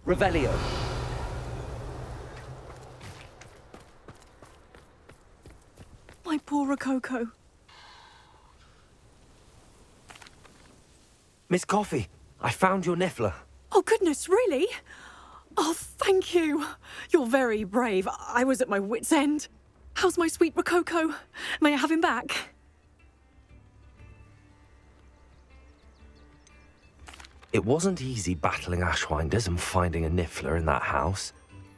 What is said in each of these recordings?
Revelio. My poor Rococo. Miss Coffee, I found your niffler. Oh, goodness, really? Oh, thank you. You're very brave. I was at my wit's end. How's my sweet Rococo? May I have him back? It wasn't easy battling Ashwinders and finding a niffler in that house.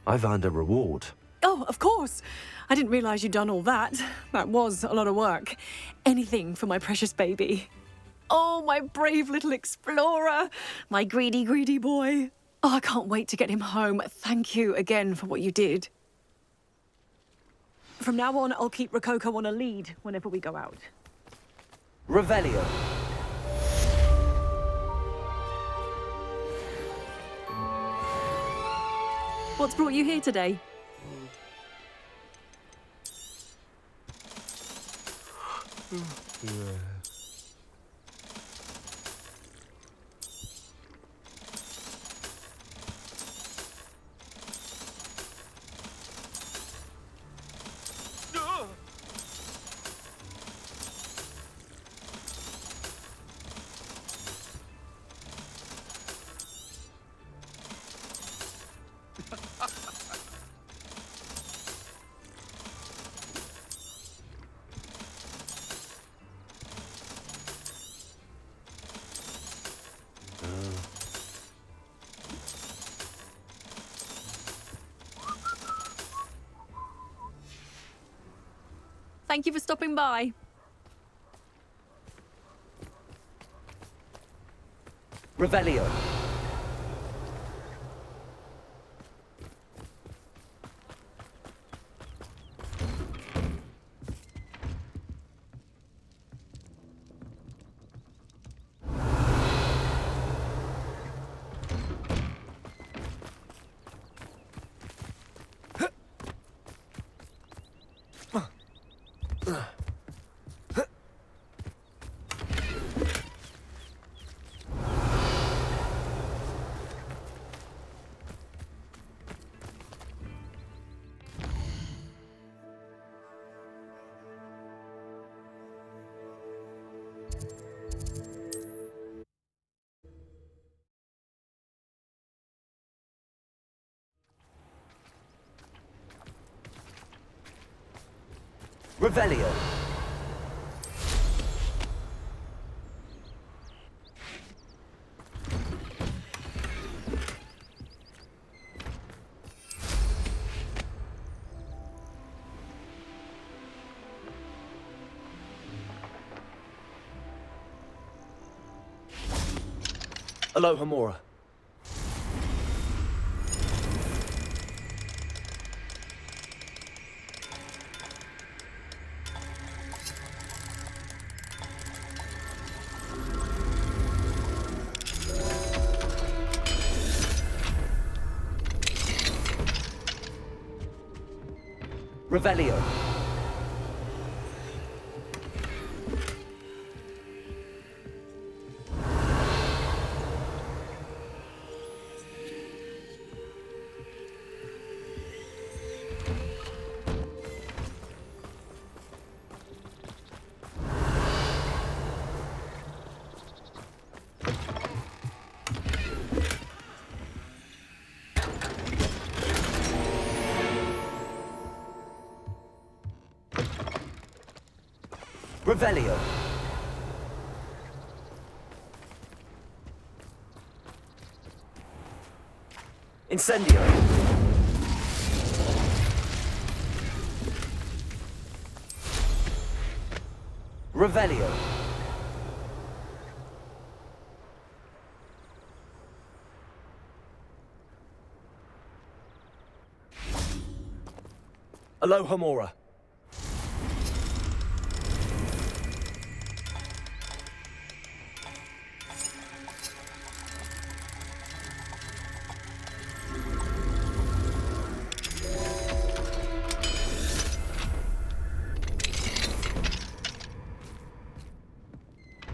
I've earned a reward. Oh, of course. I didn't realize you'd done all that. That was a lot of work. Anything for my precious baby. Oh, my brave little explorer. My greedy, greedy boy. Oh, I can't wait to get him home. Thank you again for what you did. From now on, I'll keep Rococo on a lead whenever we go out. Revelio. What's brought you here today? Thank you for stopping by. Revelio. Revelio. Aloha Mora. Revelio. Revelio. Incendio. Revelio. Aloha Mora.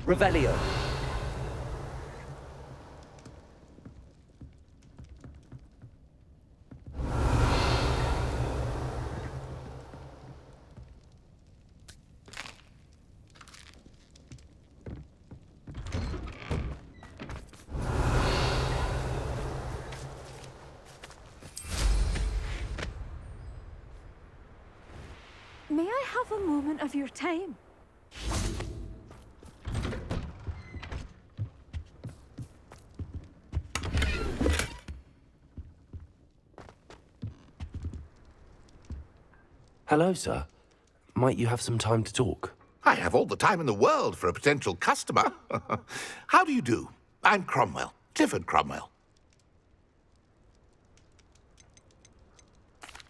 Revelio. have a moment of your time? Hello, sir. Might you have some time to talk? I have all the time in the world for a potential customer. How do you do? I'm Cromwell, Clifford Cromwell.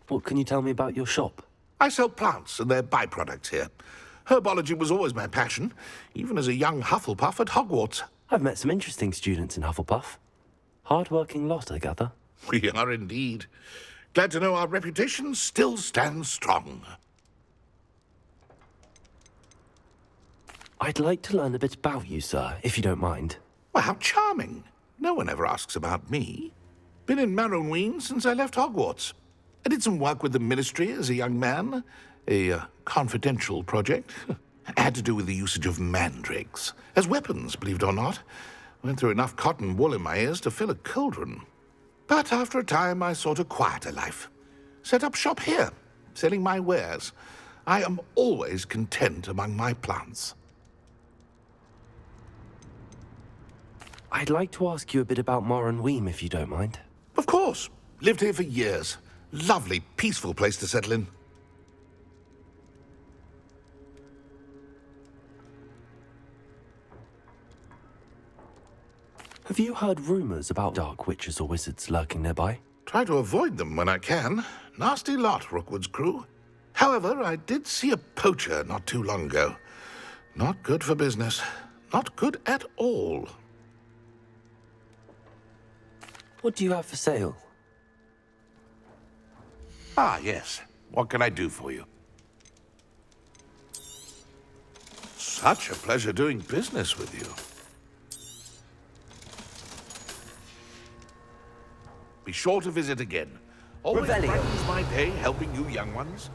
What can you tell me about your shop? I sell plants and their byproducts here. Herbology was always my passion, even as a young Hufflepuff at Hogwarts. I've met some interesting students in Hufflepuff. Hard-working lot, I gather. We are indeed. Glad to know our reputation still stands strong. I'd like to learn a bit about you, sir, if you don't mind. Well, how charming. No one ever asks about me. Been in Marrowween since I left Hogwarts. I did some work with the Ministry as a young man. A confidential project. Had to do with the usage of mandrakes. As weapons, believe it or not. Went through enough cotton wool in my ears to fill a cauldron. But after a time, I sought a quieter life. Set up shop here, selling my wares. I am always content among my plants. I'd like to ask you a bit about Marrowween, if you don't mind. Of course. Lived here for years. Lovely, peaceful place to settle in. Have you heard rumors about dark witches or wizards lurking nearby? Try to avoid them when I can. Nasty lot, Rookwood's crew. However, I did see a poacher not too long ago. Not good for business. Not good at all. What do you have for sale? Ah, yes. What can I do for you? Such a pleasure doing business with you. Be sure to visit again. Always brightens my day helping you young ones.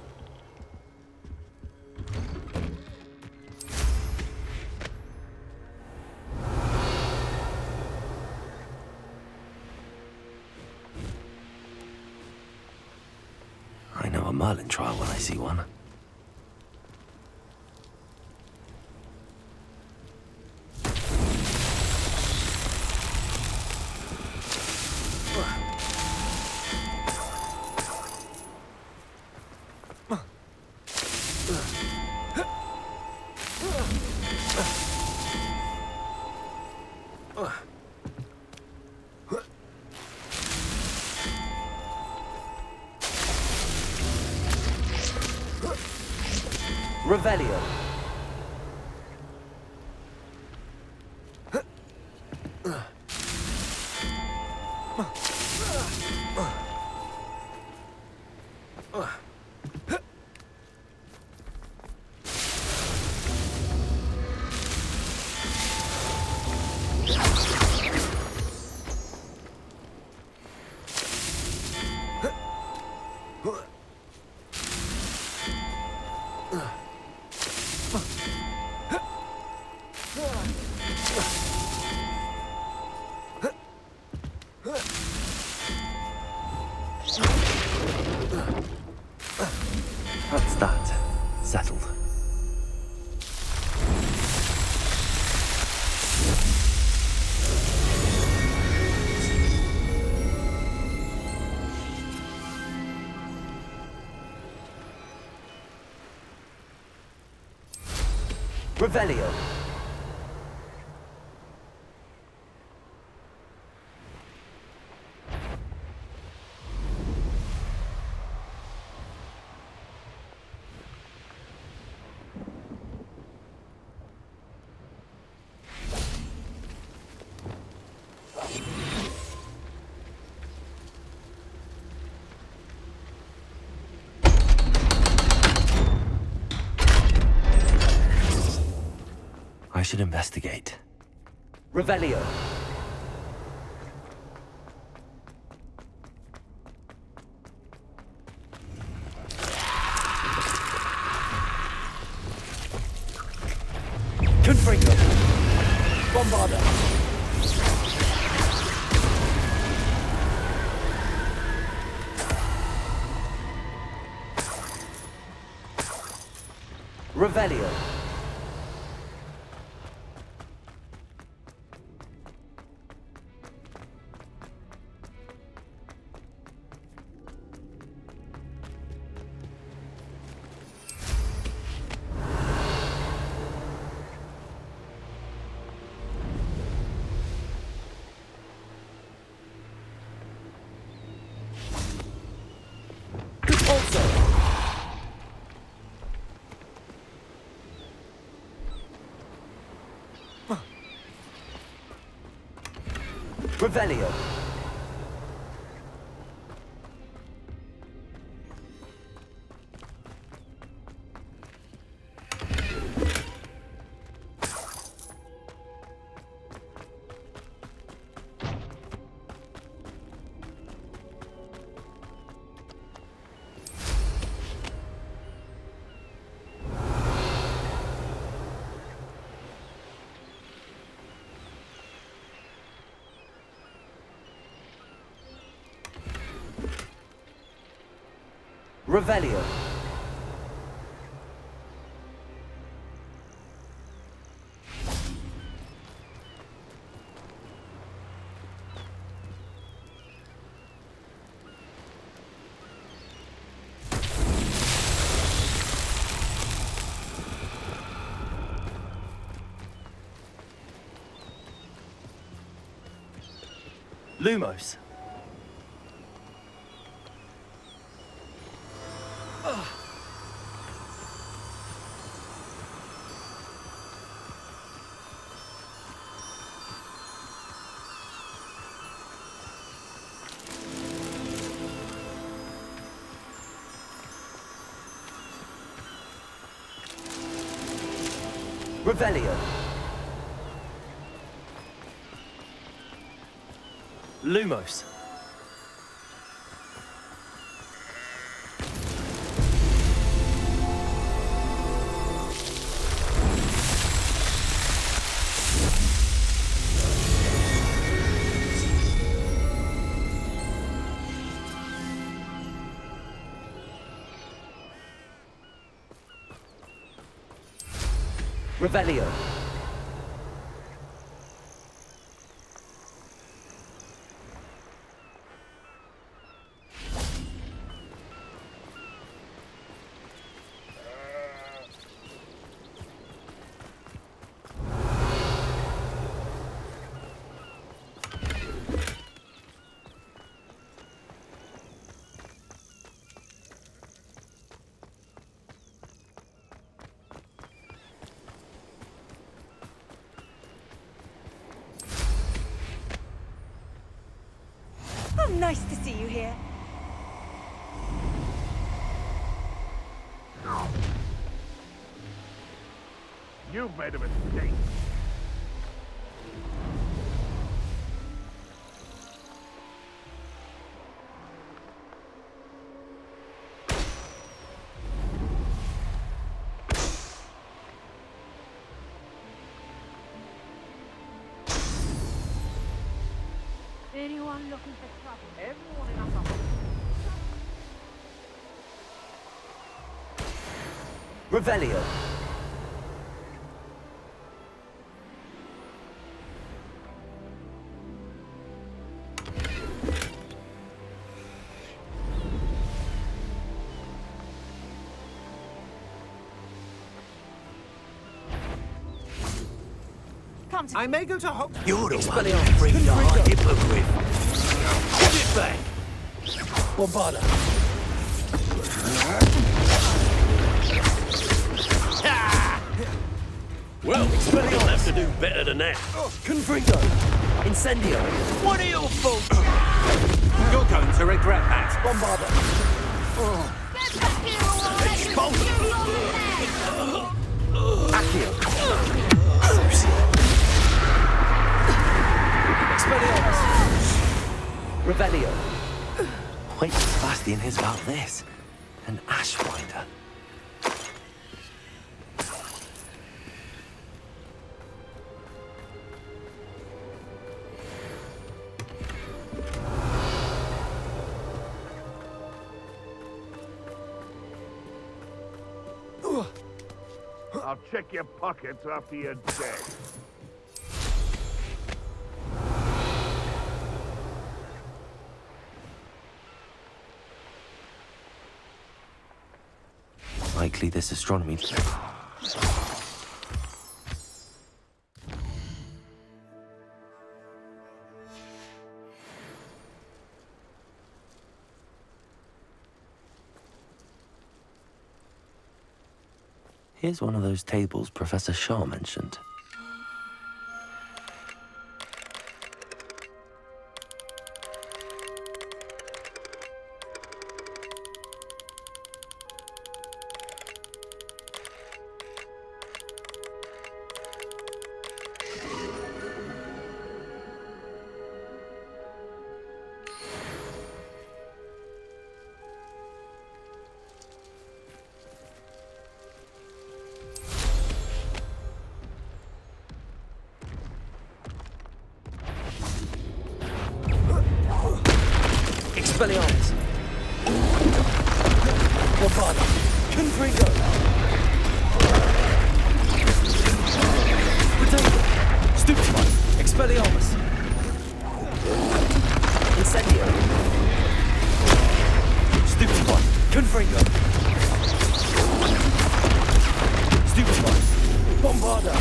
I know a Merlin trial when I see one. Revelio. That's that. Settled. Revelio. I should investigate. Revelio. Confringo. Bombarda. Revelio. Revelio. Revelio. Lumos. Revelio. Lumos. Revelio. Oh, nice to see you here. You've made a mistake. Anyone looking for trouble? Everyone in our Revelio. Come to I may go to Hogwarts. You're the one Expelliarmus. who freed our Confringo. hippogriff. Give it back. Bombarda. Well, you'll have to do better than that. Confringo. Incendio. What are your faults? You're going to regret that. Bombarda. Accio. Expelliarmus. Revelio. Wait, Sebastian hears about this. An Ashwinder. I'll check your pockets after you're dead. Likely this astronomy... Here's one of those tables Professor Shaw mentioned. Expelliarmus. Bombada. Confringo. Potato. Stupefy. Expelliarmus. Incendio. Stupefy. Confringo. Stupefy. Bombada.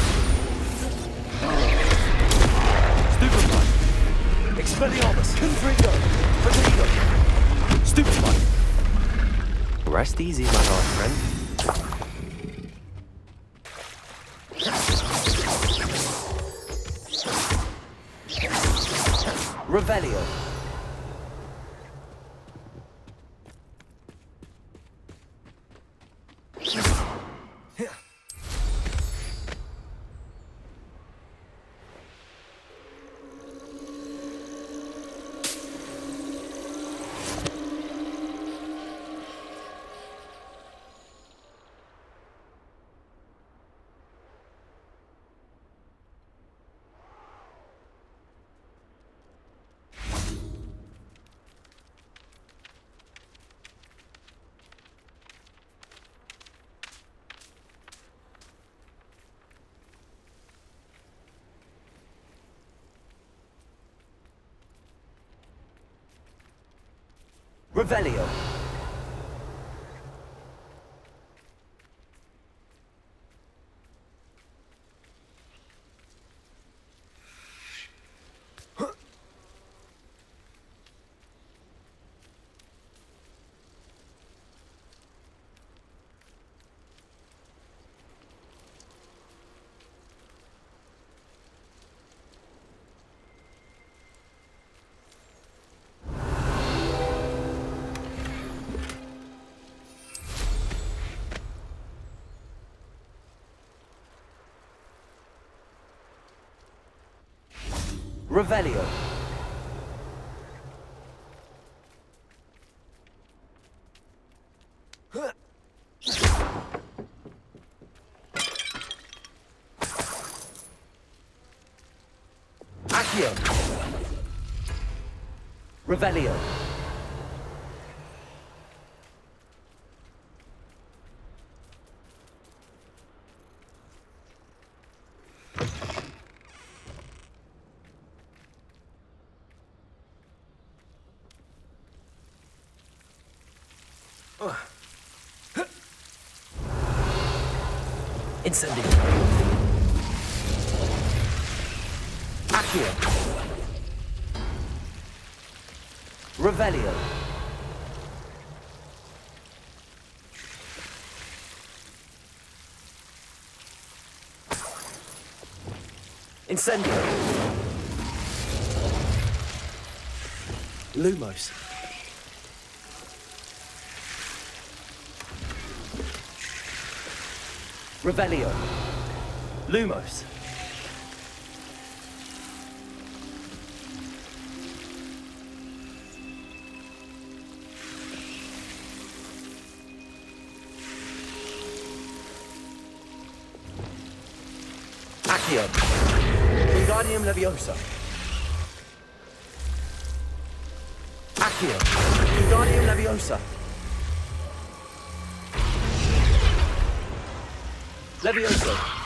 Stupefy. Expelliarmus. Confringo. Potato. Stupefy. Rest easy, my lord friend. Revelio. Revelio. Revelio. Accio. Revelio. Incendio. Accio. Revelio. Incendio. Lumos. Revelio. Lumos. Accio. Wingardium Leviosa. Accio. Wingardium Leviosa. Levioso.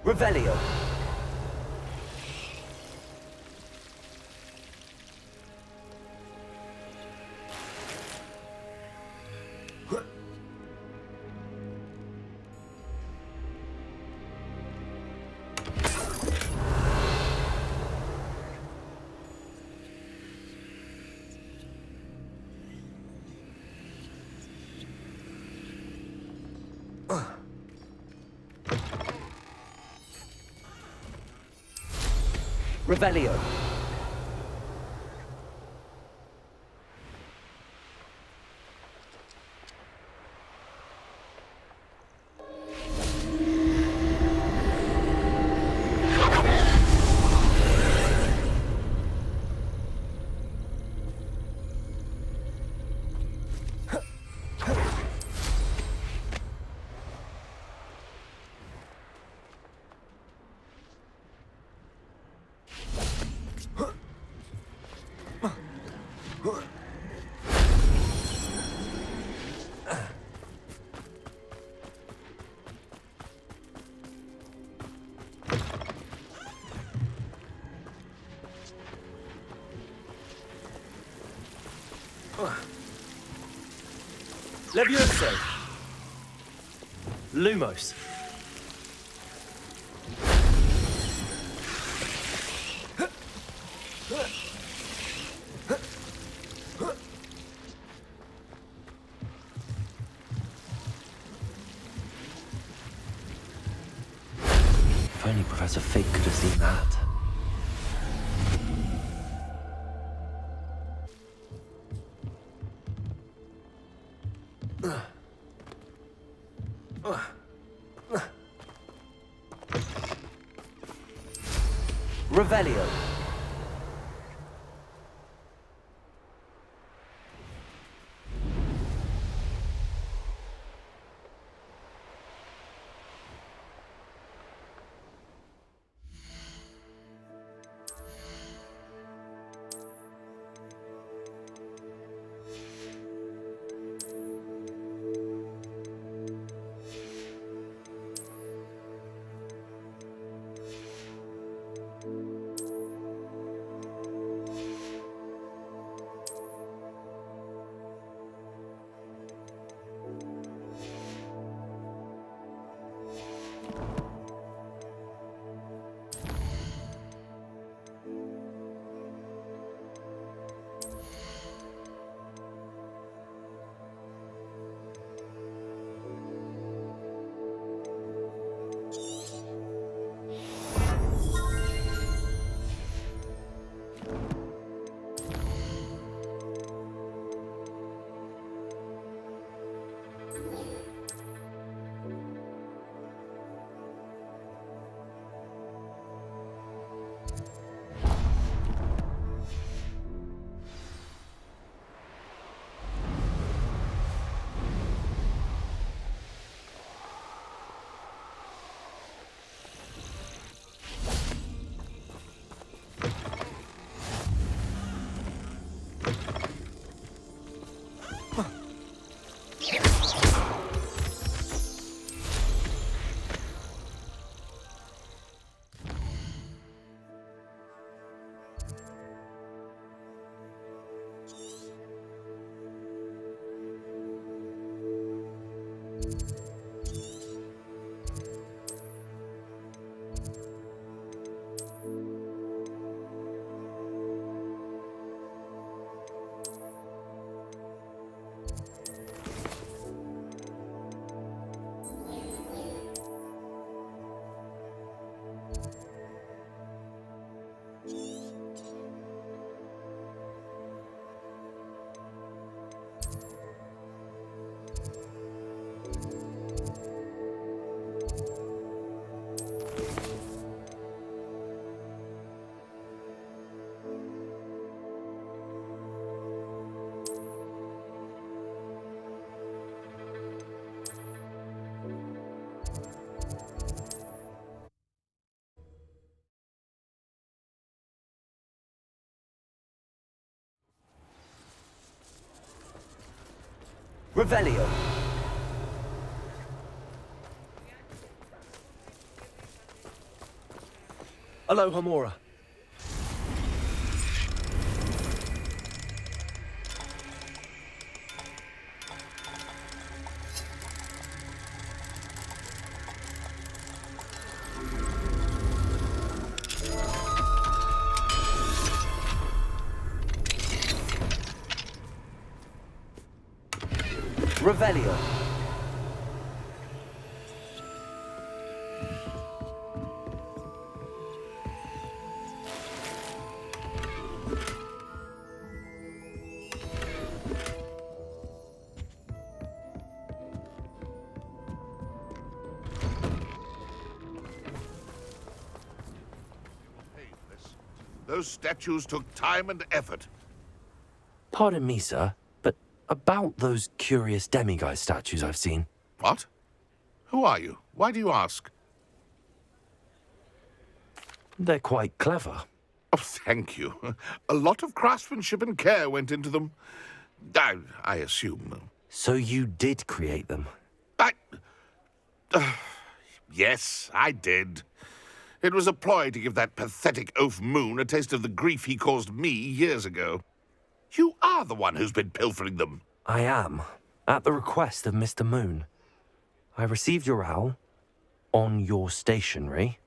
Revelio. Revelio. Levioso. Lumos. If only Professor Fig could have seen that. Revelio. Revelio. Aloha Mora. Revelio. Those statues took time and effort. Pardon me, sir, but about those curious demiguise statues I've seen. What? Who are you? Why do you ask? They're quite clever. Oh, thank you. A lot of craftsmanship and care went into them. I assume. So you did create them? Yes, I did. It was a ploy to give that pathetic oaf Moon a taste of the grief he caused me years ago. You are the one who's been pilfering them. I am, at the request of Mr. Moon. I received your owl on your stationery.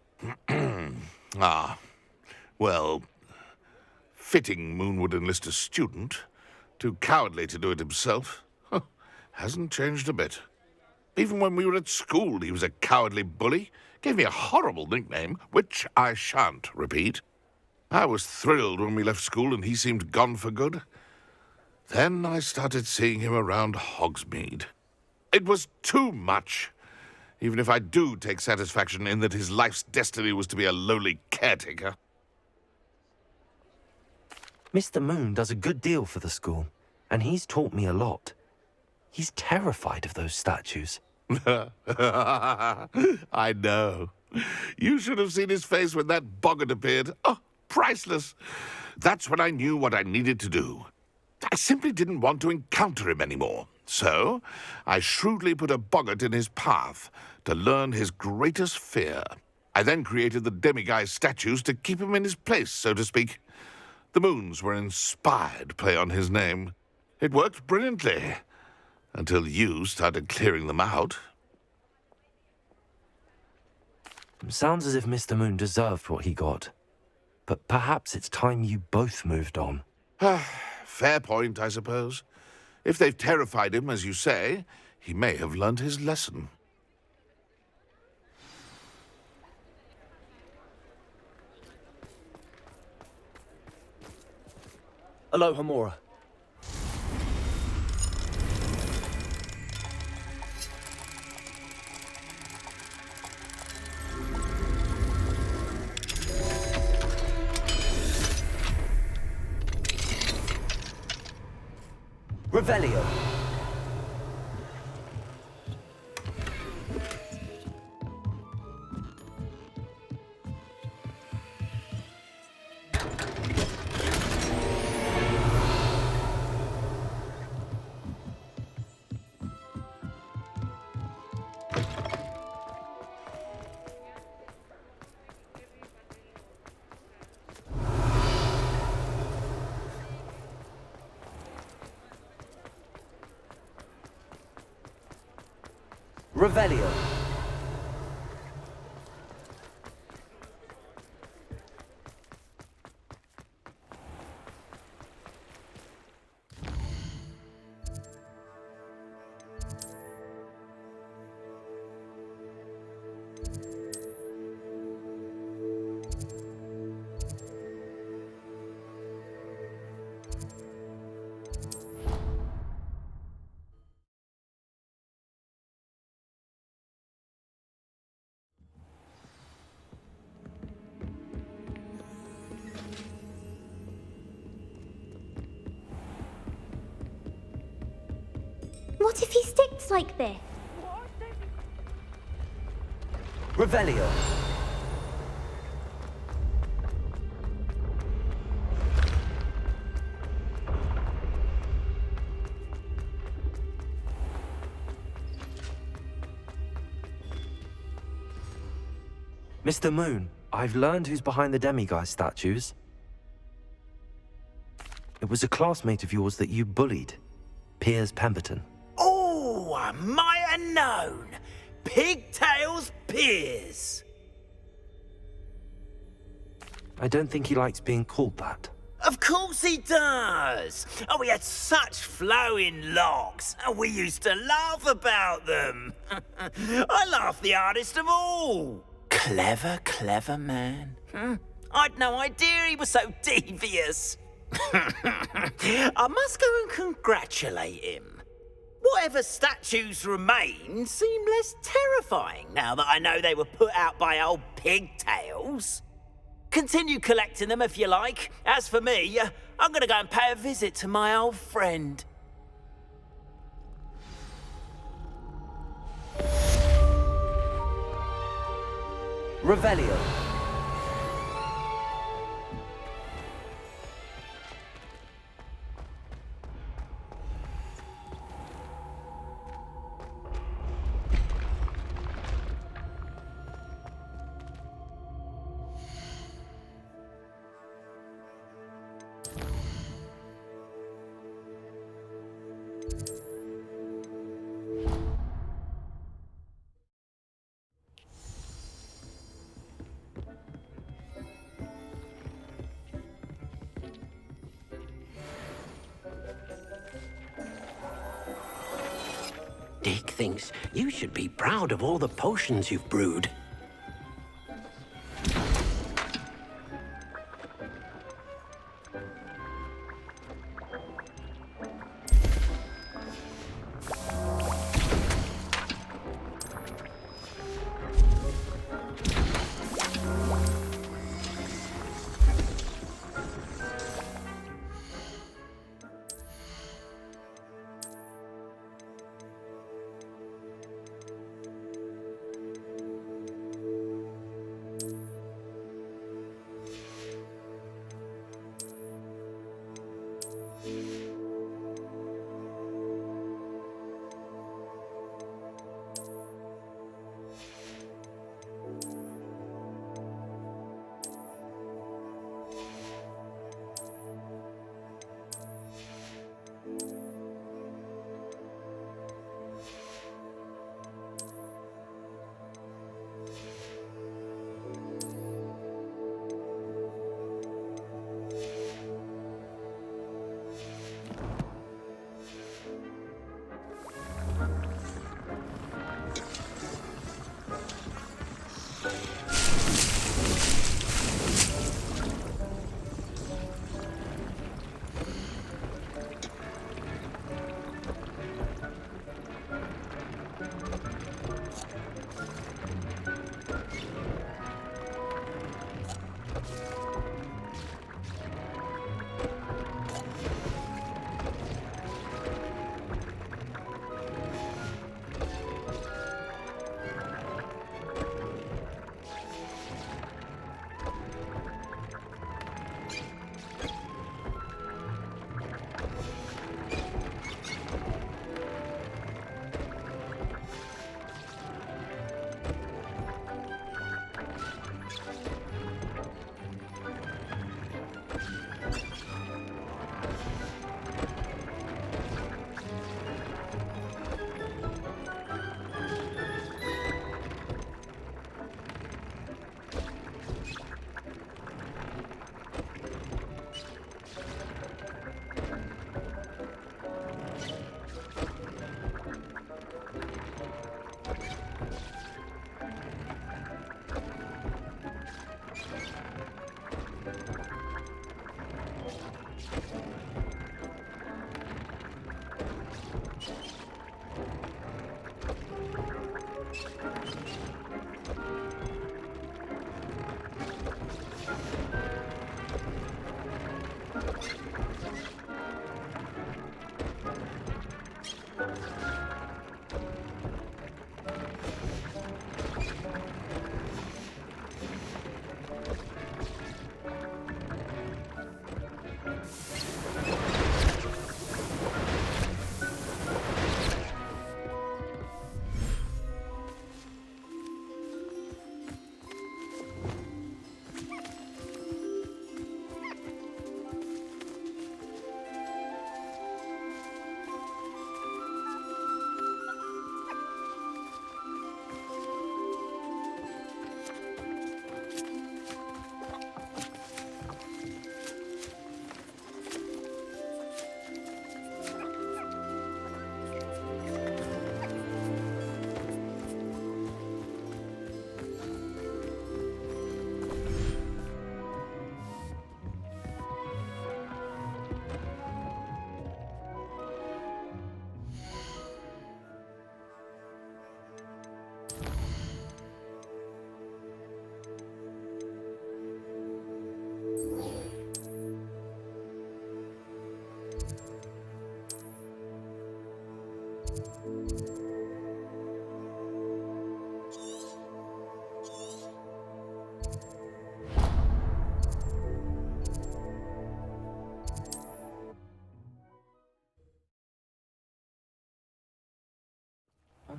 Ah, well, fitting Moon would enlist a student. Too cowardly to do it himself. Hasn't changed a bit. Even when we were at school, he was a cowardly bully. Gave me a horrible nickname, which I shan't repeat. I was thrilled when we left school and he seemed gone for good. Then I started seeing him around Hogsmeade. It was too much. Even if I do take satisfaction in that his life's destiny was to be a lowly caretaker. Mr. Moon does a good deal for the school, and he's taught me a lot. He's terrified of those statues. I know. You should have seen his face when that boggart appeared. Oh, priceless. That's when I knew what I needed to do. I simply didn't want to encounter him anymore. So, I shrewdly put a boggart in his path to learn his greatest fear. I then created the demiguise statues to keep him in his place, so to speak. The moons were inspired play on his name. It worked brilliantly. Until you started clearing them out. Sounds as if Mr. Moon deserved what he got. But perhaps it's time you both moved on. Fair point, I suppose. If they've terrified him, as you say, he may have learned his lesson. Aloha Mora. Revelio. Revelio. What if he sticks like this? Revelio. Mr. Moon, I've learned who's behind the demiguise statues. It was a classmate of yours that you bullied, Piers Pemberton. Oh, I might have known. Pigtails Piers. I don't think he likes being called that. Of course he does. Oh, he had such flowing locks, and we used to laugh about them. I laughed the hardest of all. Clever, clever man. I'd no idea he was so devious. I must go and congratulate him. Whatever statues remain seem less terrifying now that I know they were put out by old pigtails. Continue collecting them if you like. As for me, I'm gonna go and pay a visit to my old friend. Revelio. Dick thinks you should be proud of all the potions you've brewed.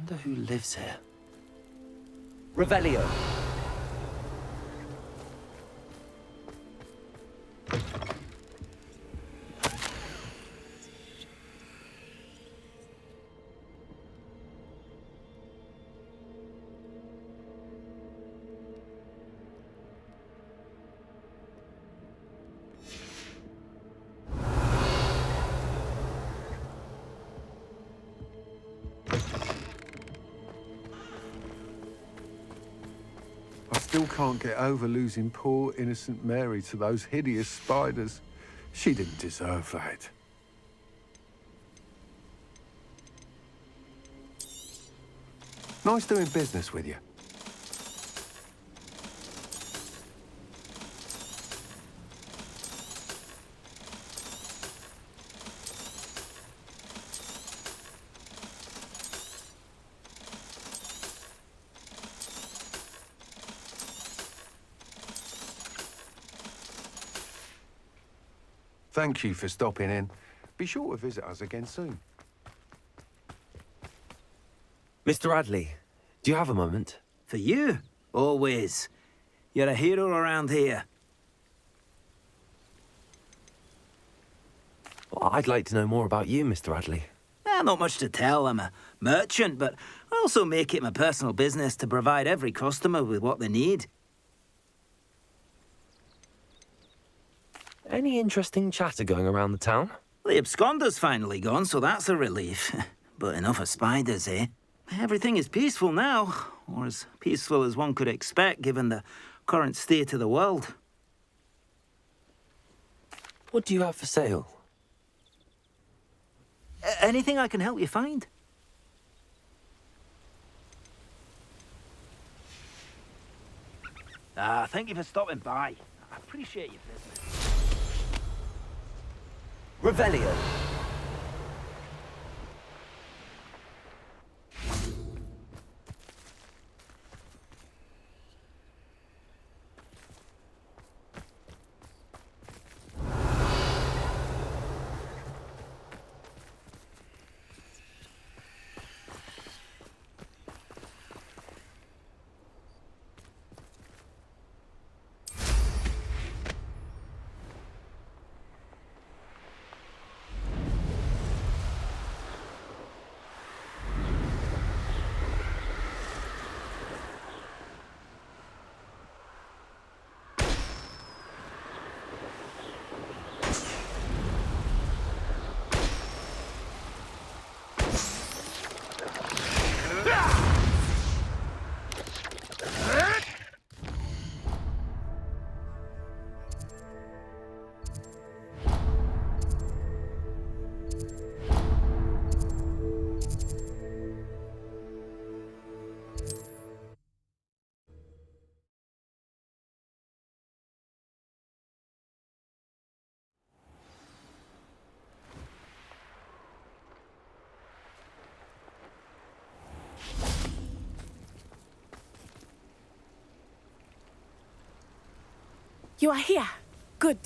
Wonder who lives here. Revelio. I still can't get over losing poor innocent Mary to those hideous spiders. She didn't deserve that. Nice doing business with you. Thank you for stopping in. Be sure to visit us again soon. Mr. Radley, do you have a moment? For you? Always. You're a hero around here. Well, I'd like to know more about you, Mr. Radley. Not much to tell. I'm a merchant, but I also make it my personal business to provide every customer with what they need. Any interesting chatter going around the town? The absconder's finally gone, so that's a relief. But enough of spiders, eh? Everything is peaceful now, or as peaceful as one could expect given the current state of the world. What do you have for sale? Anything I can help you find? Thank you for stopping by. I appreciate your business. Revelio. You are here. Good.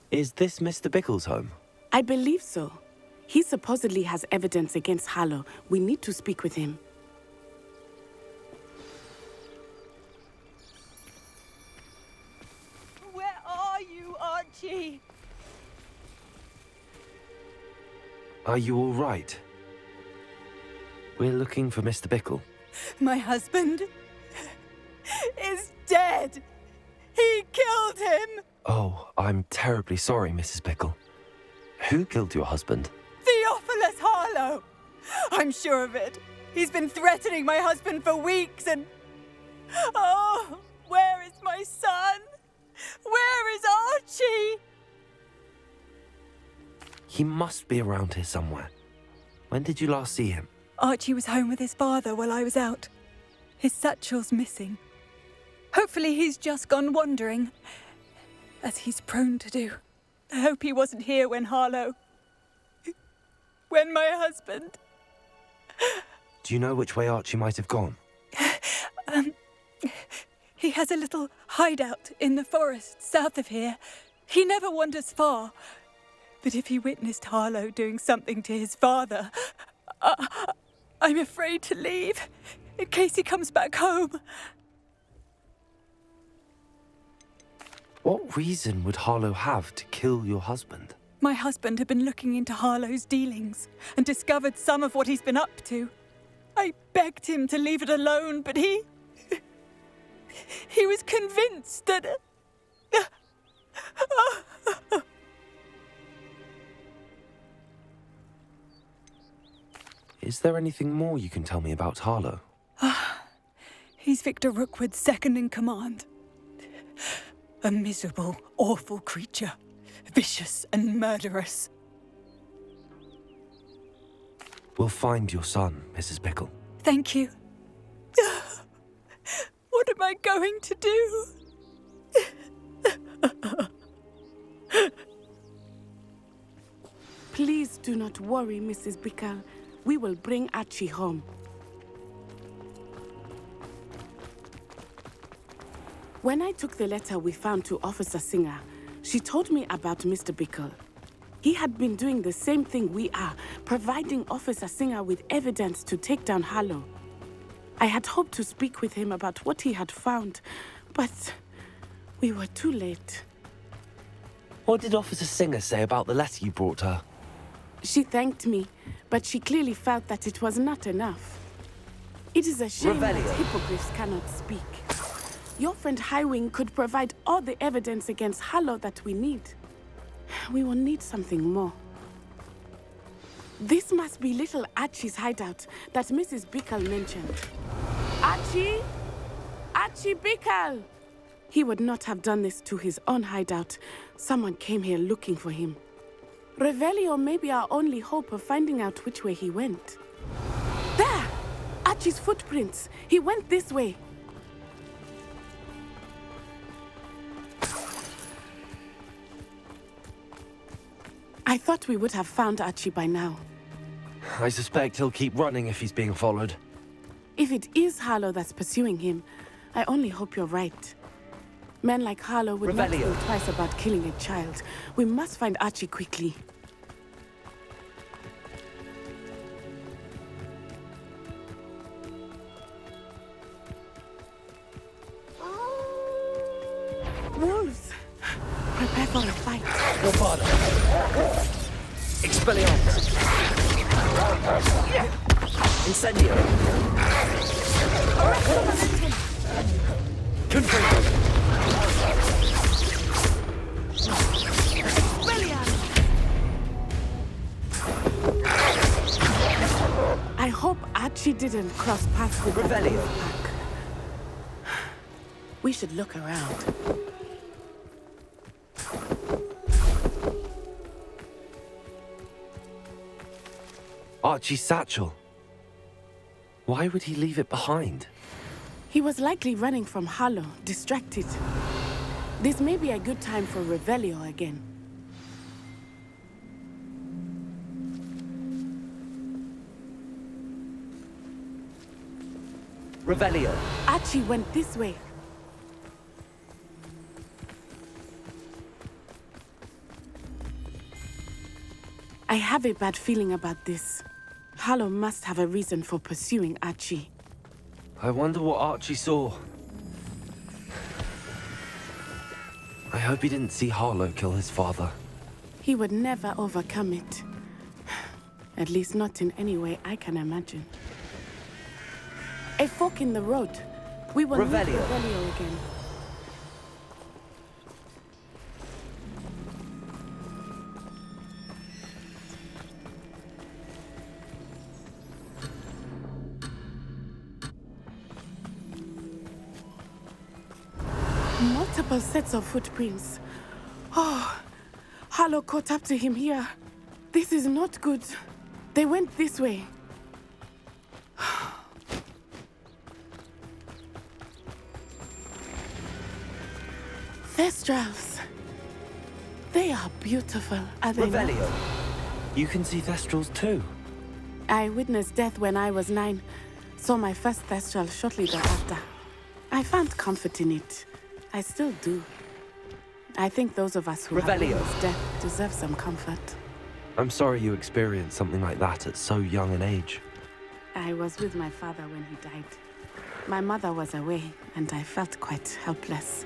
Is this Mr. Bickle's home? I believe so. He supposedly has evidence against Harlow. We need to speak with him. Where are you, Archie? Are you all right? We're looking for Mr. Bickle. My husband is dead. He killed him. Oh, I'm terribly sorry, Mrs. Bickle. Who killed your husband? Theophilus Harlow. I'm sure of it. He's been threatening my husband for weeks and... Oh, where is my son? Where is Archie? He must be around here somewhere. When did you last see him? Archie was home with his father while I was out. His satchel's missing. Hopefully he's just gone wandering, as he's prone to do. I hope he wasn't here when when my husband... Do you know which way Archie might have gone? He has a little hideout in the forest south of here. He never wanders far. But if he witnessed Harlow doing something to his father, I'm afraid to leave in case he comes back home. What reason would Harlow have to kill your husband? My husband had been looking into Harlow's dealings and discovered some of what he's been up to. I begged him to leave it alone, but he was convinced that... Is there anything more you can tell me about Harlow? He's Victor Rookwood's second in command. A miserable, awful creature. Vicious and murderous. We'll find your son, Mrs. Bickle. Thank you. What am I going to do? Please do not worry, Mrs. Bickle. We will bring Archie home. When I took the letter we found to Officer Singer, she told me about Mr. Bickle. He had been doing the same thing we are, providing Officer Singer with evidence to take down Harlow. I had hoped to speak with him about what he had found, but we were too late. What did Officer Singer say about the letter you brought her? She thanked me, but she clearly felt that it was not enough. It is a shame that hippogriffs cannot speak. Your friend Highwing could provide all the evidence against Harlow that we need. We will need something more. This must be little Archie's hideout that Mrs. Bickle mentioned. Archie? Archie Bickle! He would not have done this to his own hideout. Someone came here looking for him. Revelio may be our only hope of finding out which way he went. There! Archie's footprints. He went this way. I thought we would have found Archie by now. I suspect he'll keep running if he's being followed. If it is Harlow that's pursuing him, I only hope you're right. Men like Harlow would not think twice about killing a child. We must find Archie quickly. Wolves! Prepare for a fight. Your father. Expelliarmus. Incendio. Confringo. I hope Archie didn't cross paths with Revelio. We should look around. Archie's satchel. Why would he leave it behind? He was likely running from Harlow, distracted. This may be a good time for Revelio again. Revelio. Archie went this way. I have a bad feeling about this. Harlow must have a reason for pursuing Archie. I wonder what Archie saw. I hope he didn't see Harlow kill his father. He would never overcome it. At least not in any way I can imagine. A fork in the road. We will meet Revelio again. Multiple sets of footprints. Oh, Harlow caught up to him here. This is not good. They went this way. Thestrals. They are beautiful, are they not? Revelio. You can see Thestrals too. I witnessed death when I was 9. Saw my first Thestral shortly thereafter. I found comfort in it. I still do. I think those of us who have Revelio. witnessed death deserve some comfort. I'm sorry you experienced something like that at so young an age. I was with my father when he died. My mother was away, and I felt quite helpless.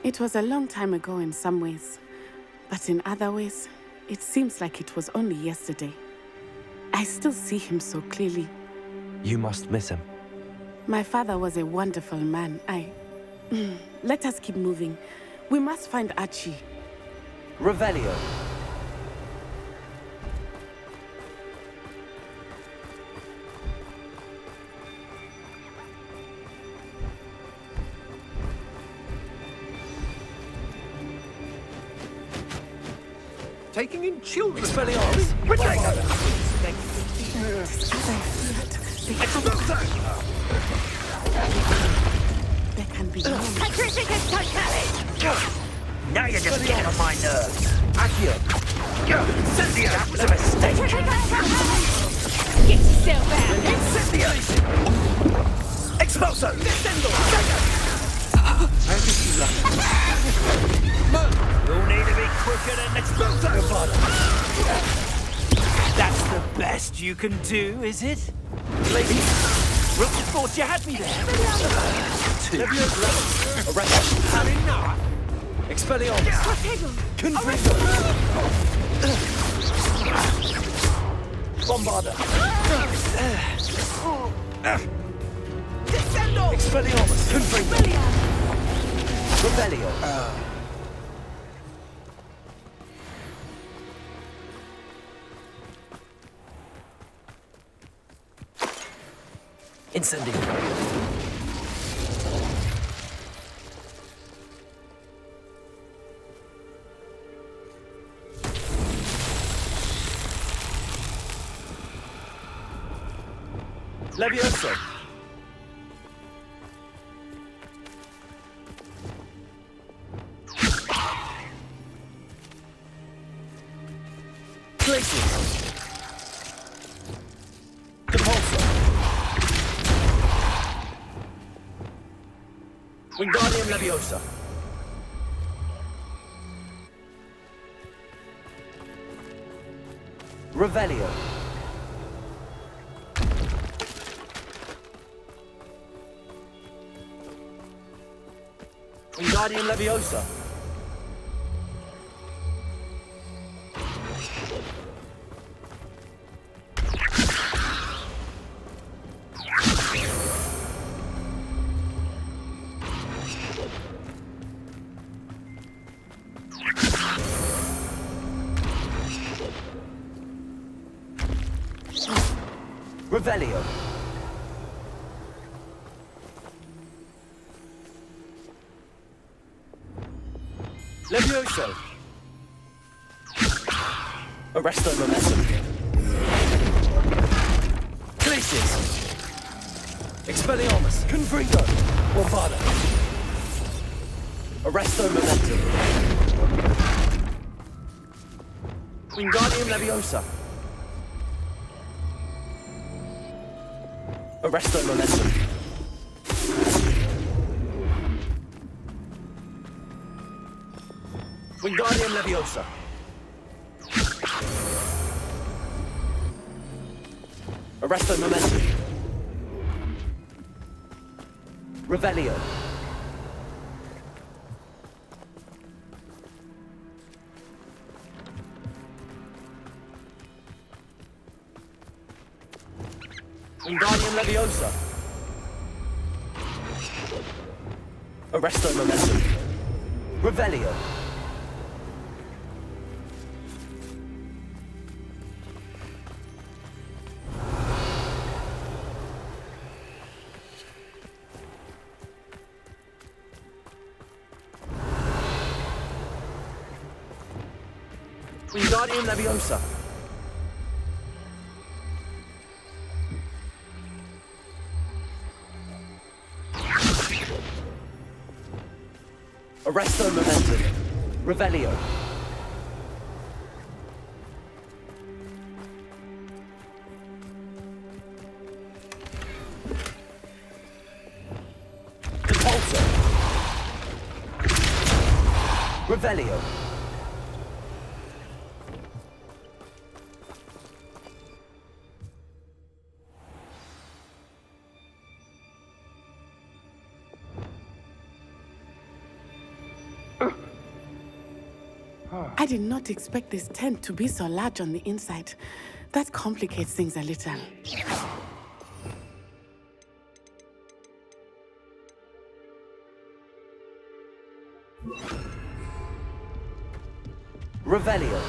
It was a long time ago in some ways, but in other ways, it seems like it was only yesterday. I still see him so clearly. You must miss him. My father was a wonderful man. Let us keep moving. We must find Archie. Revelio. Taking in children. Expelliarmus. There can be no... Now you're just getting on my nerves. Accio. Incendio! That was a mistake. Get yourself out. Incendio! Expulso! Descendo! You'll need to be quicker than Expulso! That's the best you can do, is it? Really thought you had me there. Arrest. Expelliarmus. Confringo. Bombarda. Descendo! Expelliarmus. Confringo. Revelio. Incendio. Levioso. Places. Depulso. Wingardium Leviosa. Revelio. Wingardium Leviosa. Revelio. Levioso. Arresto momentum. Glacius. Expelliarmus. Confringo. Bombarda. Arresto momentum. Wingardium Leviosa. Arresto momentum. Wingardium Leviosa. Arresto momentum. Revelio. Wingardium Leviosa. Arresto momentum. Revelio. Wingardium Leviosa. Arresto momentum. Revelio. Depulso. Revelio. I did not expect this tent to be so large on the inside. That complicates things a little. Revelio.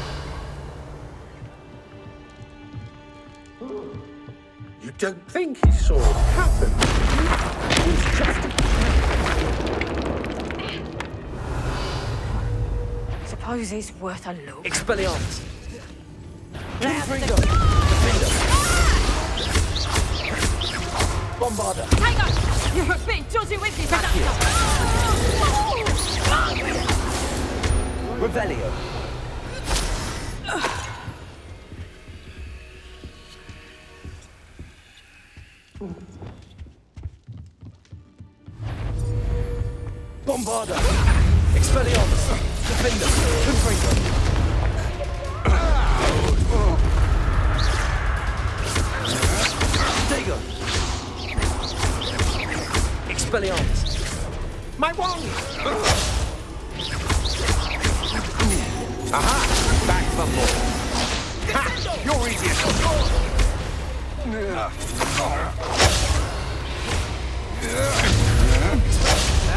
You don't think he saw it happen? It was just a... Suppose it's worth a look. Expelliarmus. Defender. Bombarder. Hang on! You're a bit dodgy with this. Revelio. Bombarder. Expelliarmus. Defender. Confringo. Dagger. Expelliarmus. My wand! Aha! Back for more. Ha! You're easier.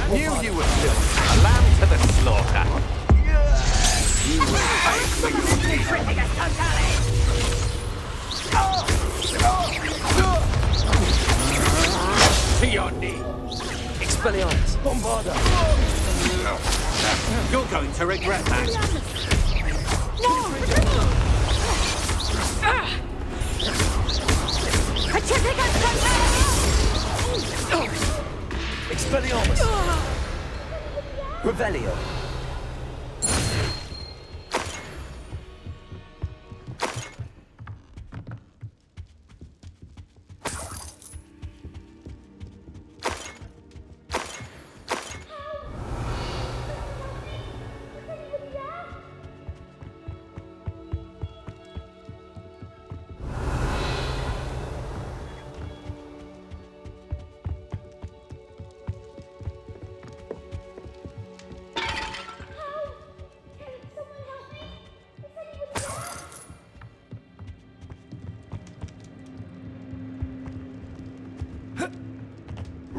Knew you would do. A lamb to the slaughter. You will pay for your deeds. To your knee. Expelliarmus. Bombarder. You're going to regret that. Expelliarmus. Revelio.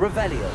Revelio.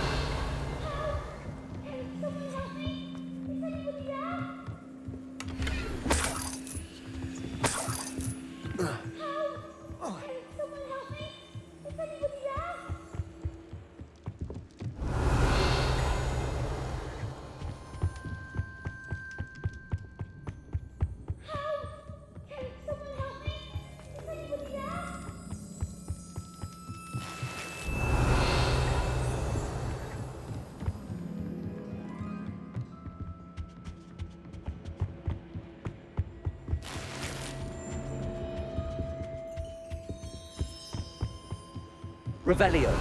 Revelio.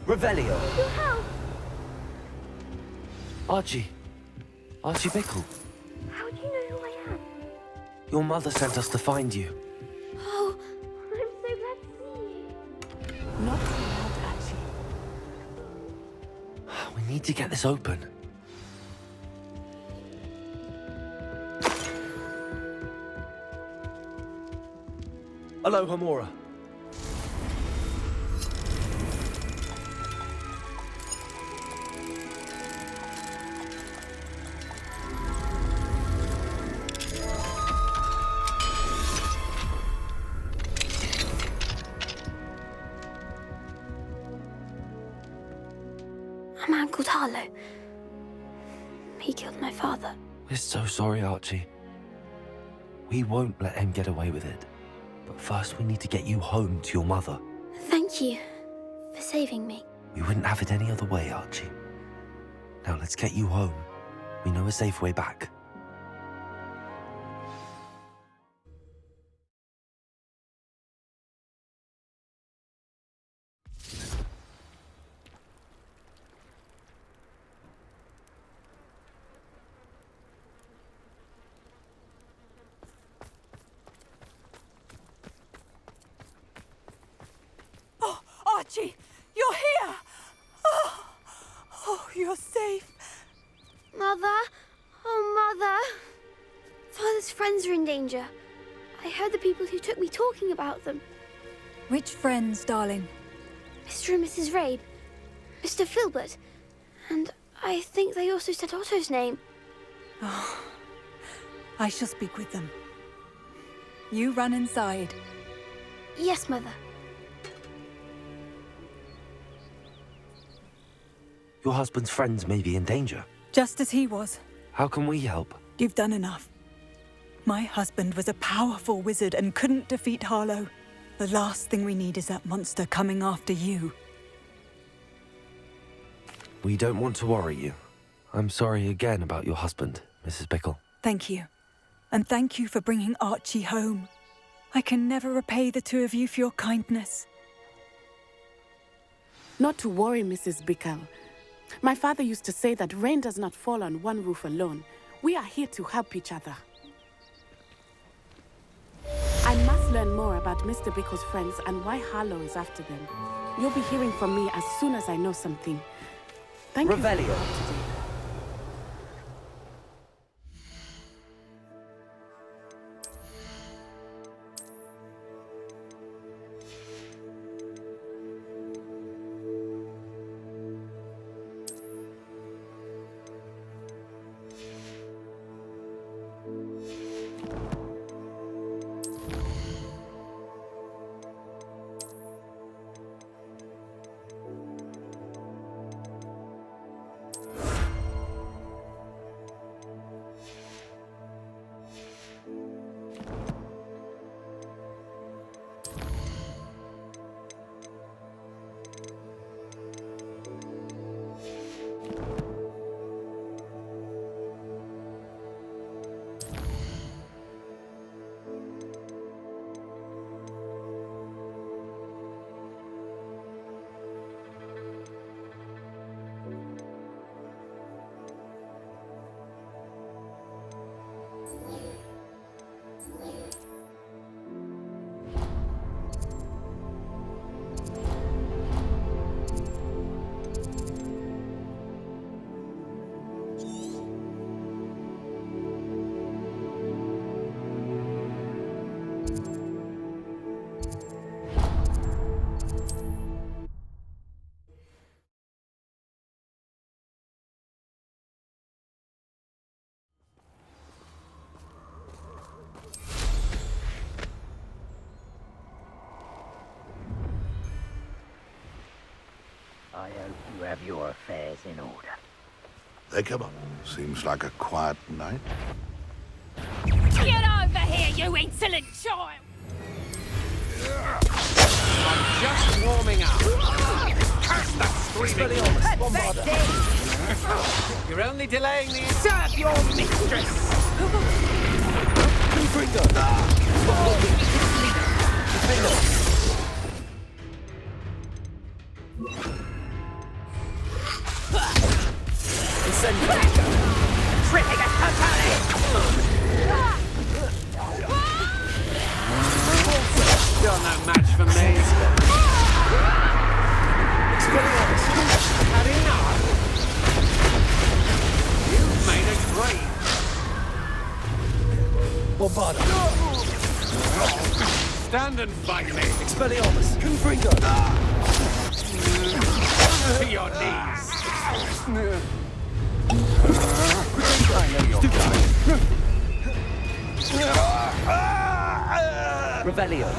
Revelio. Archie. Archie Bickle. How do you know who I am? Your mother sent us to find you. Oh, I'm so glad to see you. Not too loud, Archie. We need to get this open. Aloha Mora. A man called Harlow. He killed my father. We're so sorry, Archie. We won't let him get away with it. But first we need to get you home to your mother. Thank you for saving me. We wouldn't have it any other way, Archie. Now let's get you home. We know a safe way back. safe. Mother? Oh, Mother. Father's friends are in danger. I heard the people who took me talking about them. Which friends, darling? Mr. and Mrs. Rabe, Mr. Filbert, and I think they also said Otto's name. Oh, I shall speak with them. You run inside. Yes, Mother. Your husband's friends may be in danger. Just as he was. How can we help? You've done enough. My husband was a powerful wizard and couldn't defeat Harlow. The last thing we need is that monster coming after you. We don't want to worry you. I'm sorry again about your husband, Mrs. Bickle. Thank you. And thank you for bringing Archie home. I can never repay the two of you for your kindness. Not to worry, Mrs. Bickle. My father used to say that rain does not fall on one roof alone. We are here to help each other. I must learn more about Mr. Bickle's friends and why Harlow is after them. You'll be hearing from me as soon as I know something. Thank Revelio. you for today. I hope you have your affairs in order. They come up. Seems like a quiet night. Get over here, you insolent child! I'm just warming up. Curse that screaming! You're only delaying the... Serve your mistress! Tripping a totally! You're no match for me. Had enough? You've made a grave. Bombarda. Stand and fight me. Expelliarmus. Confringo. To your knees. Revelio.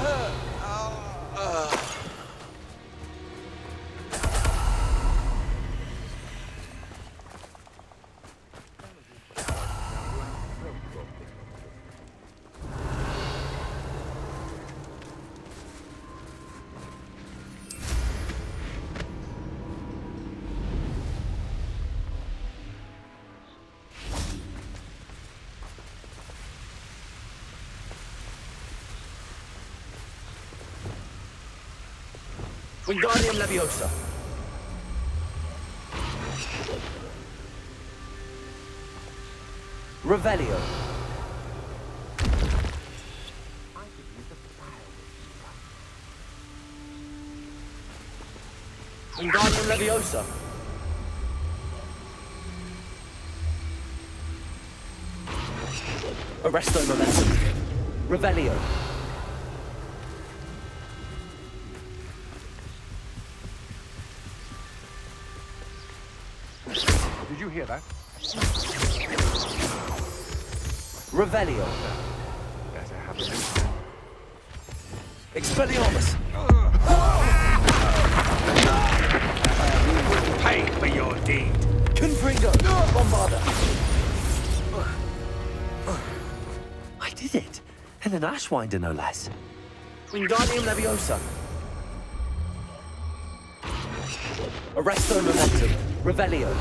Wingardium Leviosa. Revelio. Wingardium Leviosa. Arresto momentum. Revelio. Did you hear that? Revelio. Better have a look. Expelliarmus. Pay for your deed. Confringo. Bombarda. I did it. And an Ashwinder, no less. Wingardium Leviosa. Arresto momentum. Revelio.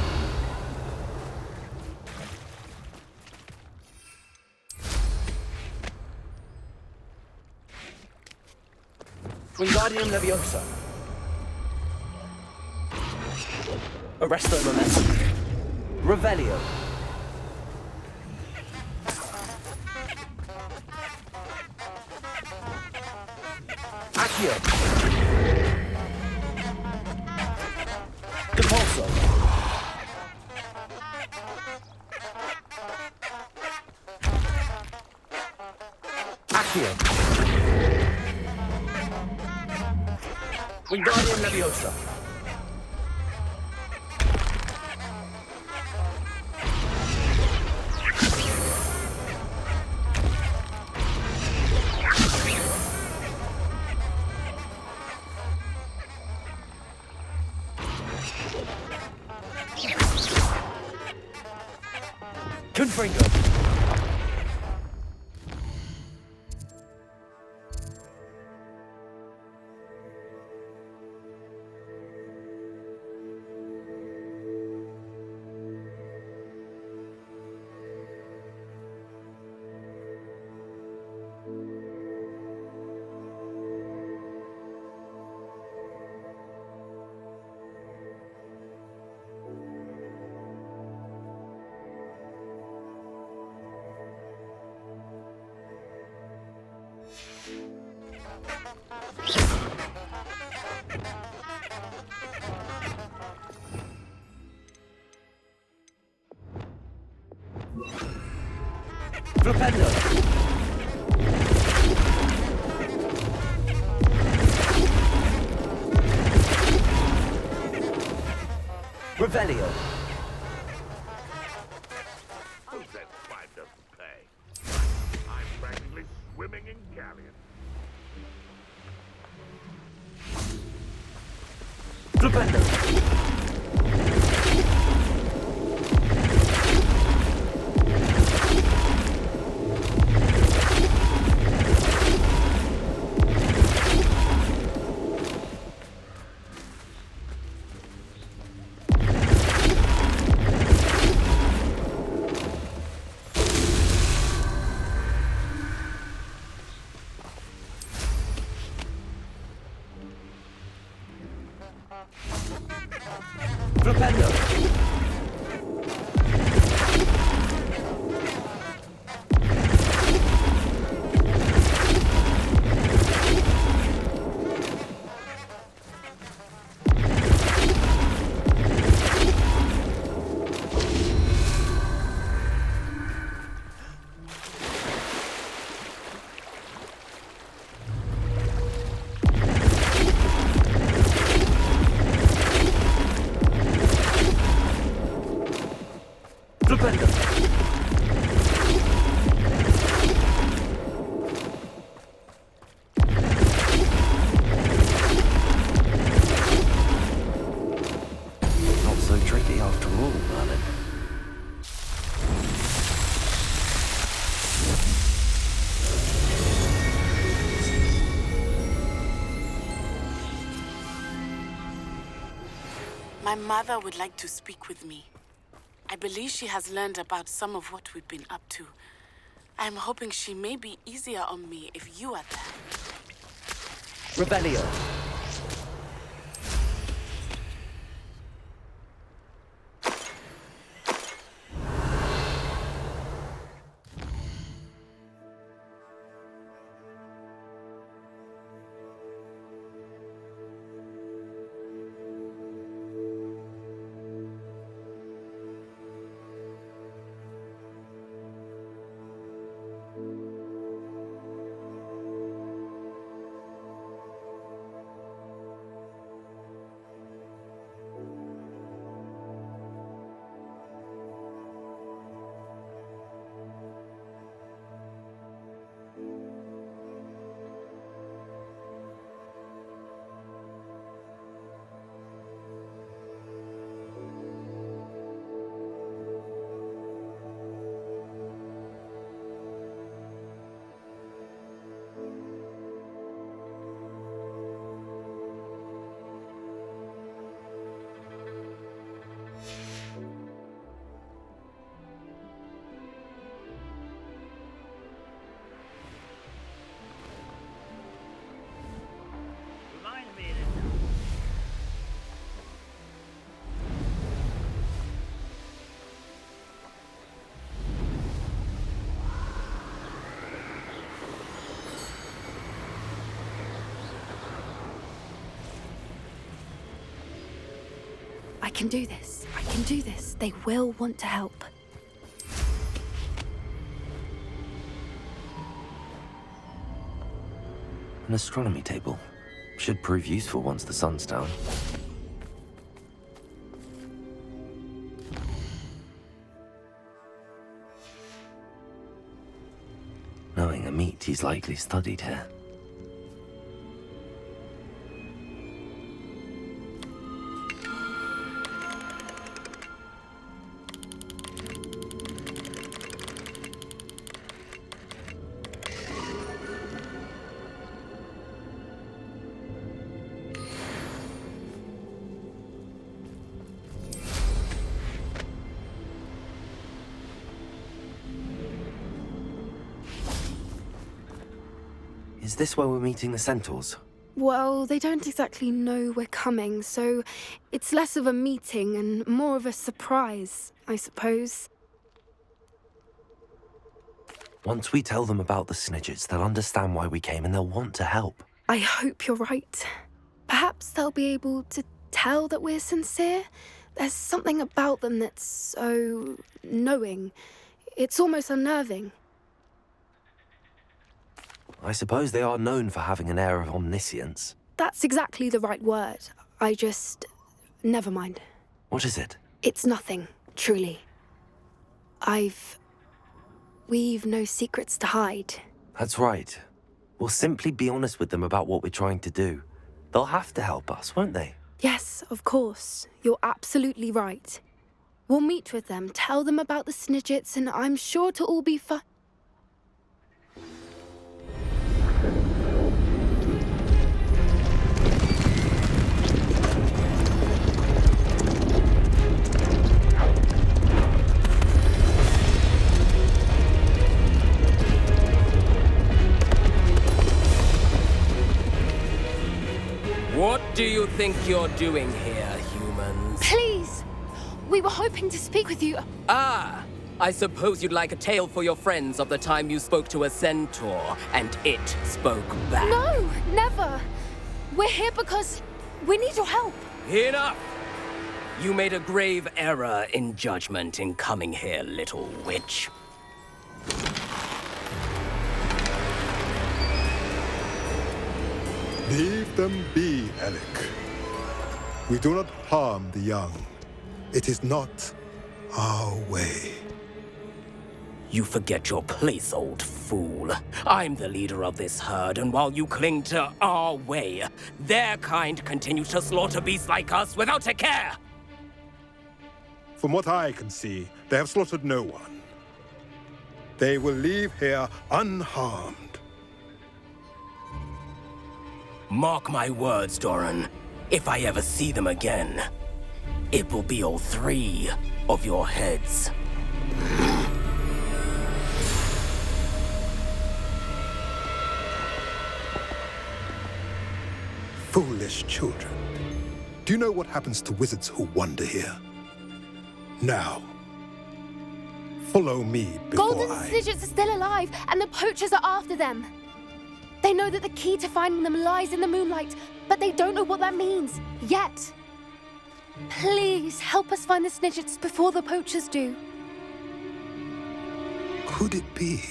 Wingardium Leviosa. Arresto momentum. Revelio. Accio. Depulso. Accio. Wingardium Leviosa. Confringo. Flipendo. Revelio. Who's that five doesn't pay? I'm practically swimming in galleons. Flipendo. Flipendo. Flipendo. Not so tricky after all, Merlin. My mother would like to speak with me. I believe she has learned about some of what we've been up to. I'm hoping she may be easier on me if you are there. Revelio. can do this. I can do this. They will want to help. An astronomy table. Should prove useful once the sun's down. Knowing a meat, he's likely studied here. Is this where we're meeting the Centaurs? Well, they don't exactly know we're coming, so it's less of a meeting and more of a surprise, I suppose. Once we tell them about the Snidgets, they'll understand why we came and they'll want to help. I hope you're right. Perhaps they'll be able to tell that we're sincere. There's something about them that's so knowing. It's almost unnerving. I suppose they are known for having an air of omniscience. That's exactly the right word. Never mind. What is it? It's nothing, truly. We've no secrets to hide. That's right. We'll simply be honest with them about what we're trying to do. They'll have to help us, won't they? Yes, of course. You're absolutely right. We'll meet with them, tell them about the Snidgets, and I'm sure to all be fine. What do you think you're doing here, humans? Please! We were hoping to speak with you. Ah! I suppose you'd like a tale for your friends of the time you spoke to a centaur, and it spoke back. No, never! We're here because we need your help. Enough! You made a grave error in judgment in coming here, little witch. Leave them be, Alec. We do not harm the young. It is not our way. You forget your place, old fool. I'm the leader of this herd, and while you cling to our way, their kind continue to slaughter beasts like us without a care! From what I can see, they have slaughtered no one. They will leave here unharmed. Mark my words, Doran. If I ever see them again, it will be all 3 of your heads. Foolish children. Do you know what happens to wizards who wander here? Now, follow me before Golden Snidgets are still alive, and the poachers are after them. They know that the key to finding them lies in the moonlight, but they don't know what that means, yet. Please, help us find the Snidgets before the poachers do. Could it be?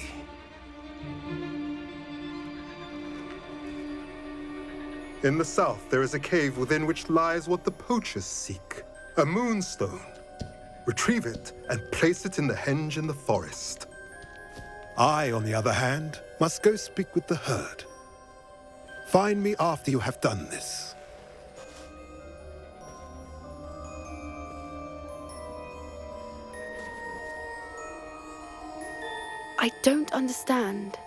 In the south, there is a cave within which lies what the poachers seek. A moonstone. Retrieve it and place it in the henge in the forest. I, on the other hand, must go speak with the herd. Find me after you have done this. I don't understand.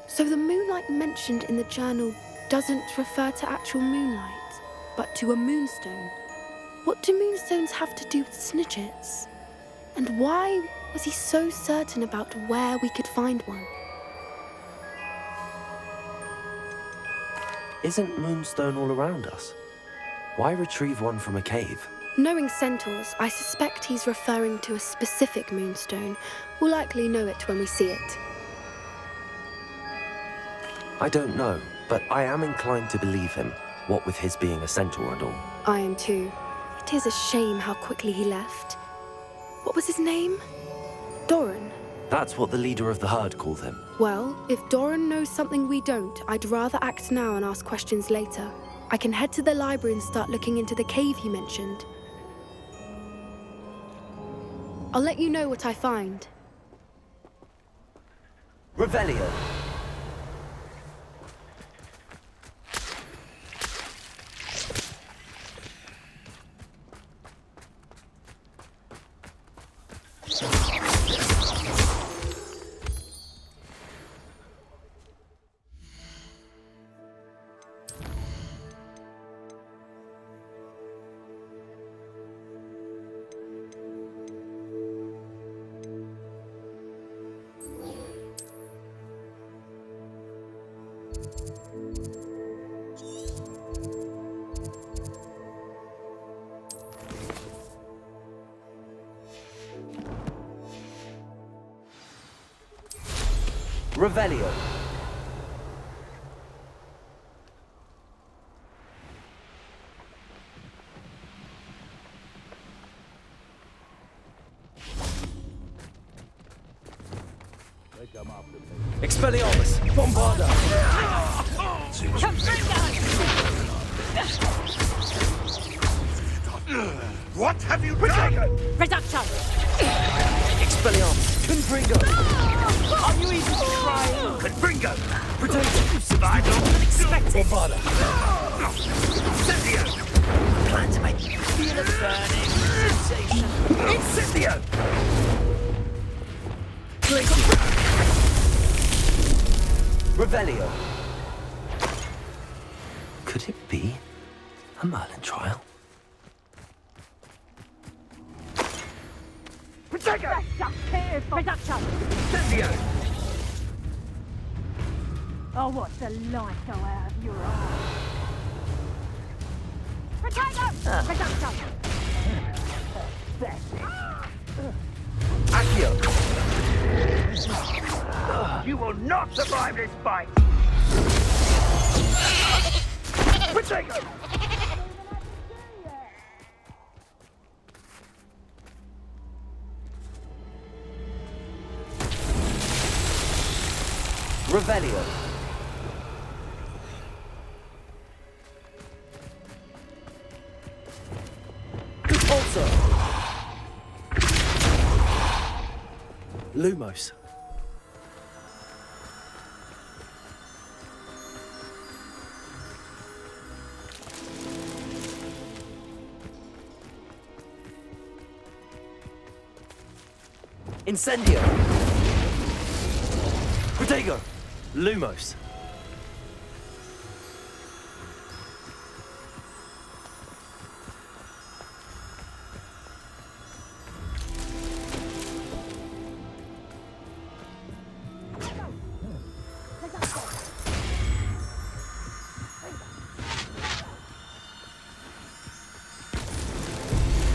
So the moonlight mentioned in the journal doesn't refer to actual moonlight, but to a moonstone. What do moonstones have to do with Snidgets? And why was he so certain about where we could find one? Isn't Moonstone all around us? Why retrieve one from a cave? Knowing centaurs, I suspect he's referring to a specific moonstone. We'll likely know it when we see it. I don't know, but I am inclined to believe him, what with his being a centaur and all. I am too. It is a shame how quickly he left. What was his name? Doran. That's what the leader of the herd called him. Well, if Doran knows something we don't, I'd rather act now and ask questions later. I can head to the library and start looking into the cave you mentioned. I'll let you know what I find. Revelio. Revelio. Expelliarmus! Bombarda! What have you done? Reduction! Expelliarmus! Confringo! Are you even trying? Confringo! Protego! You survived longer than expected! Bombarda! Incendio! Plan to make you feel a burning sensation. Incendio! Revelio. Could it be a Merlin trial? Protego! Reduction! Incendio! I'll watch the light go out of your eyes. Protego! Reduction! Accio! You will not survive this fight! Protego! Revelio. Repulsor. Lumos. Incendio. Protego. Lumos.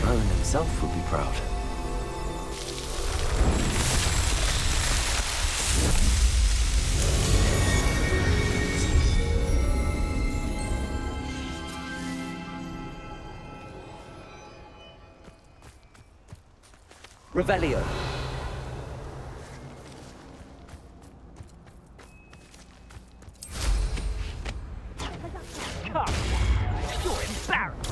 Merlin himself would be proud. Revelio. Come! You're embarrassed!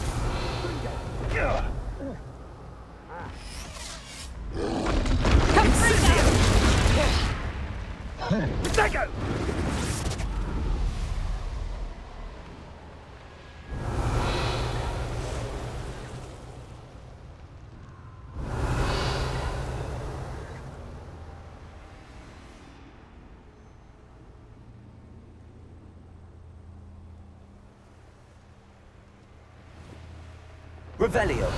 Protego! Revelio.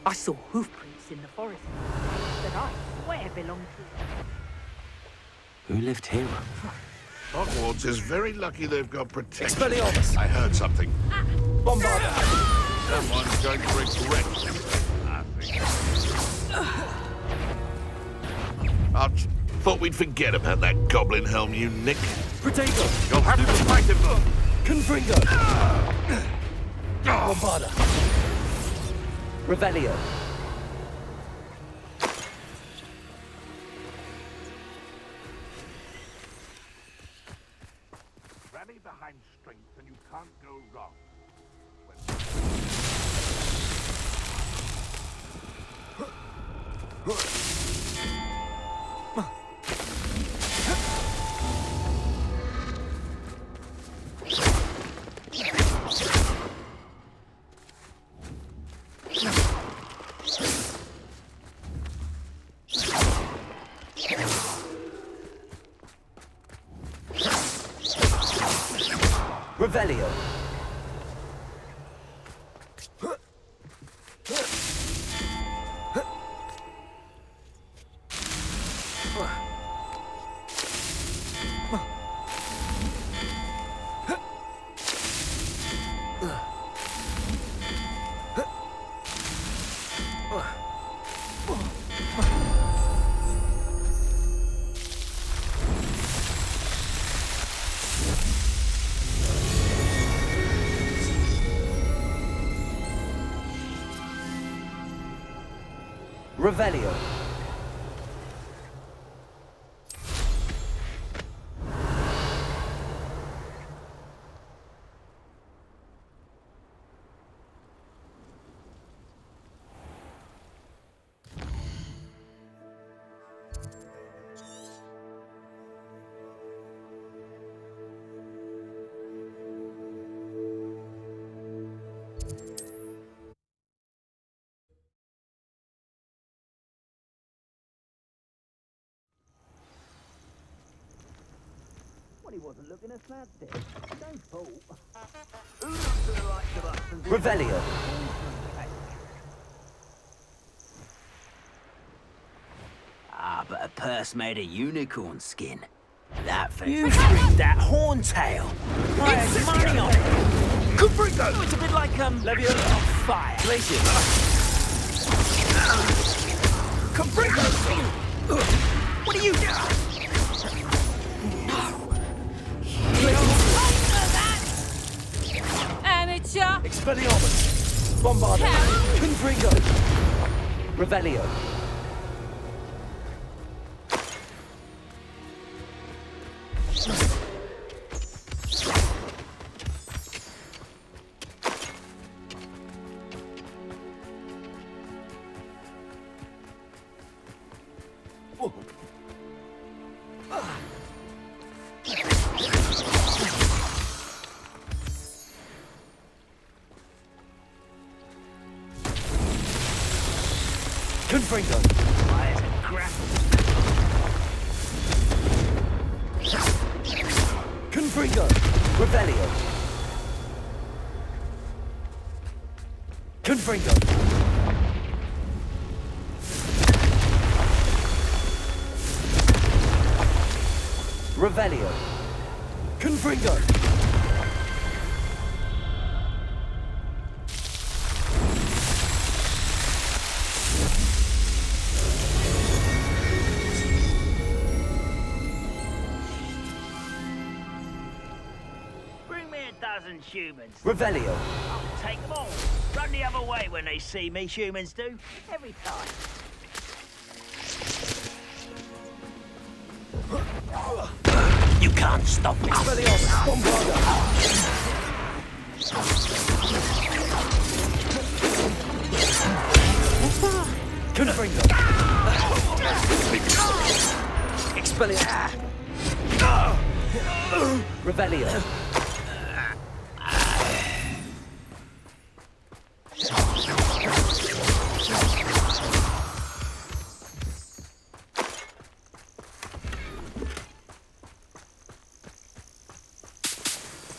I saw hoof prints in the forest that I swear belong to Who lived here? Hogwarts is very lucky they've got protection. Expelliarmus! I heard something. Bombarda! Someone's going to regret this. Arch, thought we'd forget about that goblin helm, you nick. Protego! You'll have to fight him! Confringo! Bombarda! Revelio! Rally behind strength and you can't go wrong. Revelio! Revelio. Well, he wasn't looking at slapstick. Don't fool. Who looks at the likes of us and Revelio. Ah, but a purse made of unicorn skin. That thing. You streaked that horntail. I had money on it. Confringo! Oh, it's a bit like, Levio on fire. Glacier. Confringo! What are you doing? Amateur! Expelliarmus. Bombarda. Confringo. Revelio. Confringo. There's a grapple. Confringo. Revelio. Confringo. Revelio. Confringo. Bring me a dozen humans. Revelio. I'll take them all. Run the other way when they see me, humans do. Every time. You can't stop me. Expelliarmus. Bombarda. Confringo. Expelliarmus. Revelio.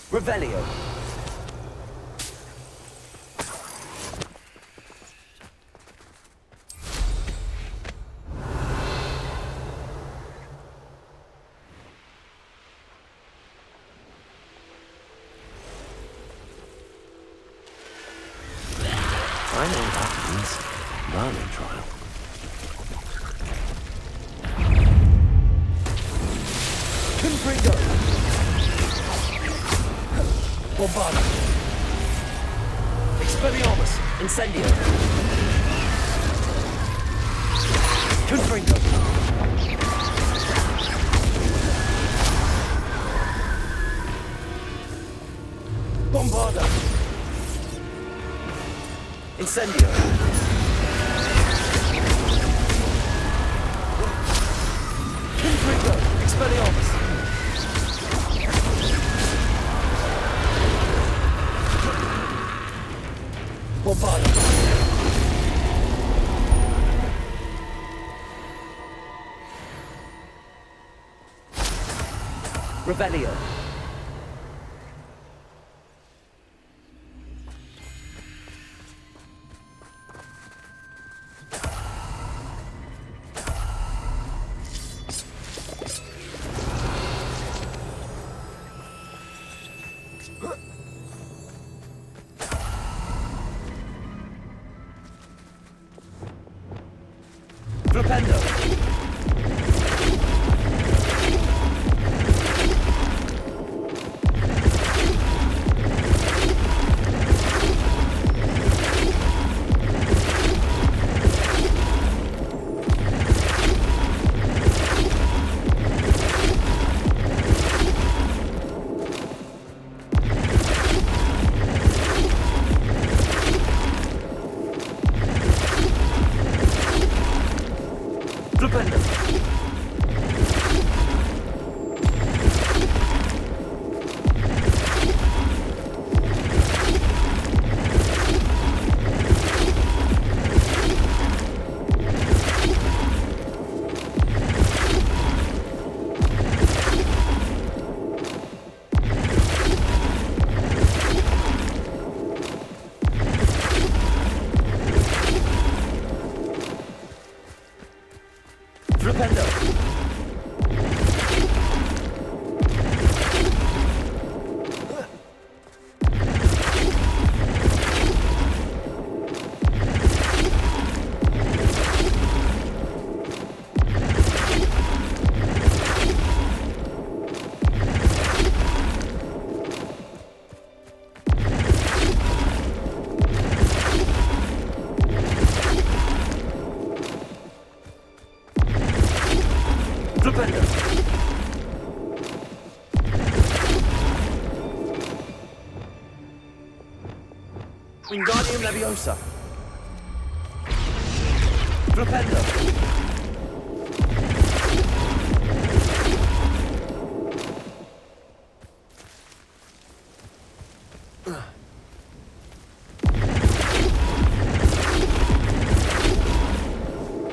Revelio. I know that means learning trial. Confringo! Bombarda! Expelliarmus! Incendio! Confringo! Bombarda! Incendio! Confringo! Expelliarmus! Bombarda! Revelio! Flipendo! Flipendo! Flipendo! Flipendo! Wingardium Leviosa! Flipendo!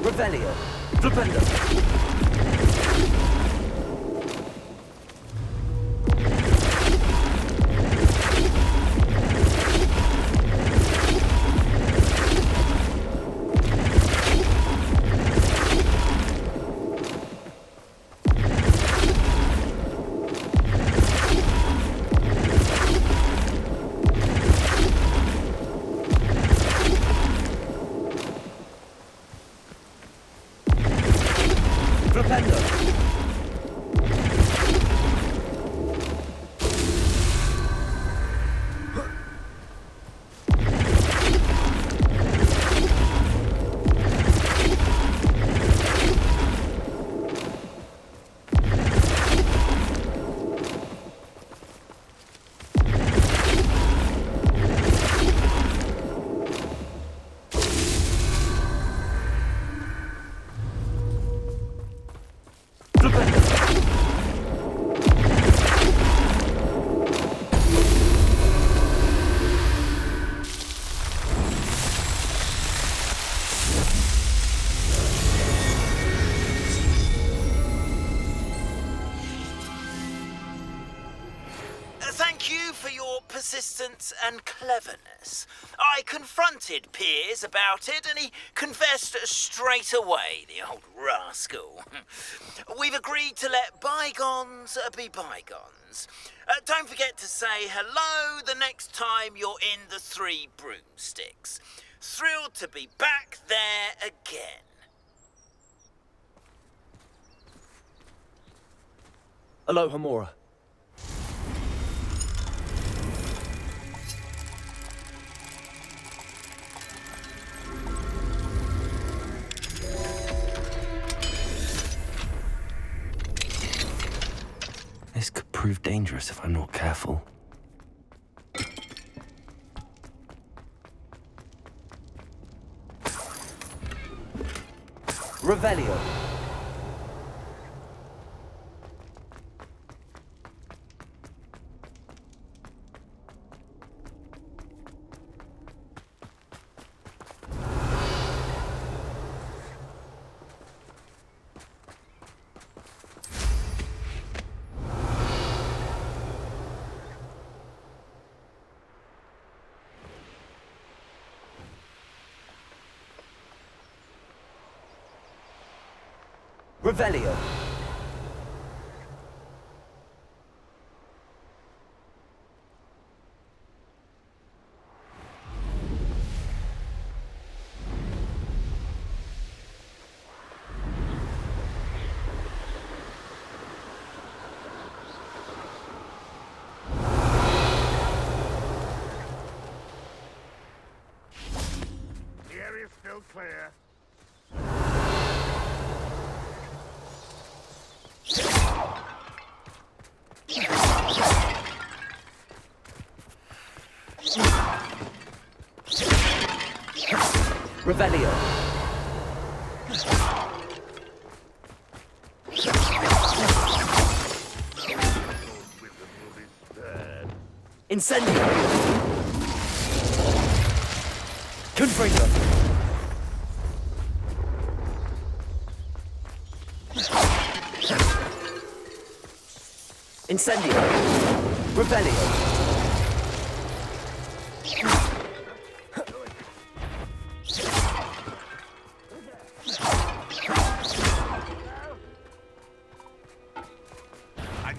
Revelio! Flipendo! Flipendo! Thank you for your persistence and cleverness. I confronted Piers about it and he confessed straight away, the old rascal. We've agreed to let bygones be bygones. Don't forget to say hello the next time you're in the Three Broomsticks. Thrilled to be back there again. Aloha Mora. This could prove dangerous if I'm not careful. Revelio. Revelio. The area's still clear. Revelio. Incendio. Confringo. Incendio. Revelio.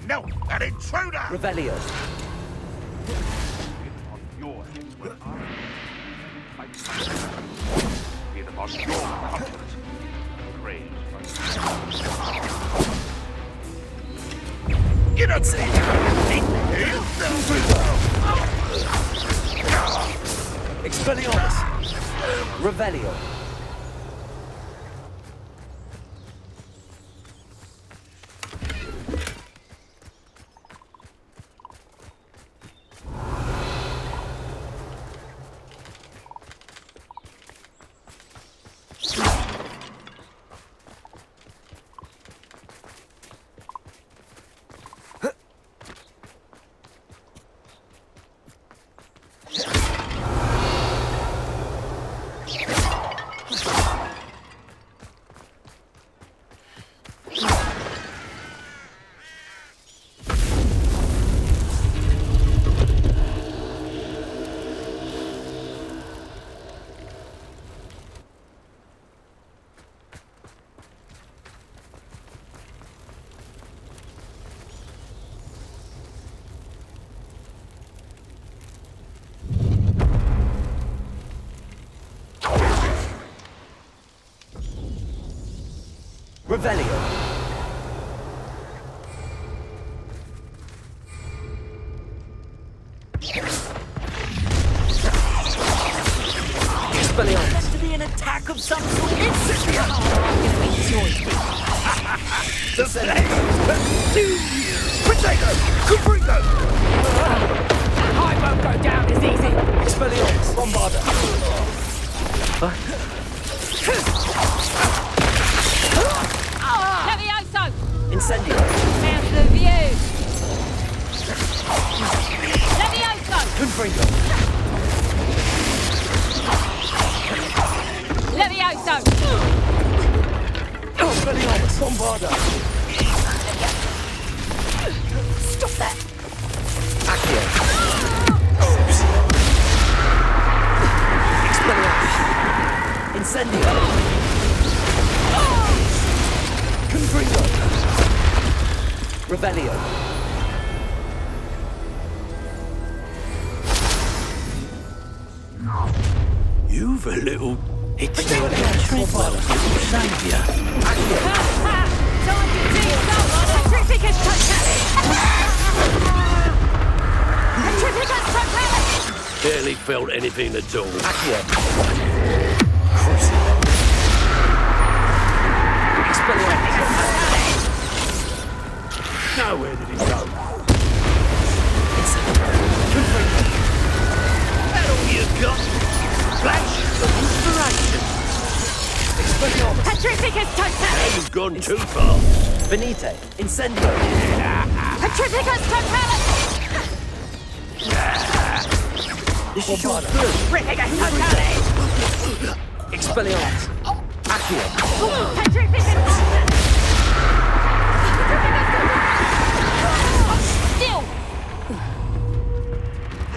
No, an intruder! Revelio. On your head when I get them on your comfort. Praise my get up there! Expelliarmus. Revelio. Revelio. Expelliarmus. Meant to be an attack of some sort. Incendio. I'm gonna make sure it's The flames pursue you! Potato! Confringo! I won't go down as easy. Expelliarmus. Bombarda. Levioso! Incendio. How's the view? Levioso! Confringo. Levioso! Expelliarmus. Bombarda. Stop that! Accio. Expelliarmus. Incendio. Confringo. Revelio. You've a little itch to catch my little saviour. Time to take off on a tricky Petrificus Totalis! Petrificus Totalis! Barely felt anything at all. Accio. Now where did it go? That all you've got? Flash of inspiration. Petrificus Now Totalis! you've gone too far. Venite. Incendio. Petrificus Totalis! This is your Petrificus Totalis! Expelliarmus. Accio. Petrificus Totalis! Still!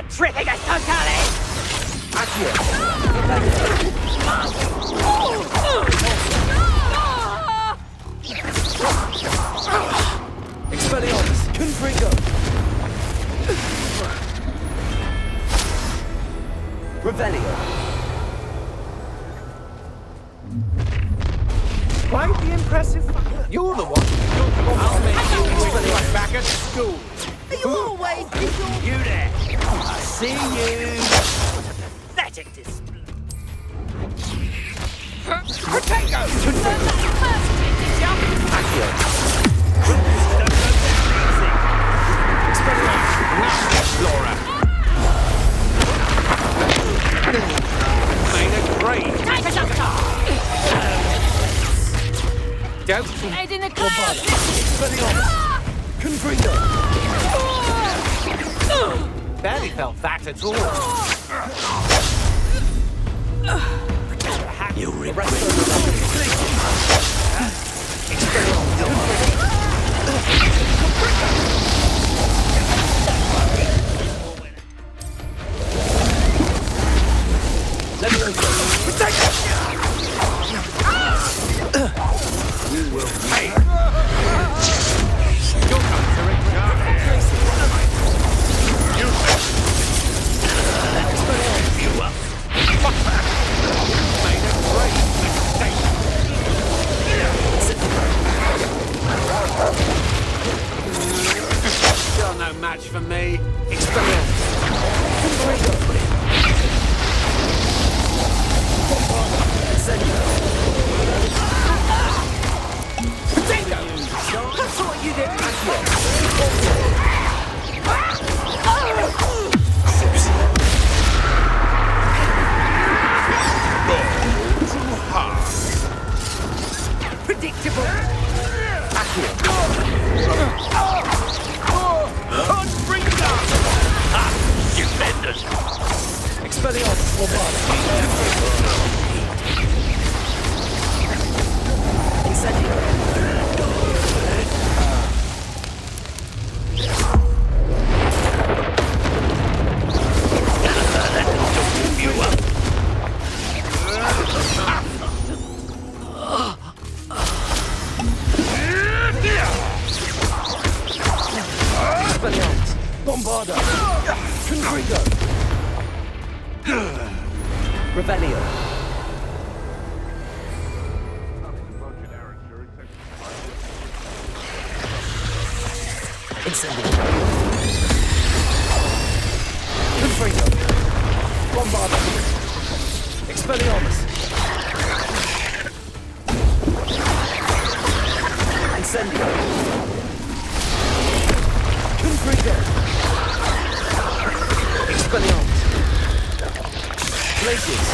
Petrificus Totalis! Accio. Expelliarmus. Confringo. Revelio. Quite the impressive. You're the one. I'll make you wish back at school. Are you always you there? I see you. Pathetic display. Potato! Accio. Explorer. Made a great. Don't. Head in the clouds! Confringo. Barely felt that at all. You regret Let me You will pay. You'll come to return. You up? Fuck that. Made a great mistake. You're no match for me. Experience. That's what you did. Predictable! Stupendous. Expelliarmus. Incendio. You up? Expelliarmus. Bombarda. Confringo. Revelio. Incendio. Confringo. Bombarda. Expelliarmus. Incendio. Confringo. Expelliarmus. Glaciers.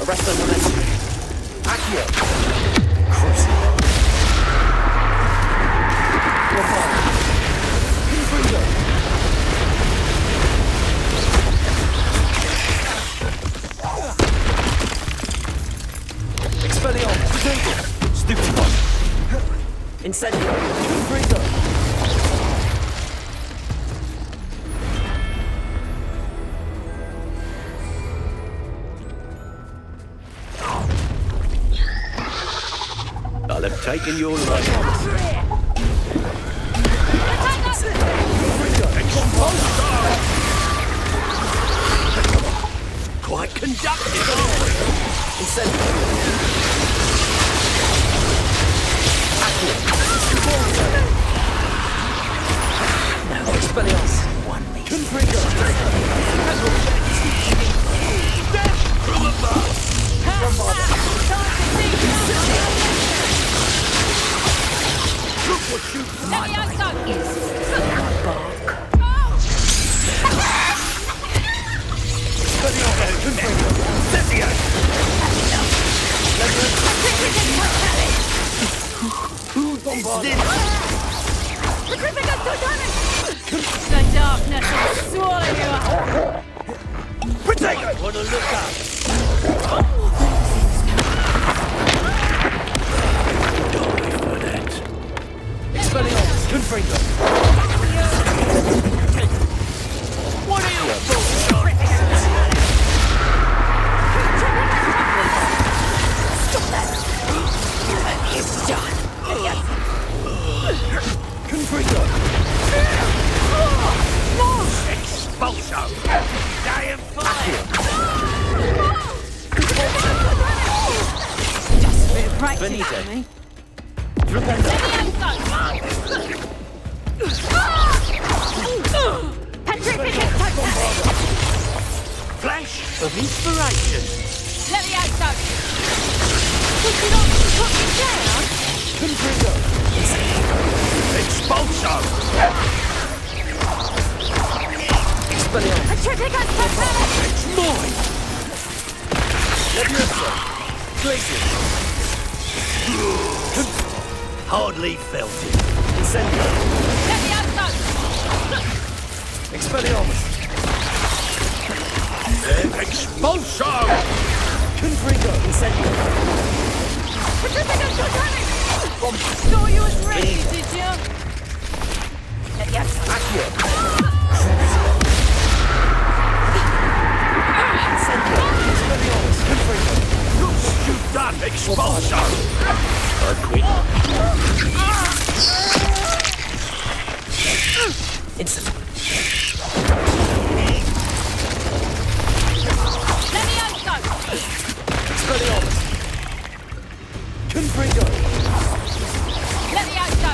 Arresto momentum. Accio. Cruise. Bombarda. Confringo. Expelliarmus. Stupid one. Incendio. Confringo. I'll have taken your life. Quite conductive, aren't we? Incendio. Accio. Expelliarmus. Confringo. Death from above. Look what you've done. The darkness will swallow you up! Protect it! Wanna look up? Die for that. Expelliarmus, Confringo. What are you fools on? Stop that! It's done! Confringo. Expulso! Damn fire! Just a bit of practice Benito. for me. Flash of inspiration! Levioso! Would you not put me down? Confringo. Expulso! Expelliarmus. A triplicate totality! It's mine! Levioso. Glacier. Hardly felt it. Incendio. Levioso! Expelliarmus. Expulso! Confringo. Incendio. A triplicate totality! Thought you was ready, did you? Levioso! Accio. Incendio. Expelliarmus. Confringo. Look what you've done! Expulso! I quit. Instant. Levioso! Expelliarmus. Confringo. Levioso!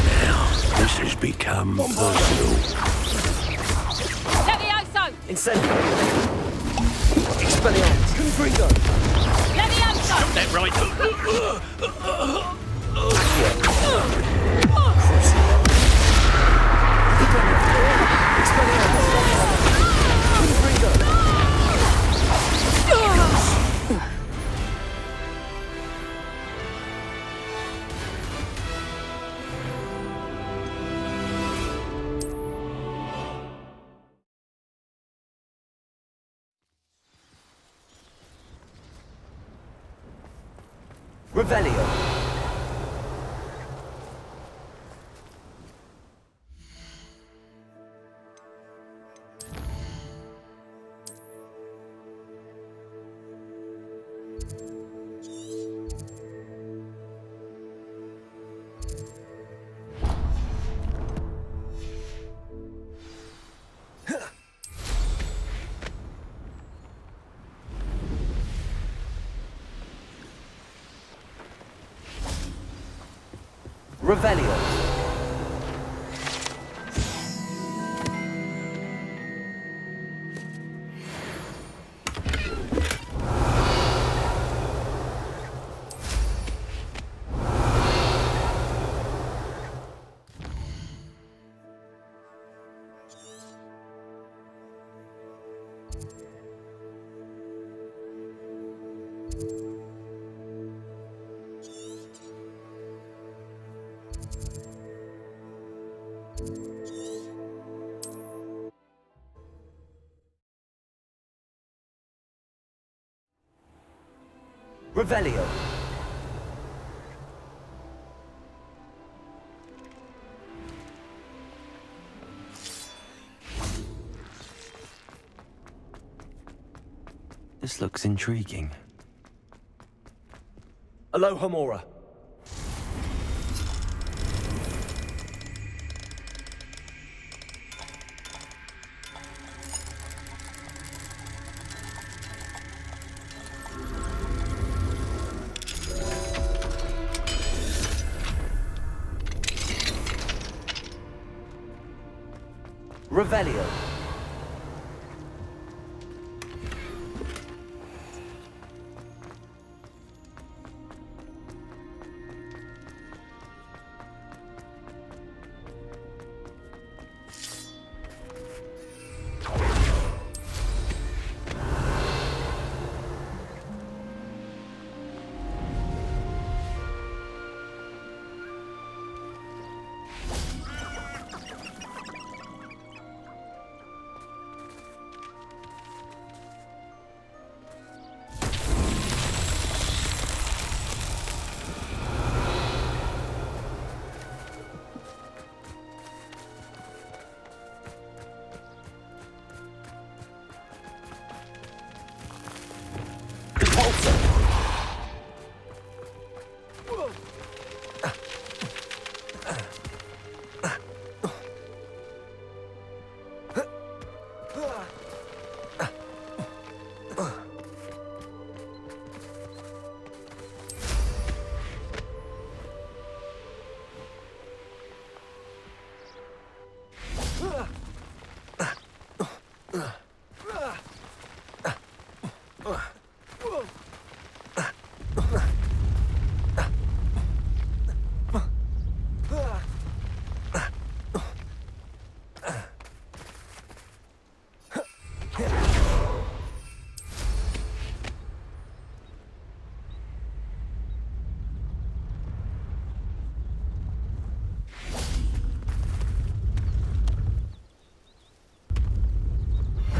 This has become personal. Levioso! Incendio. Expelliarmus. Confringo. Levioso! That right. Revelio. Revelio. Revelio. This looks intriguing. Alohomora. Revelio.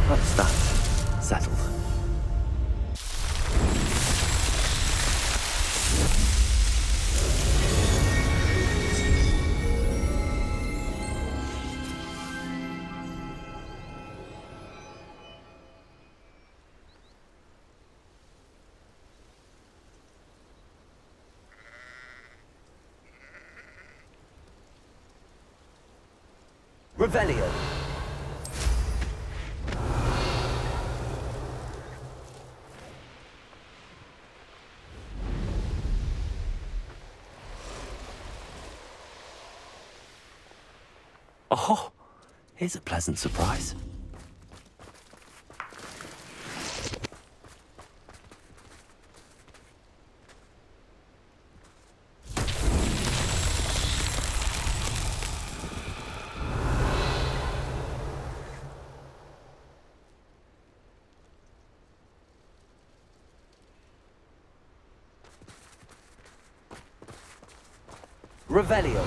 That's that. Settled. Revelio. Oh, here's a pleasant surprise. Revelio.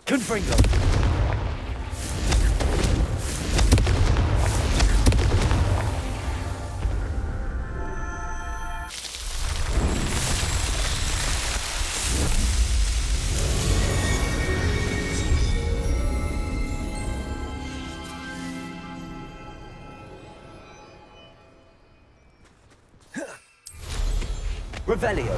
Confringo. Revelio.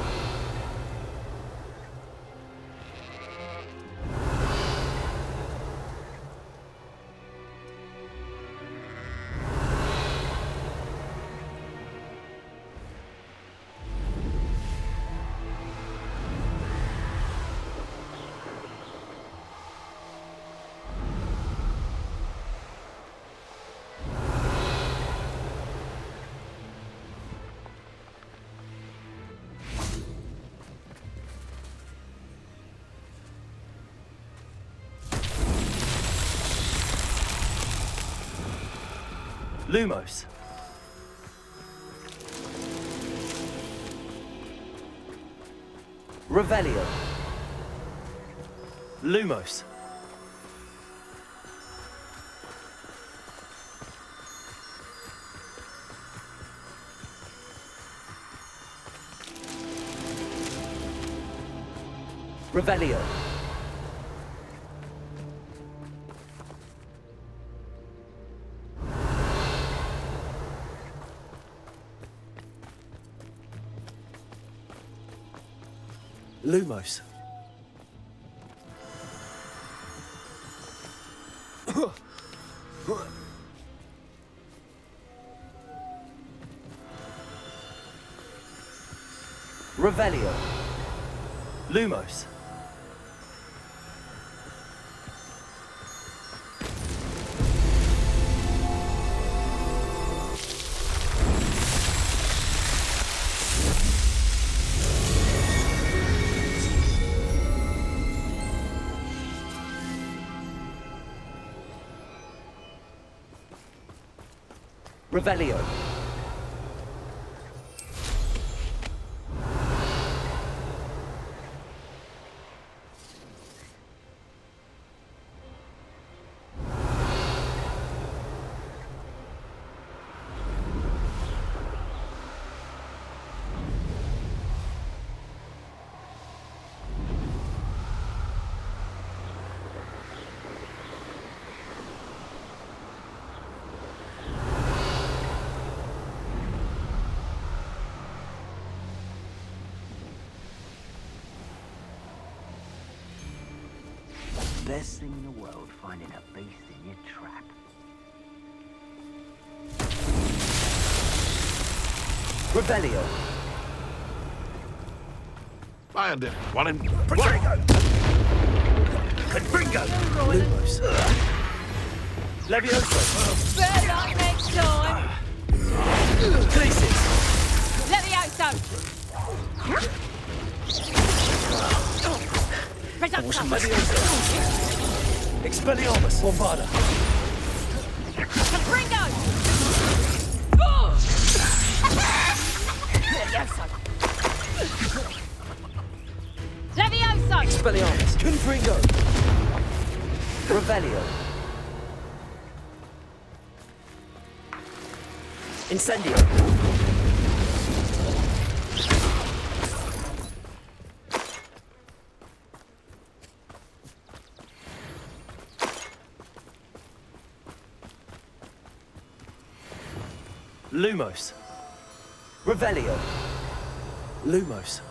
Lumos. Revelio. Lumos. Revelio. Lumos. Revelio. Lumos. Revelio. Best thing in the world, finding a beast in your trap. Revelio. Ironed it. One in. Confringo! Confringo! Lumos. Levioso. Better luck next time. Clesis. Levioso. Reducto. Expelliarmus. Bombarda. Confringo. Levioso. Levioso. Expelliarmus. Confringo. Revelio. Incendio. Lumos. Revelio. Lumos.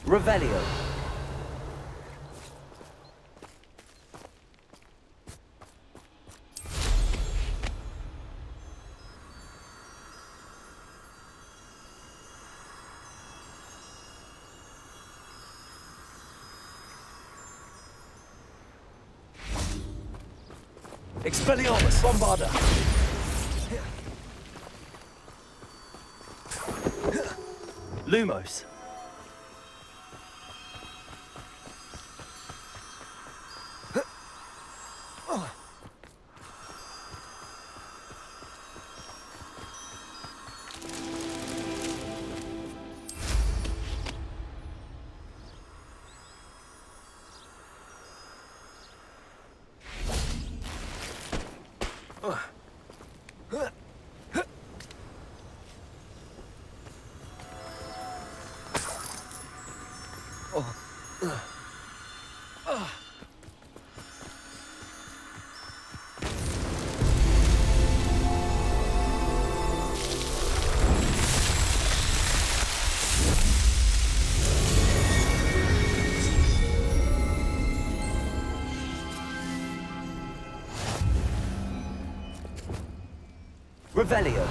Revelio. Expelliarmus. Bombarda. Lumos. Revelio.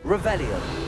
Revelio.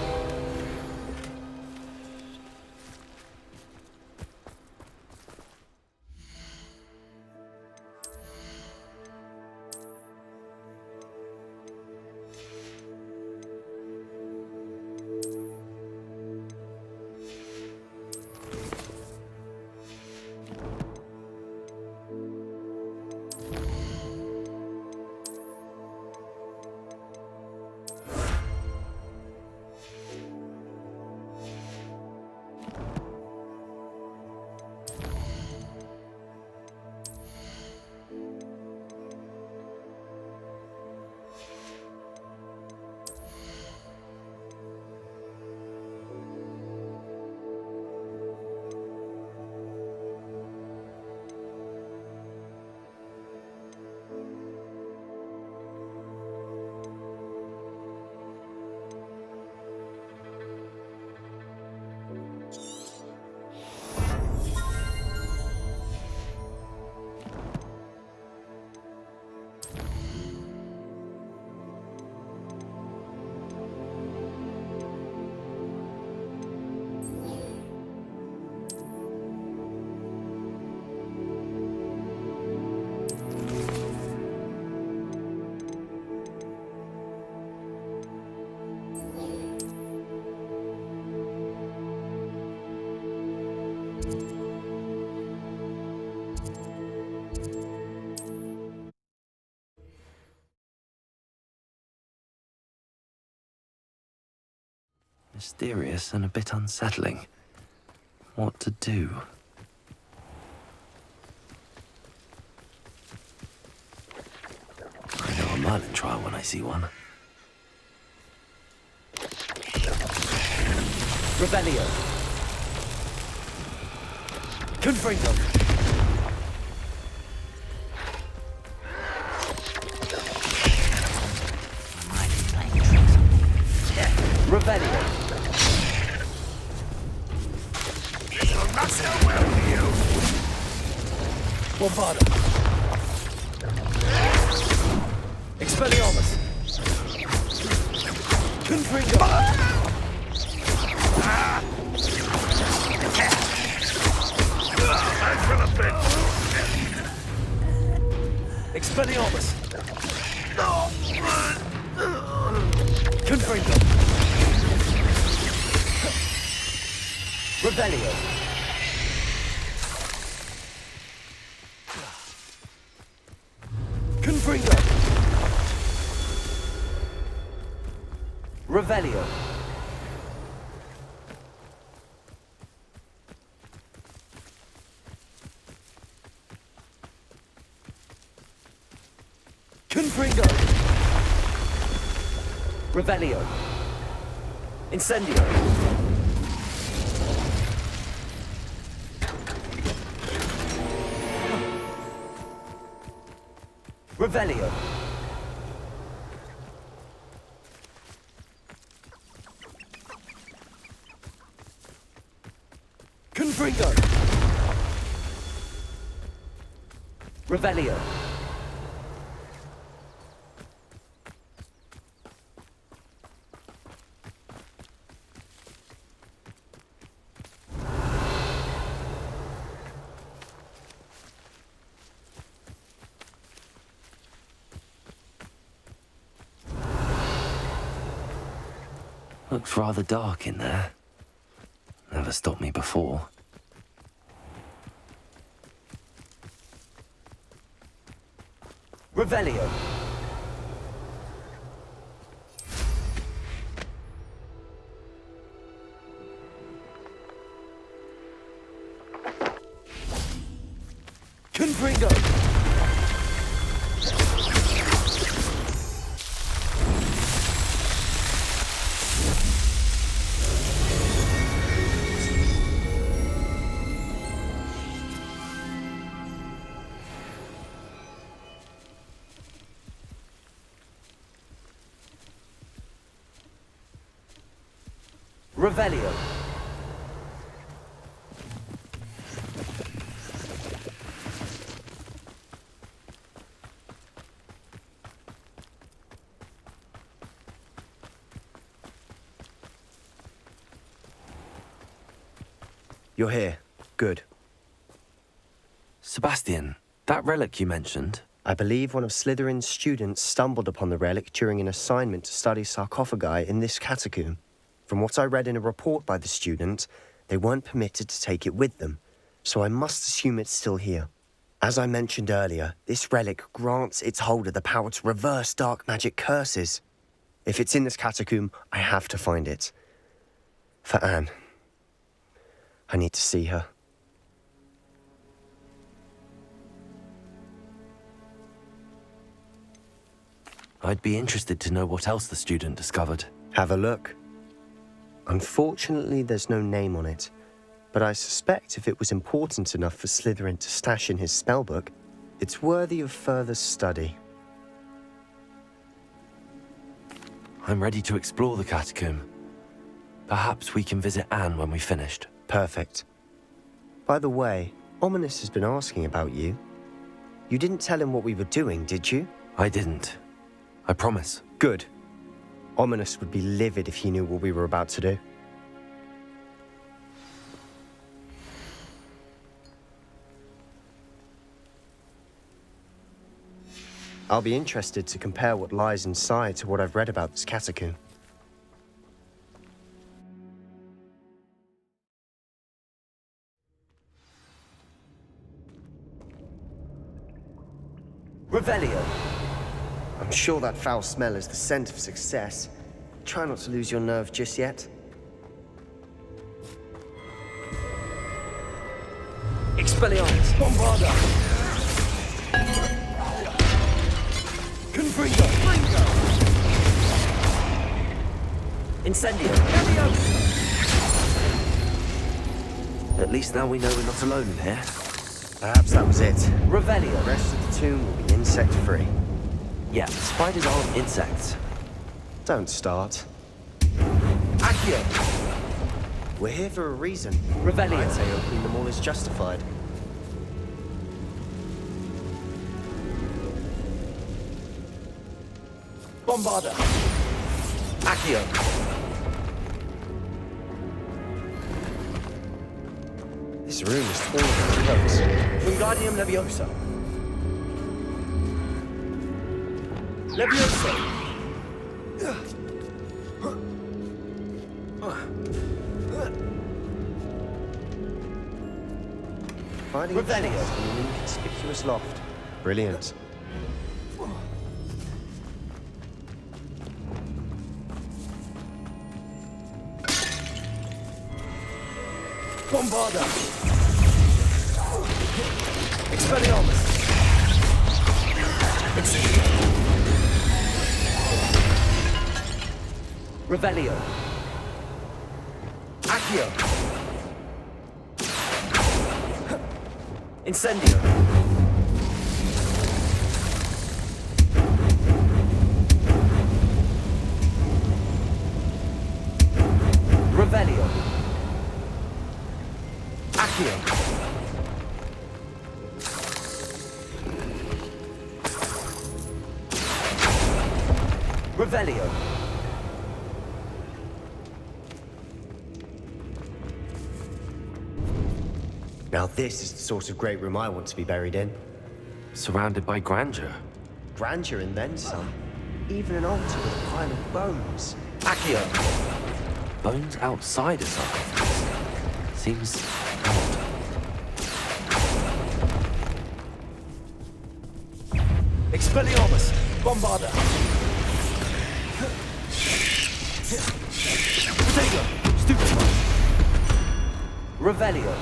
Mysterious and a bit unsettling. What to do? I know a Merlin trial when I see one. Revelio. Confringo. Revelio. This will not go well for you. Bombarda. Expelliarmus. Confringo. Expelliarmus. Confringo. Revelio. Confringo. Revelio. Confringo. Revelio. Incendio. Revelio. Confringo. Revelio. Looks rather dark in there. Never stopped me before. Revelio. Confringo. Revelio. You're here. Good. Sebastian, that relic you mentioned... I believe one of Slytherin's students stumbled upon the relic during an assignment to study sarcophagi in this catacomb. From what I read in a report by the student, they weren't permitted to take it with them, so I must assume it's still here. As I mentioned earlier, this relic grants its holder the power to reverse dark magic curses. If it's in this catacomb, I have to find it. For Anne. I need to see her. I'd be interested to know what else the student discovered. Have a look. Unfortunately, there's no name on it, but I suspect if it was important enough for Slytherin to stash in his spellbook, it's worthy of further study. I'm ready to explore the catacomb. Perhaps we can visit Anne when we've finished. Perfect. By the way, Ominous has been asking about you. You didn't tell him what we were doing, did you? I didn't. I promise. Good. Ominous would be livid if he knew what we were about to do. I'll be interested to compare what lies inside to what I've read about this catacomb. Revelio. I'm sure that foul smell is the scent of success. Try not to lose your nerve just yet. Expelliarmus! Bombarda! Confringo! Incendio! At least now we know we're not alone in here. Perhaps that was it. Revelio. The rest of the tomb will be insect-free. Yeah, spiders aren't insects. Don't start. Accio! We're here for a reason. Revelio. I'd say opening them all is justified. Bombarda! Accio! This room is full of cloaks. Wingardium Leviosa! Leviosa! Finding a chest in an inconspicuous loft. Brilliant. Bombarda! Expelliarmus! Revelio! Accio! Incendio! Revelio! Accio! Revelio! Now this is the sort of great room I want to be buried in. Surrounded by grandeur. Grandeur and then some. Even an altar with a pile of bones. Accio! Bones outside a sarcophagus. Seems odd. Expelliarmus! Bombarda! Protego! Stupefy! Revelio!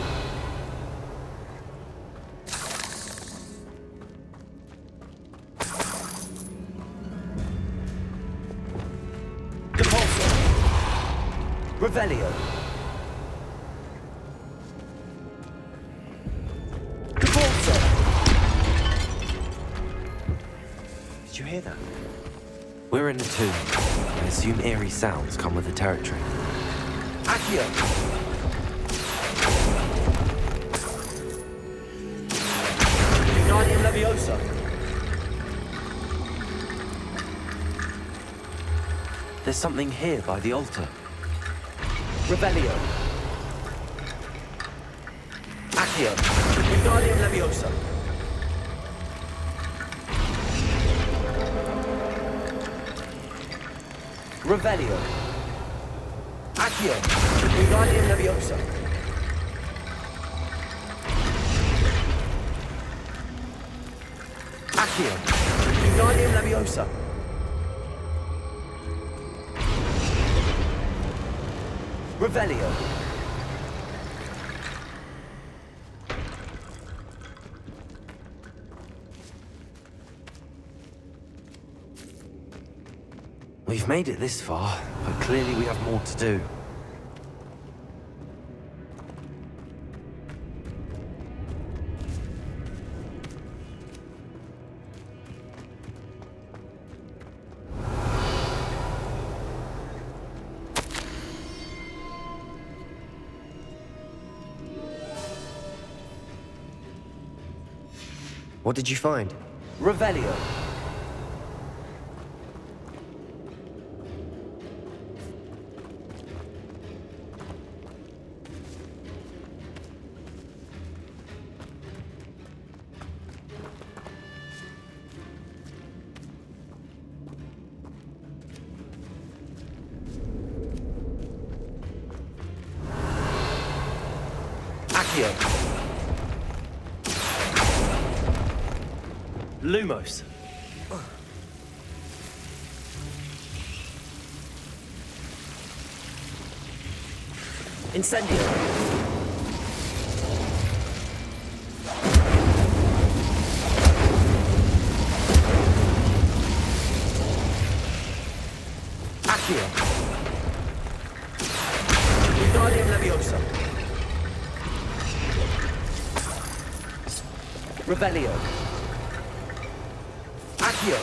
Depulso! Revelio! Depulso! Did you hear that? We're in the tomb. I assume eerie sounds come with the territory. Accio! Wingardium Leviosa! There's something here by the altar. Revelio! Accio. Wingardium Leviosa. Revelio. Accio. Wingardium Leviosa. Accio. Wingardium Leviosa. Revelio. We've made it this far, but clearly we have more to do. What did you find? Revelio. Accio. Lumos. Incendio. Accio. Wingardium Leviosa. Revelio. Accio.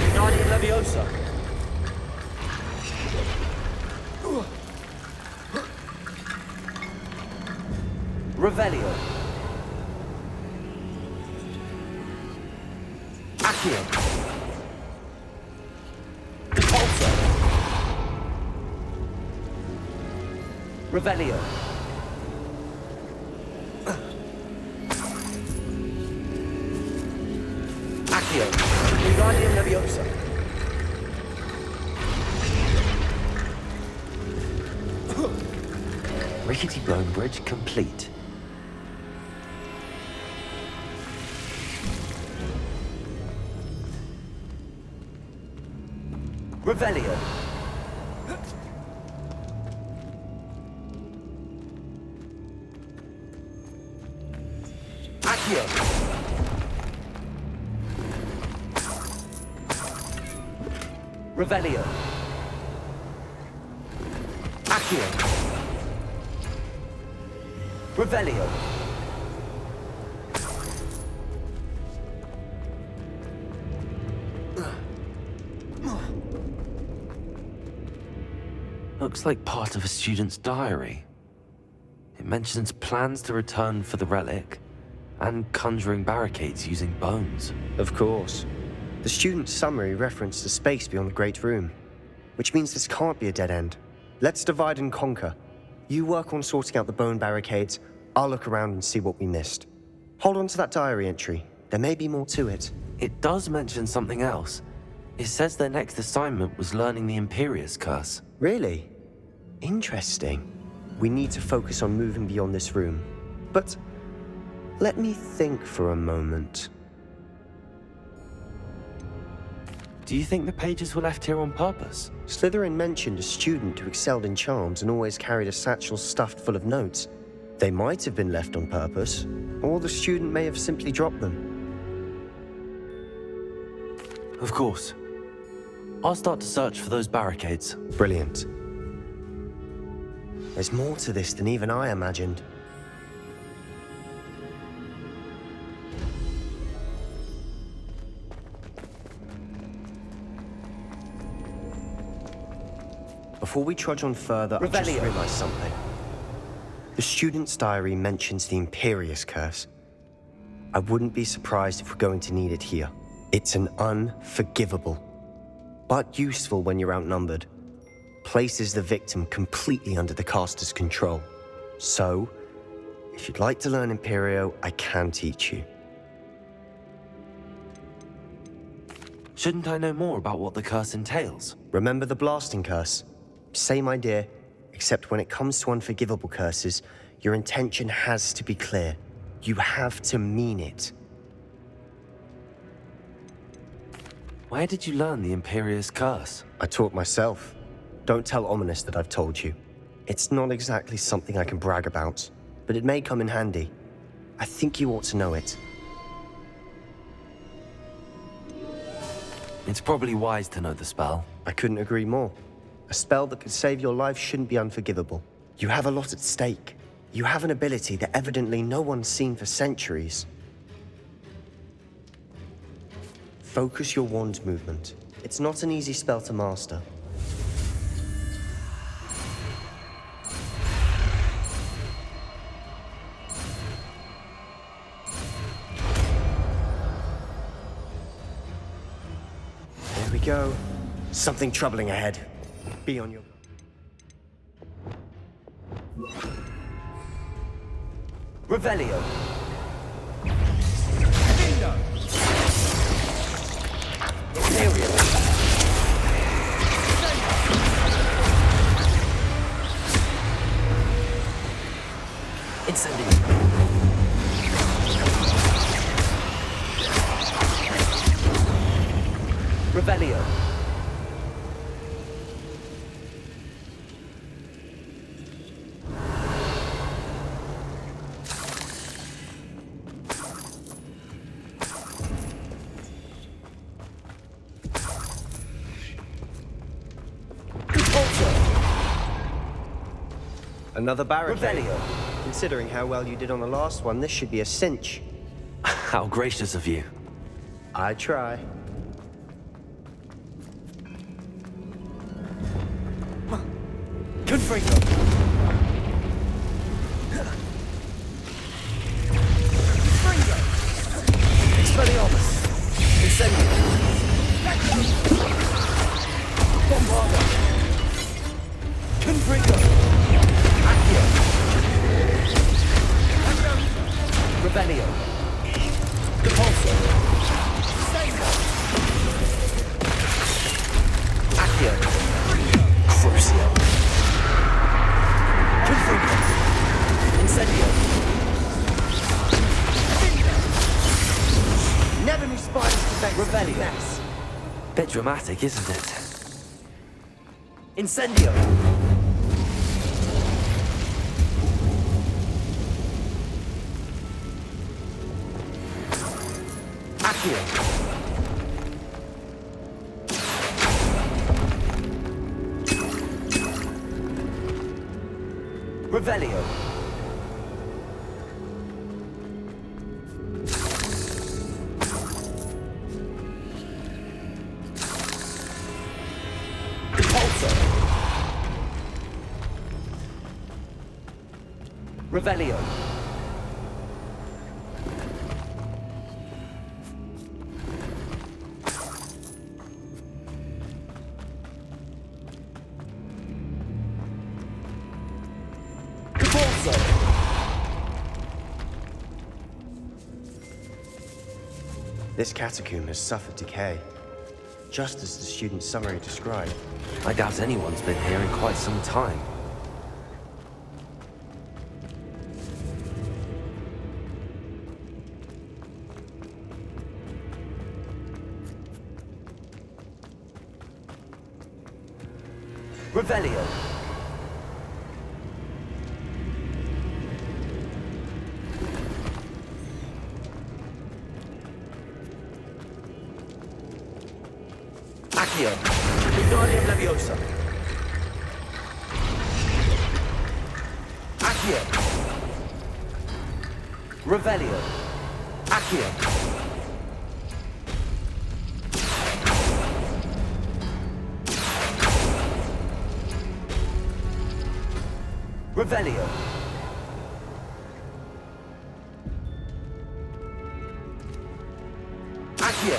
Wingardium Leviosa. Revelio. Accio. Repulsor. Revelio. Accio. Wingardium Leviosa. Rickety Bone Bridge complete. Revelio. Accio. Revelio. Accio. Revelio. Looks like part of a student's diary. It mentions plans to return for the relic and conjuring barricades using bones. Of course. The student's summary referenced a space beyond the Great Room, which means this can't be a dead end. Let's divide and conquer. You work on sorting out the bone barricades, I'll look around and see what we missed. Hold on to that diary entry. There may be more to it. It does mention something else. It says their next assignment was learning the Imperius Curse. Really? Interesting. We need to focus on moving beyond this room. But let me think for a moment. Do you think the pages were left here on purpose? Slytherin mentioned a student who excelled in charms and always carried a satchel stuffed full of notes. They might have been left on purpose, or the student may have simply dropped them. Of course. I'll start to search for those barricades. Brilliant. There's more to this than even I imagined. Before we trudge on further, I just realized something. The student's diary mentions the Imperius Curse. I wouldn't be surprised if we're going to need it here. It's an unforgivable, but useful when you're outnumbered. places the victim completely under the caster's control. So, if you'd like to learn Imperio, I can teach you. Shouldn't I know more about what the curse entails? Remember the blasting curse? Same idea, except when it comes to unforgivable curses, your intention has to be clear. You have to mean it. Where did you learn the Imperious curse? I taught myself. Don't tell Ominous that I've told you. It's not exactly something I can brag about, but it may come in handy. I think you ought to know it. It's probably wise to know the spell. I couldn't agree more. A spell that could save your life shouldn't be unforgivable. You have a lot at stake. You have an ability that evidently no one's seen for centuries. Focus your wand movement. It's not an easy spell to master. There we go. Something troubling ahead. Be on your... Revelio. Incendio. Revelio. Another barricade. Revelio. Considering how well you did on the last one, this should be a cinch. How gracious of you. I try. Confringo. Confringo. Expelliarmus. Incendio. Bombardo. Confringo. Accio. Revelio. Depulso. Accio. Crucio. Confringo. Incendio. Never knew spiders could make Revelio. Mess. Bit dramatic, isn't it? Incendio. Accio. Revelio. Depulso. Revelio. Depulso. This catacomb has suffered decay, just as the student's summary described. I doubt anyone's been here in quite some time. Revelio. Accio. Wingardium Leviosa. Accio. Revelio. Accio. Revelio. Accio.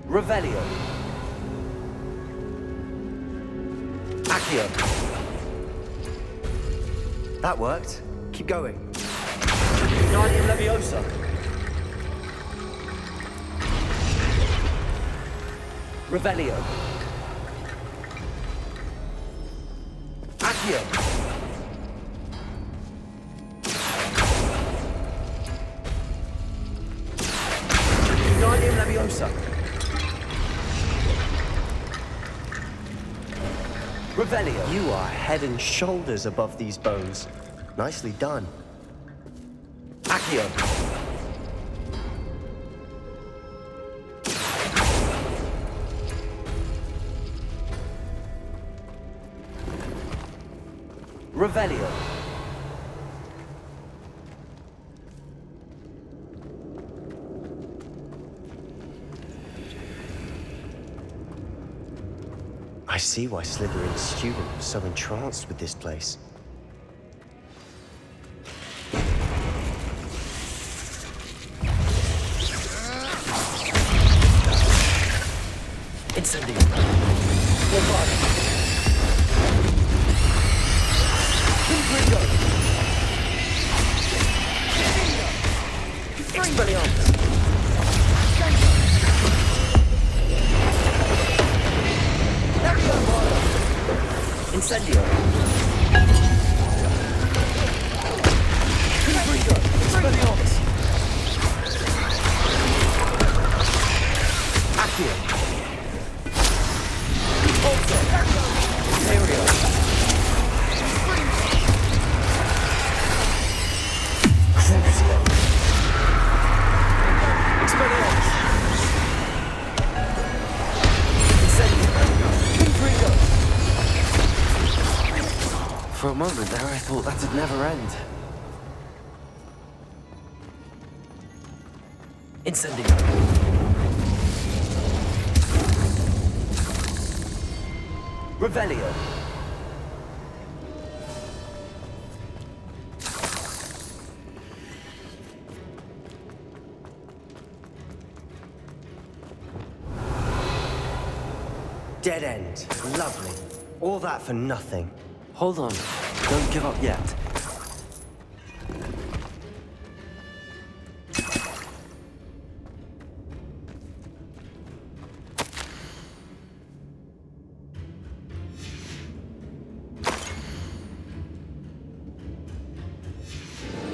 Revelio. Accio. That worked. Keep going. Guardian Leviosa. Revelio. Accio. Guardian Leviosa. Revelio. You are head and shoulders above these bones. Nicely done. Accio. Revelio. I see why Slytherin's student was so entranced with this place. Incendio. Bombarda. Intrigo. Expelliarmus. Incendio. Intrigo. Expelliarmus. Accio. Imperial. Crucio. Expelliarmus. Incendio. Intrigo. For a moment there, I thought that'd never end. Incendio. Revelio. Dead end. Lovely. All that for nothing. Hold on. Don't give up yet.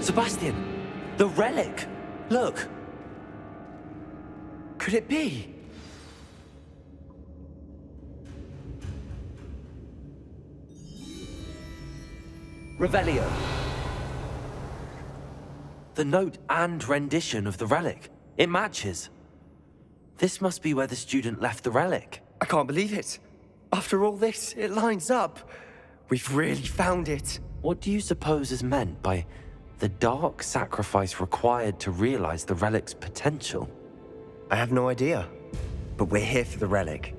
Sebastian! The relic! Look! Could it be? Revelio. The note and rendition of the relic. It matches. This must be where the student left the relic. I can't believe it. After all this, it lines up. We've really found it. What do you suppose is meant by the dark sacrifice required to realize the relic's potential? I have no idea, but we're here for the relic.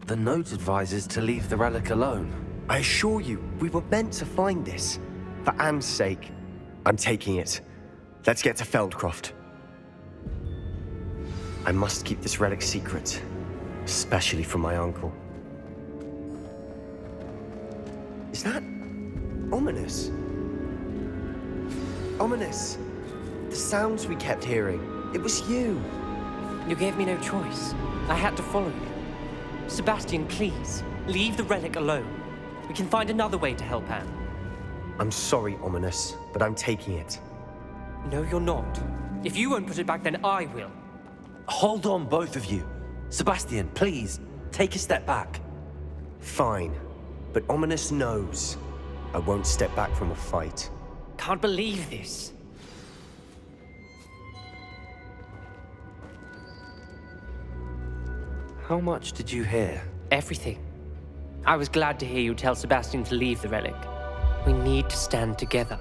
The note advises to leave the relic alone. I assure you, we were meant to find this. For Anne's sake, I'm taking it. Let's get to Feldcroft. I must keep this relic secret, especially from my uncle. Is that ominous? Ominous. The sounds we kept hearing. It was you. You gave me no choice. I had to follow you. Sebastian, please, leave the relic alone. We can find another way to help Anne. I'm sorry, Ominous, but I'm taking it. No, you're not. If you won't put it back, then I will. Hold on, both of you. Sebastian, please, take a step back. Fine, but Ominous knows I won't step back from a fight. Can't believe this. How much did you hear? Everything. I was glad to hear you tell Sebastian to leave the relic. We need to stand together.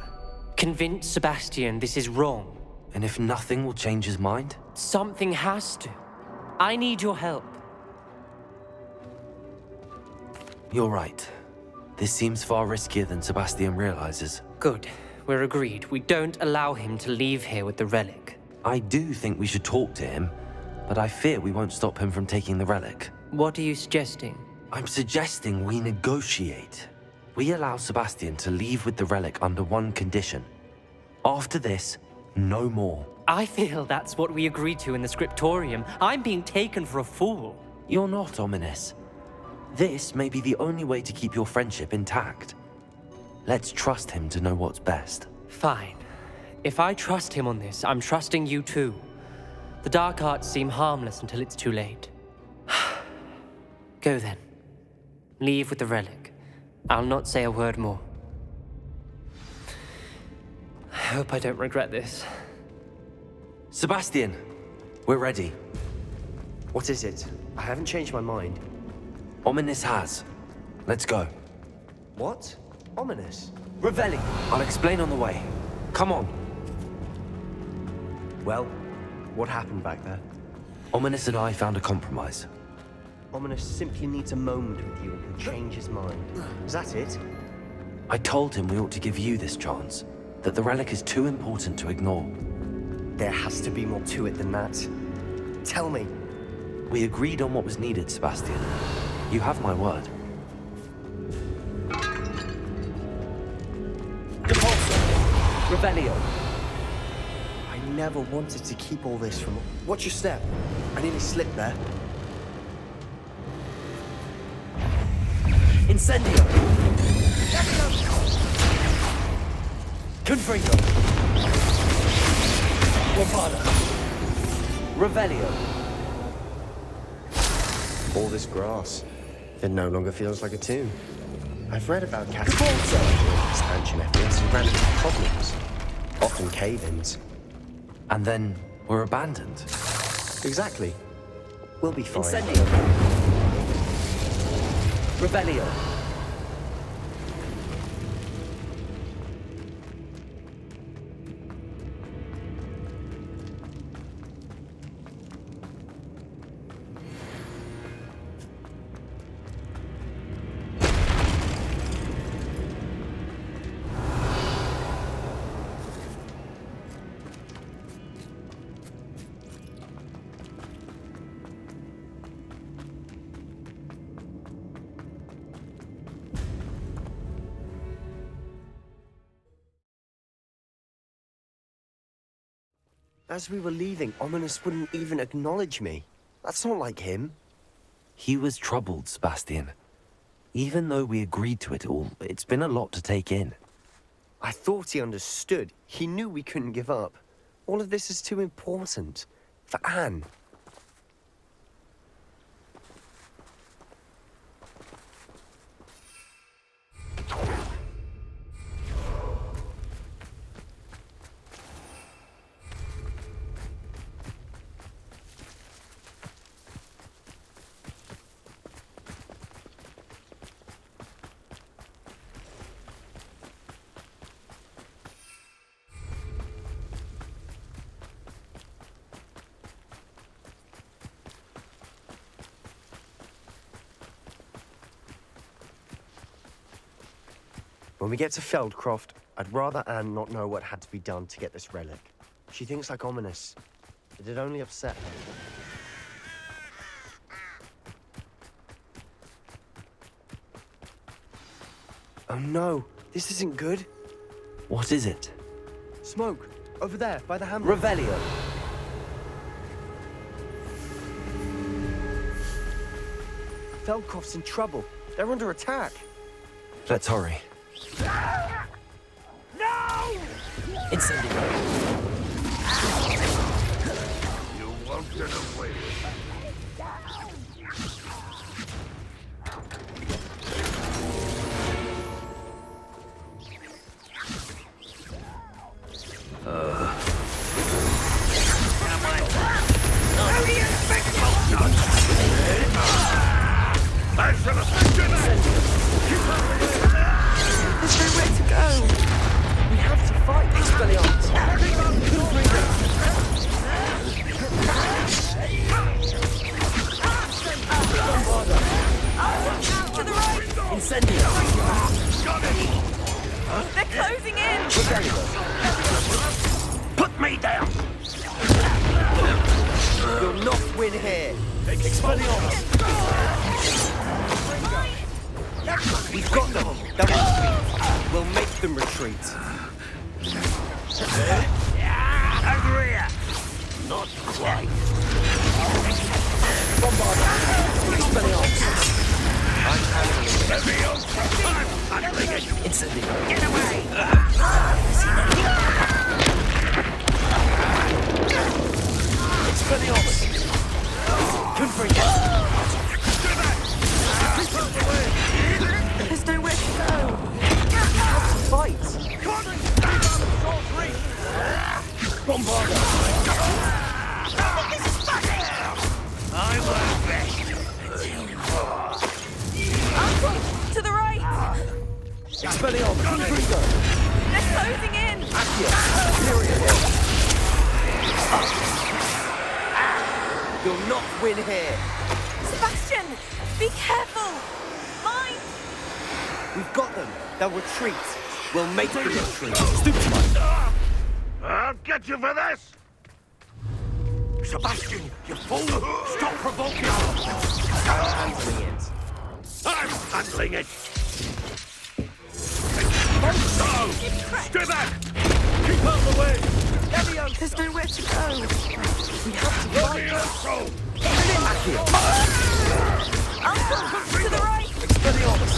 Convince Sebastian this is wrong. And if nothing will change his mind? Something has to. I need your help. You're right. This seems far riskier than Sebastian realizes. Good. We're agreed. We don't allow him to leave here with the relic. I do think we should talk to him, but I fear we won't stop him from taking the relic. What are you suggesting? I'm suggesting we negotiate. We allow Sebastian to leave with the relic under one condition. After this, no more. I feel that's what we agreed to in the scriptorium. I'm being taken for a fool. You're not, Ominous. This may be the only way to keep your friendship intact. Let's trust him to know what's best. Fine. If I trust him on this, I'm trusting you too. The dark arts seem harmless until it's too late. Go then. Leave with the relic. I'll not say a word more. I hope I don't regret this. Sebastian, we're ready. What is it? I haven't changed my mind. Ominous has. Let's go. What? Ominous? Revelli! I'll explain on the way. Come on. Well, what happened back there? Ominous and I found a compromise. Ominous simply needs a moment with you and he'll change his mind. Is that it? I told him we ought to give you this chance. That the relic is too important to ignore. There has to be more to it than that. Tell me. We agreed on what was needed, Sebastian. You have my word. Revelio. I never wanted to keep all this from... Watch your step. I nearly slipped there. Incendio! Confringo! Guapada! Revelio! All this grass. It no longer feels like a tomb. I've read about expansion efforts and ran into problems. Often cave-ins. And then we're abandoned. Exactly. We'll be fine. Incendio! Revelio! As we were leaving, Ominous wouldn't even acknowledge me. That's not like him. He was troubled, Sebastian. Even though we agreed to it all, it's been a lot to take in. I thought he understood. He knew we couldn't give up. All of this is too important. For Anne. When we get to Feldcroft, I'd rather Anne not know what had to be done to get this relic. She thinks like Ominous. It'd only upset her. Oh no, this isn't good. What is it? Smoke, over there, by the hammer. Revelio. Feldcroft's in trouble. They're under attack. Let's hurry. No! Incendio. You won't get away. How do you expect I shall affect you now! There's nowhere to go. We have to fight Expelliarmus. here! Expelliarmus! We've got them! They'll retreat. We'll make them retreat. Over here! Not quite. Expelliarmus! I'm handling it. I'm handling it! Instantly. Get away! Expelliarmus! Couldn't bring it. There's nowhere to go. Fight! I work best. Uncle, to the right. Expelliarmus! Couldn't bring it. They're closing in. You'll not win here. Sebastian, be careful. Mine. We've got them. They'll retreat. We'll make them retreat. I'll get you for this! Sebastian, you fool! Stop provoking! I'm handling it. I'm handling it! No! Stay back! Keep out of the way! There's nowhere to go. We have to fight. Uncle, to the right. Expelliarmus!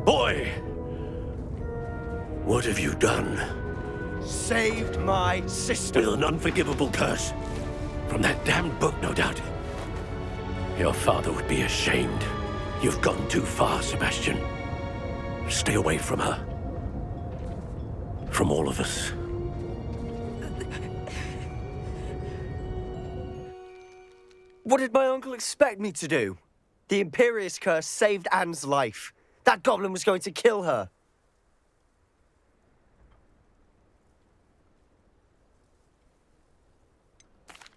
Boy! What have you done? Saved my sister. With an unforgivable curse. From that damned book, no doubt. Your father would be ashamed. You've gone too far, Sebastian. Stay away from her. From all of us. What did my uncle expect me to do? The Imperious curse saved Anne's life. That goblin was going to kill her.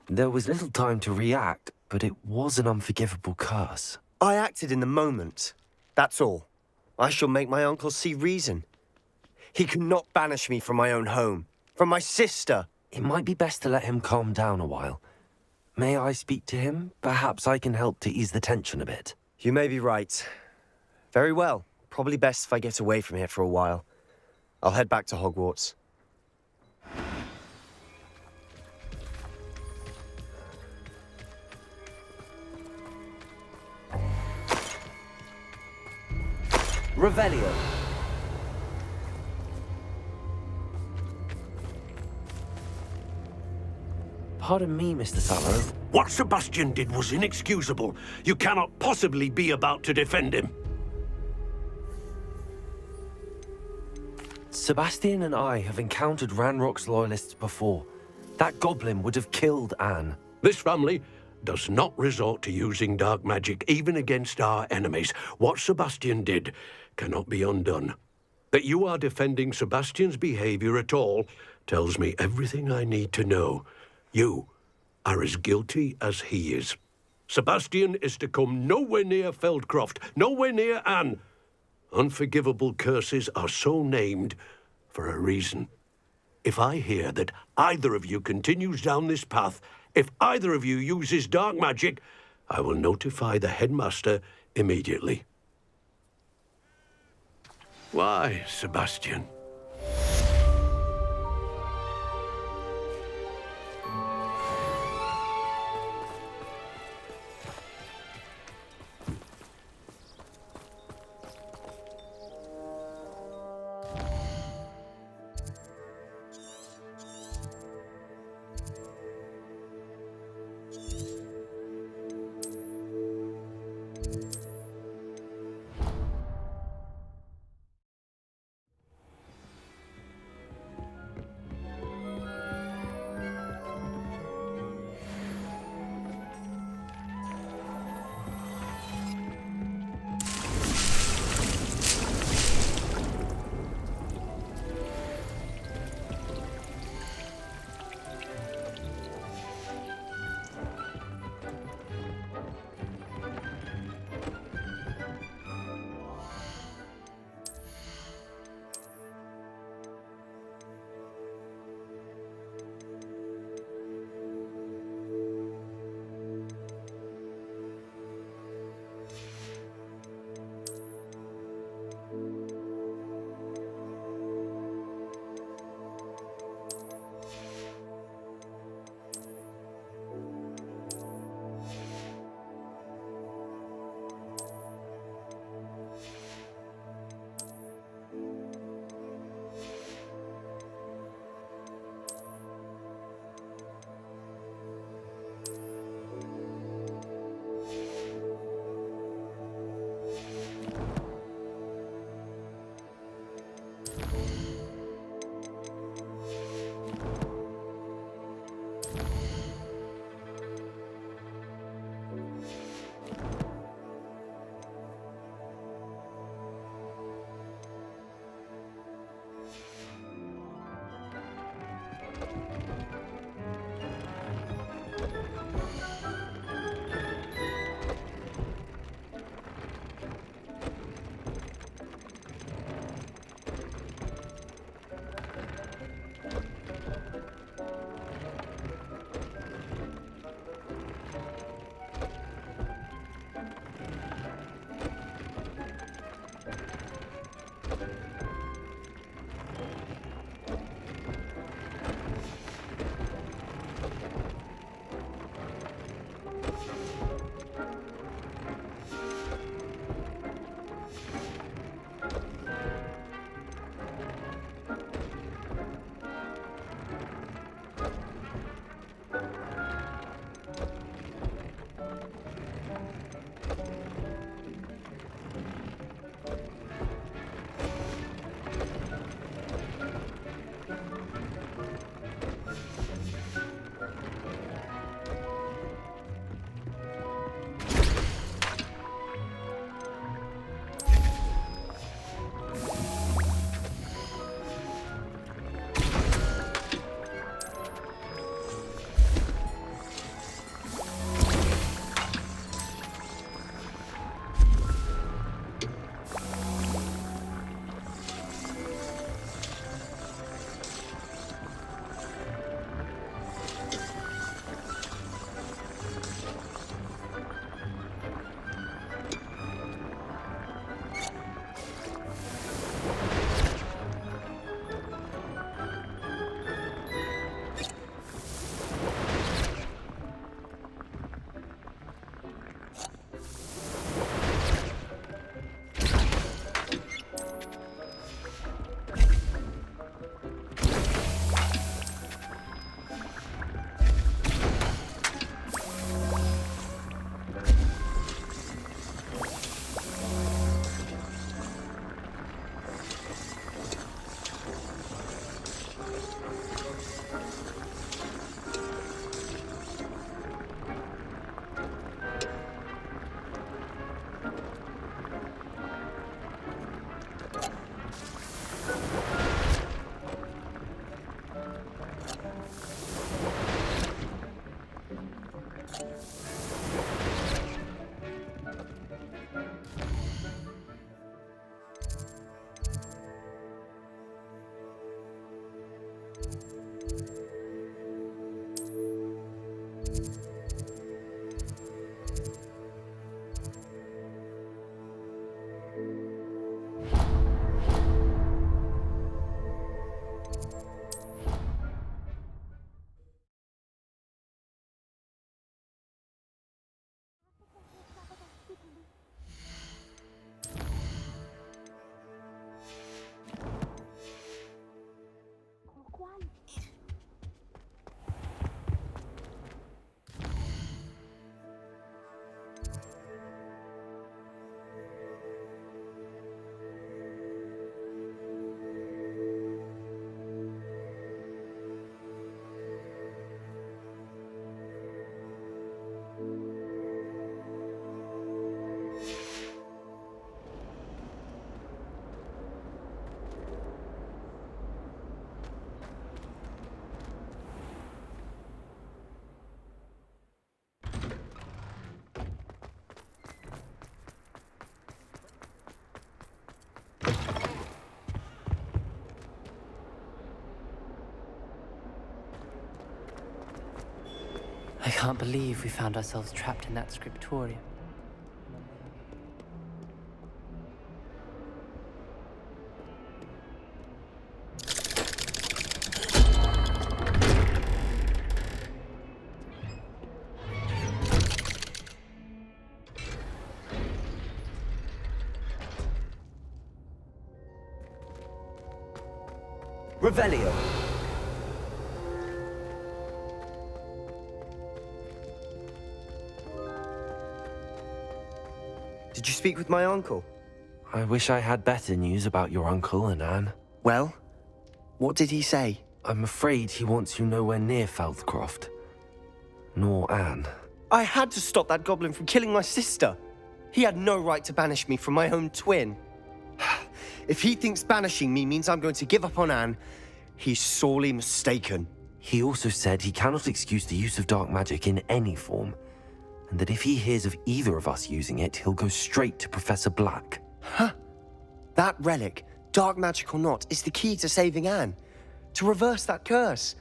There was little time to react, but it was an unforgivable curse. I acted in the moment. That's all. I shall make my uncle see reason. He cannot banish me from my own home, from my sister. It might be best to let him calm down a while. May I speak to him? Perhaps I can help to ease the tension a bit. You may be right. Very well. Probably best if I get away from here for a while. I'll head back to Hogwarts. Revelio. Pardon me, Mr. Sallow. What Sebastian did was inexcusable. You cannot possibly be about to defend him. Sebastian and I have encountered Ranrock's loyalists before. That goblin would have killed Anne. This family does not resort to using dark magic, even against our enemies. What Sebastian did cannot be undone. That you are defending Sebastian's behavior at all tells me everything I need to know. You are as guilty as he is. Sebastian is to come nowhere near Feldcroft, nowhere near Anne. Unforgivable curses are so named for a reason. If I hear that either of you continues down this path, if either of you uses dark magic, I will notify the headmaster immediately. Why, Sebastian? can't believe we found ourselves trapped in that scriptorium. Revelio. Did you speak with my uncle? I wish I had better news about your uncle and Anne. Well, what did he say? I'm afraid he wants you nowhere near Feldcroft. Nor Anne. I had to stop that goblin from killing my sister. He had no right to banish me from my own twin. If he thinks banishing me means I'm going to give up on Anne, he's sorely mistaken. He also said he cannot excuse the use of dark magic in any form, and that if he hears of either of us using it, he'll go straight to Professor Black. Huh? That relic, dark magic or not, is the key to saving Anne. To reverse that curse.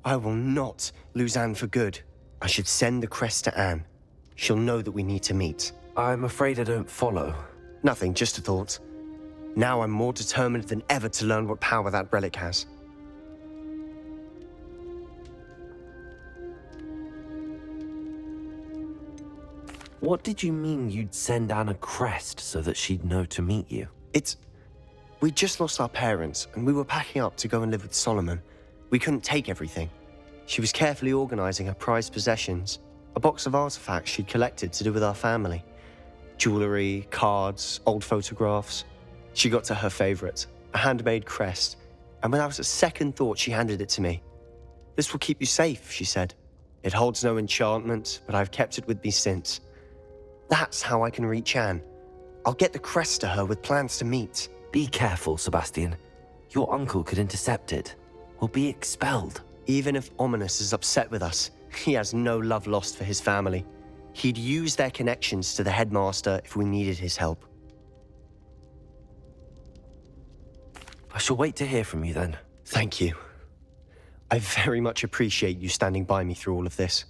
I will not lose Anne for good. I should send the crest to Anne. She'll know that we need to meet. I'm afraid I don't follow. Nothing, just a thought. Now I'm more determined than ever to learn what power that relic has. What did you mean you'd send Anne a crest so that she'd know to meet you? We just lost our parents, and we were packing up to go and live with Solomon. We couldn't take everything. She was carefully organizing her prized possessions, a box of artifacts she'd collected to do with our family. Jewelry, cards, old photographs. She got to her favorite, a handmade crest, and without a second thought, she handed it to me. "This will keep you safe," she said. "It holds no enchantment, but I've kept it with me since. That's how I can reach Anne. I'll get the crest to her with plans to meet." Be careful, Sebastian. Your uncle could intercept it. We'll be expelled. Even if Ominous is upset with us, he has no love lost for his family. He'd use their connections to the headmaster if we needed his help. I shall wait to hear from you then. Thank you. I very much appreciate you standing by me through all of this.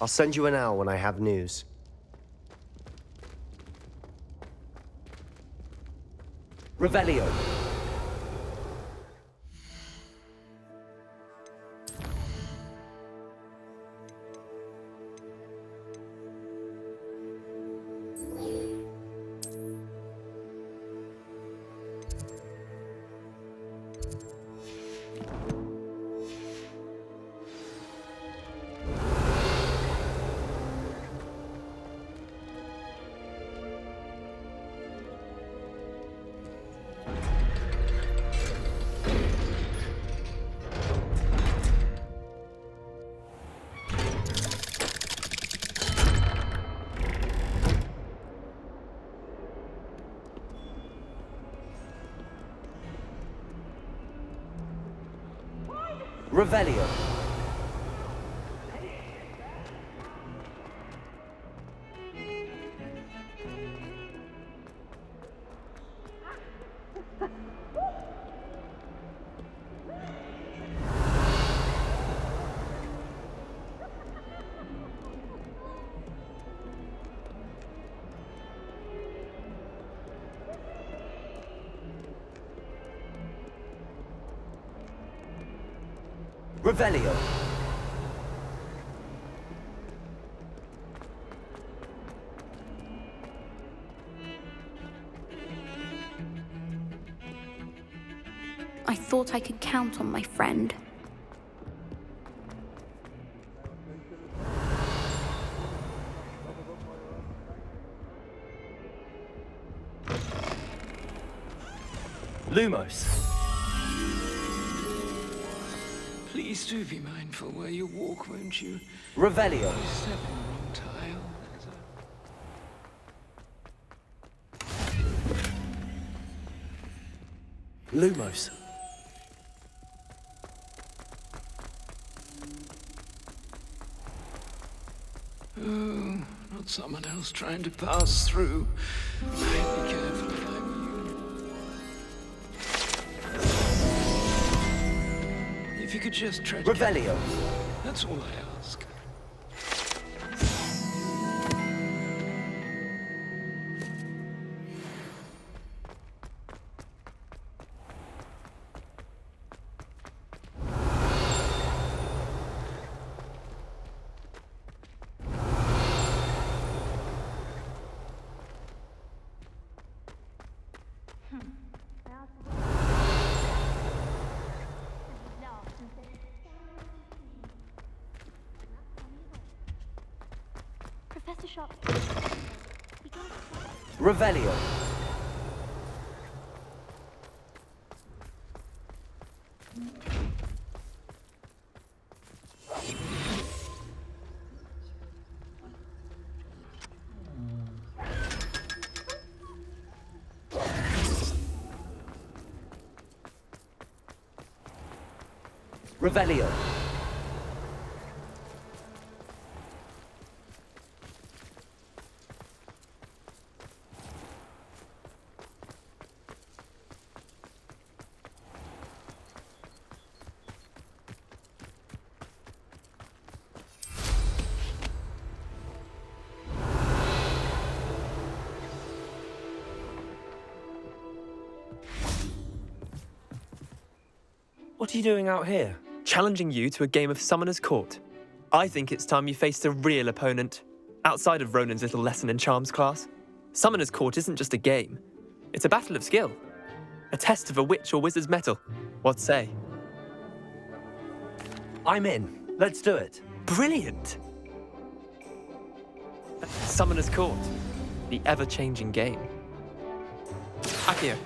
I'll send you an owl when I have news. Revelio. Revelio. Revelio. I thought I could count on my friend. Lumos. Please do be mindful where you walk, won't you? Revelio. You step in the wrong tile. Lumos. Oh, not someone else trying to pass through. I'd be careful if I were you. If you could just tread Revelio. carefully. That's all I ask. Professor Shock. Revelio. Revelio. What are you doing out here? Challenging you to a game of Summoner's Court. I think it's time you faced a real opponent, outside of Ronan's little lesson in charms class. Summoner's Court isn't just a game. It's a battle of skill. A test of a witch or wizard's mettle. What say? I'm in. Let's do it. Brilliant! Summoner's Court. The ever-changing game. Akio.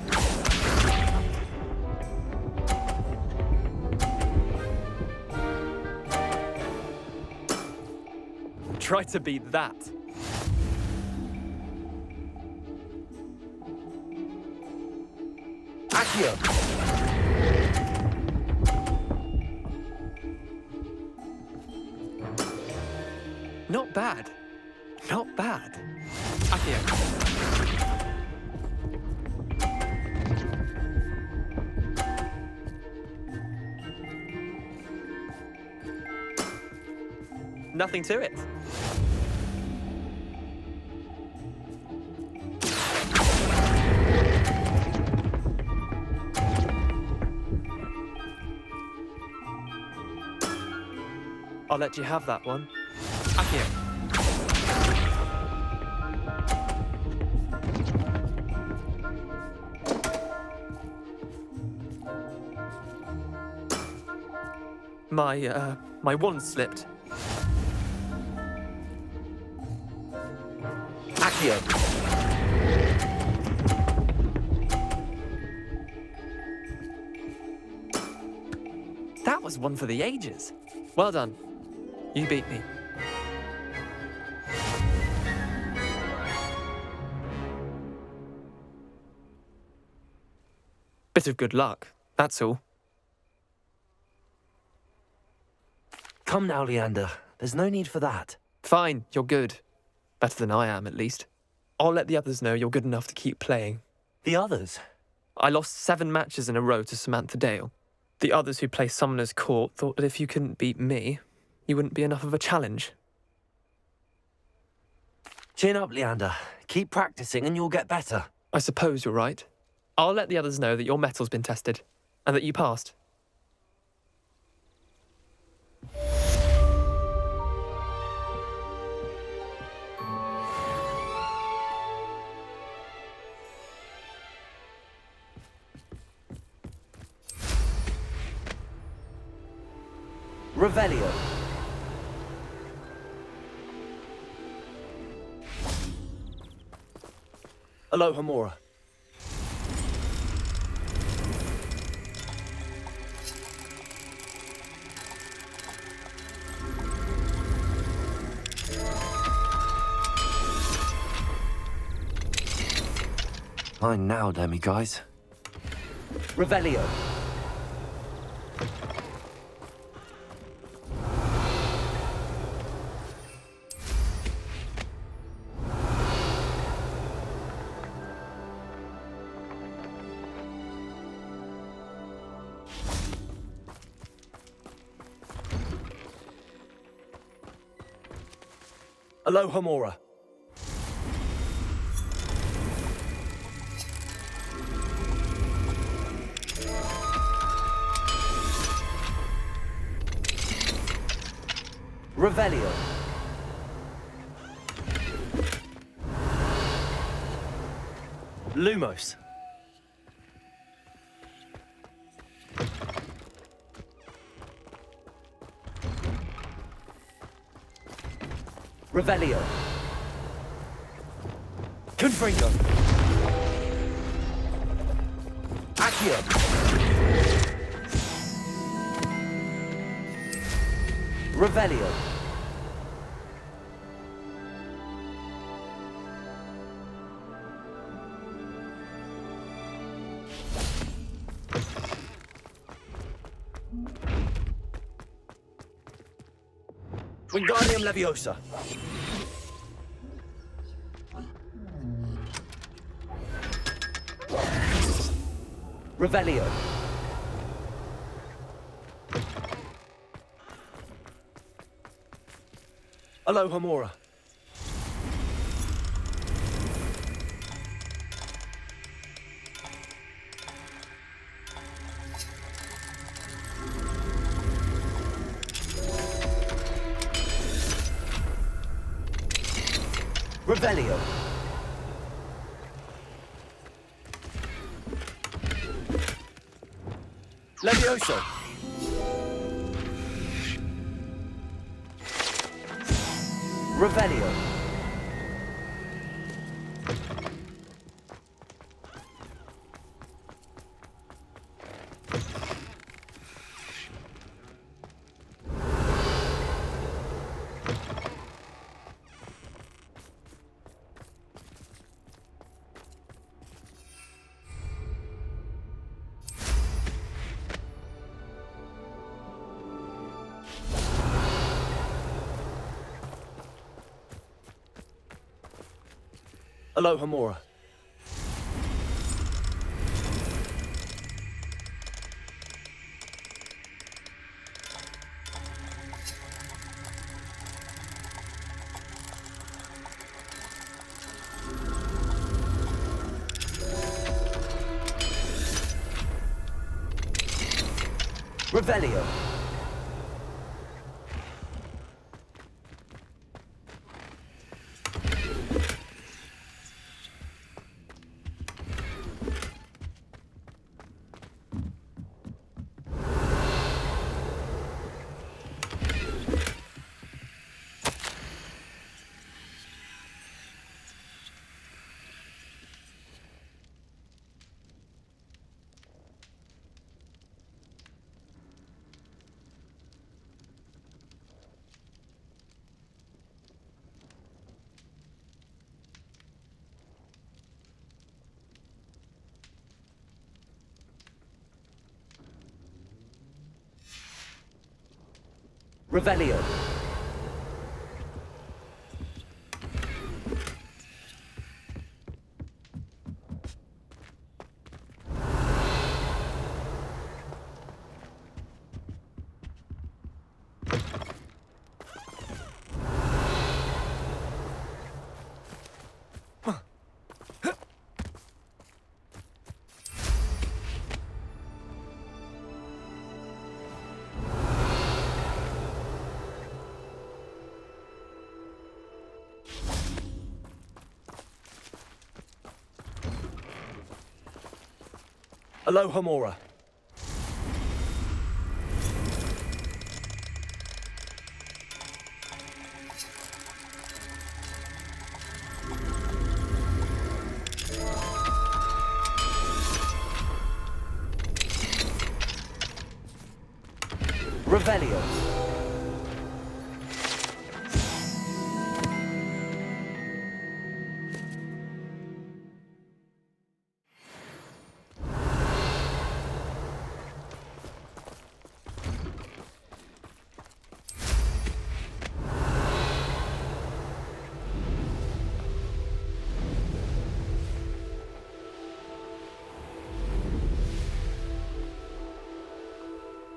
Try to beat that. Accio. Not bad. Not bad. Akio. Nothing to it. I'll let you have that one. Akio. My wand slipped. Accio. That was one for the ages. Well done. You beat me. Bit of good luck, that's all. Come now, Leander. There's no need for that. Fine, you're good. Better than I am, at least. I'll let the others know you're good enough to keep playing. The others? I lost 7 matches in a row to Samantha Dale. The others who play Summoner's Court thought that if you couldn't beat me, you wouldn't be enough of a challenge. Chin up, Leander. Keep practicing and you'll get better. I suppose you're right. I'll let the others know that your metal's been tested, and that you passed. Revelio. Aloha Mora. Mine now, demiguise. Revelio. Aloha Mora. Revelio. Lumos. Revelio. Confringo. Accio. Revelio. Wingardium Leviosa. Revelio. Aloha Mora. Revelio. Levioso. Revelio. Aloha Mora. Revelio. Revelio. Aloha Mora. Revelio.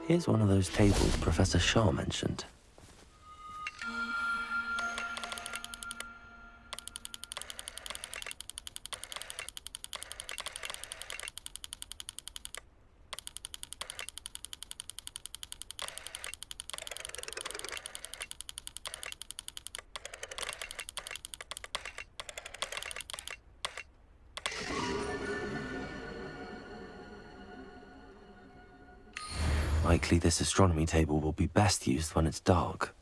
Here's one of those tables Professor Shaw mentioned. Likely this astronomy table will be best used when it's dark.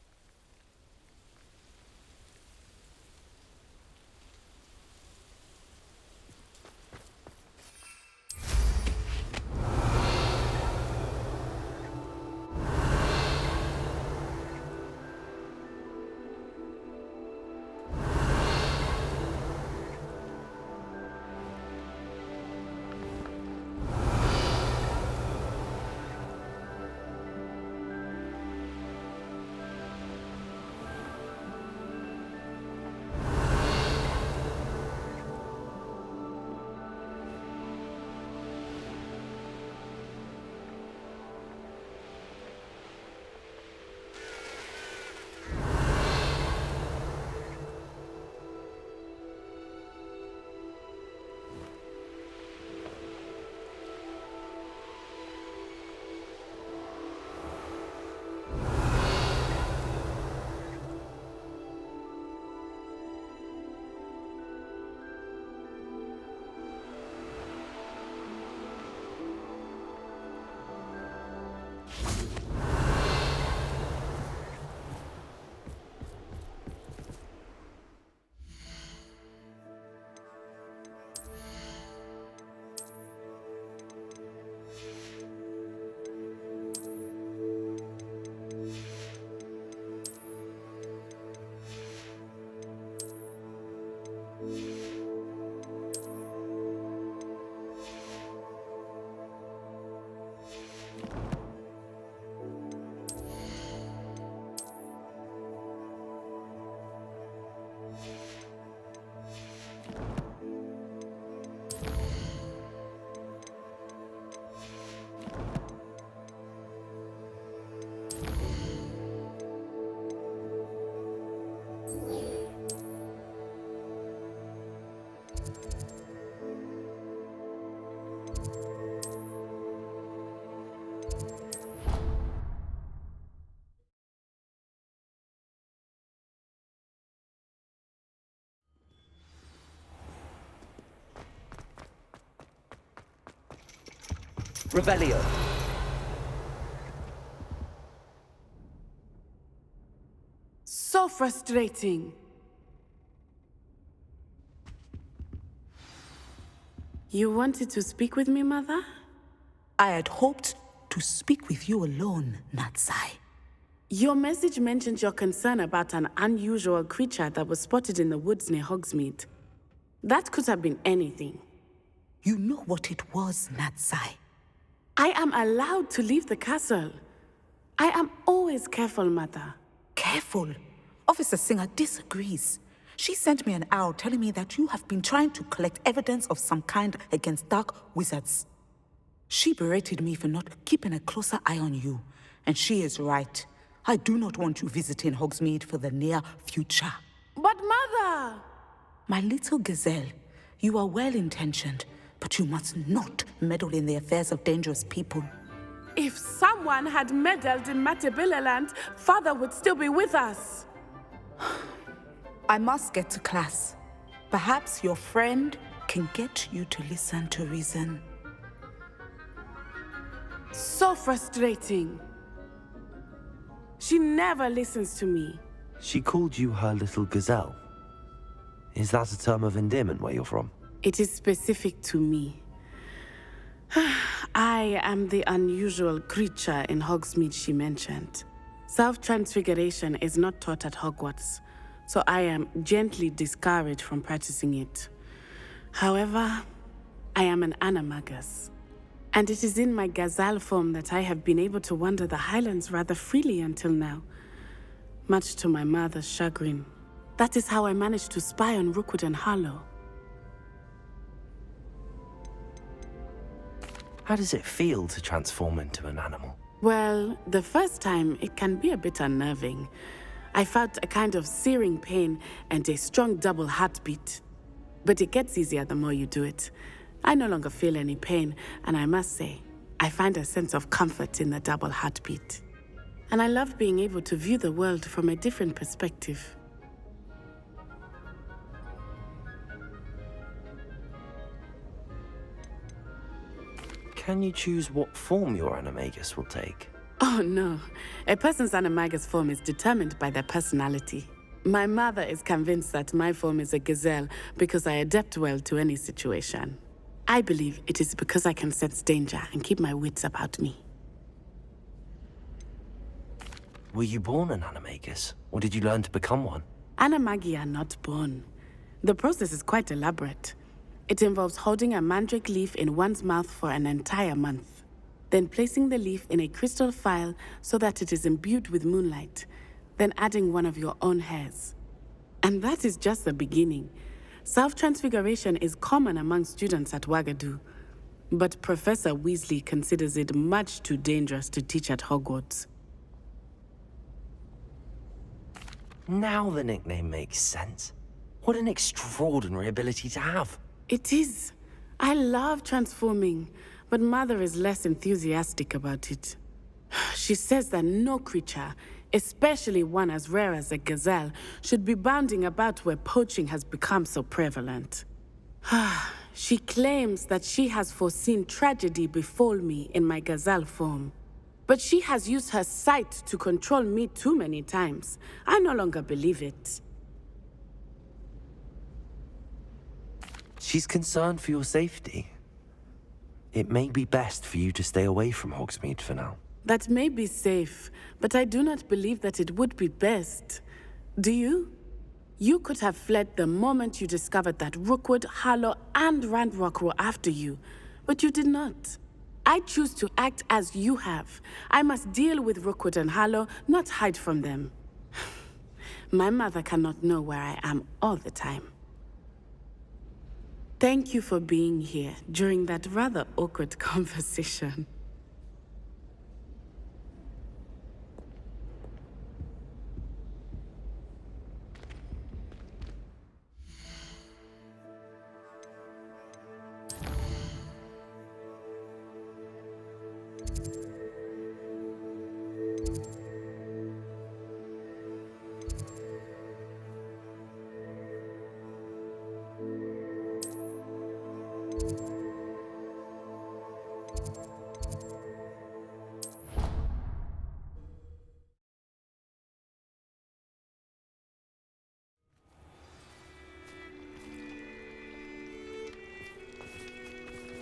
Revelio. So frustrating. You wanted to speak with me, Mother? I had hoped to speak with you alone, Natsai. Your message mentioned your concern about an unusual creature that was spotted in the woods near Hogsmeade. That could have been anything. You know what it was, Natsai. I am allowed to leave the castle. I am always careful, Mother. Careful? Officer Singer disagrees. She sent me an owl telling me that you have been trying to collect evidence of some kind against dark wizards. She berated me for not keeping a closer eye on you, and she is right. I do not want you visiting Hogsmeade for the near future. But Mother! My little gazelle, you are well-intentioned, but you must not meddle in the affairs of dangerous people. If someone had meddled in Matabeleland, Father would still be with us. I must get to class. Perhaps your friend can get you to listen to reason. So frustrating. She never listens to me. She called you her little gazelle. Is that a term of endearment where you're from? It is specific to me. I am the unusual creature in Hogsmeade she mentioned. Self-transfiguration is not taught at Hogwarts, so I am gently discouraged from practicing it. However, I am an animagus, and it is in my gazelle form that I have been able to wander the Highlands rather freely until now, much to my mother's chagrin. That is how I managed to spy on Rookwood and Harlow. How does it feel to transform into an animal? Well, the first time, it can be a bit unnerving. I felt a kind of searing pain and a strong double heartbeat. But it gets easier the more you do it. I no longer feel any pain, and I must say, I find a sense of comfort in the double heartbeat. And I love being able to view the world from a different perspective. Can you choose what form your animagus will take? Oh no, a person's animagus form is determined by their personality. My mother is convinced that my form is a gazelle because I adapt well to any situation. I believe it is because I can sense danger and keep my wits about me. Were you born an animagus, or did you learn to become one? Animagi are not born. The process is quite elaborate. It involves holding a mandrake leaf in one's mouth for an entire month, then placing the leaf in a crystal phial so that it is imbued with moonlight, then adding one of your own hairs. And that is just the beginning. Self-transfiguration is common among students at Wagadu, but Professor Weasley considers it much too dangerous to teach at Hogwarts. Now the nickname makes sense. What an extraordinary ability to have. It is. I love transforming, but Mother is less enthusiastic about it. She says that no creature, especially one as rare as a gazelle, should be bounding about where poaching has become so prevalent. She claims that she has foreseen tragedy befall me in my gazelle form. But she has used her sight to control me too many times. I no longer believe it. She's concerned for your safety. It may be best for you to stay away from Hogsmeade for now. That may be safe, but I do not believe that it would be best. Do you? You could have fled the moment you discovered that Rookwood, Harlow, and Ranrock were after you, but you did not. I choose to act as you have. I must deal with Rookwood and Harlow, not hide from them. My mother cannot know where I am all the time. Thank you for being here during that rather awkward conversation.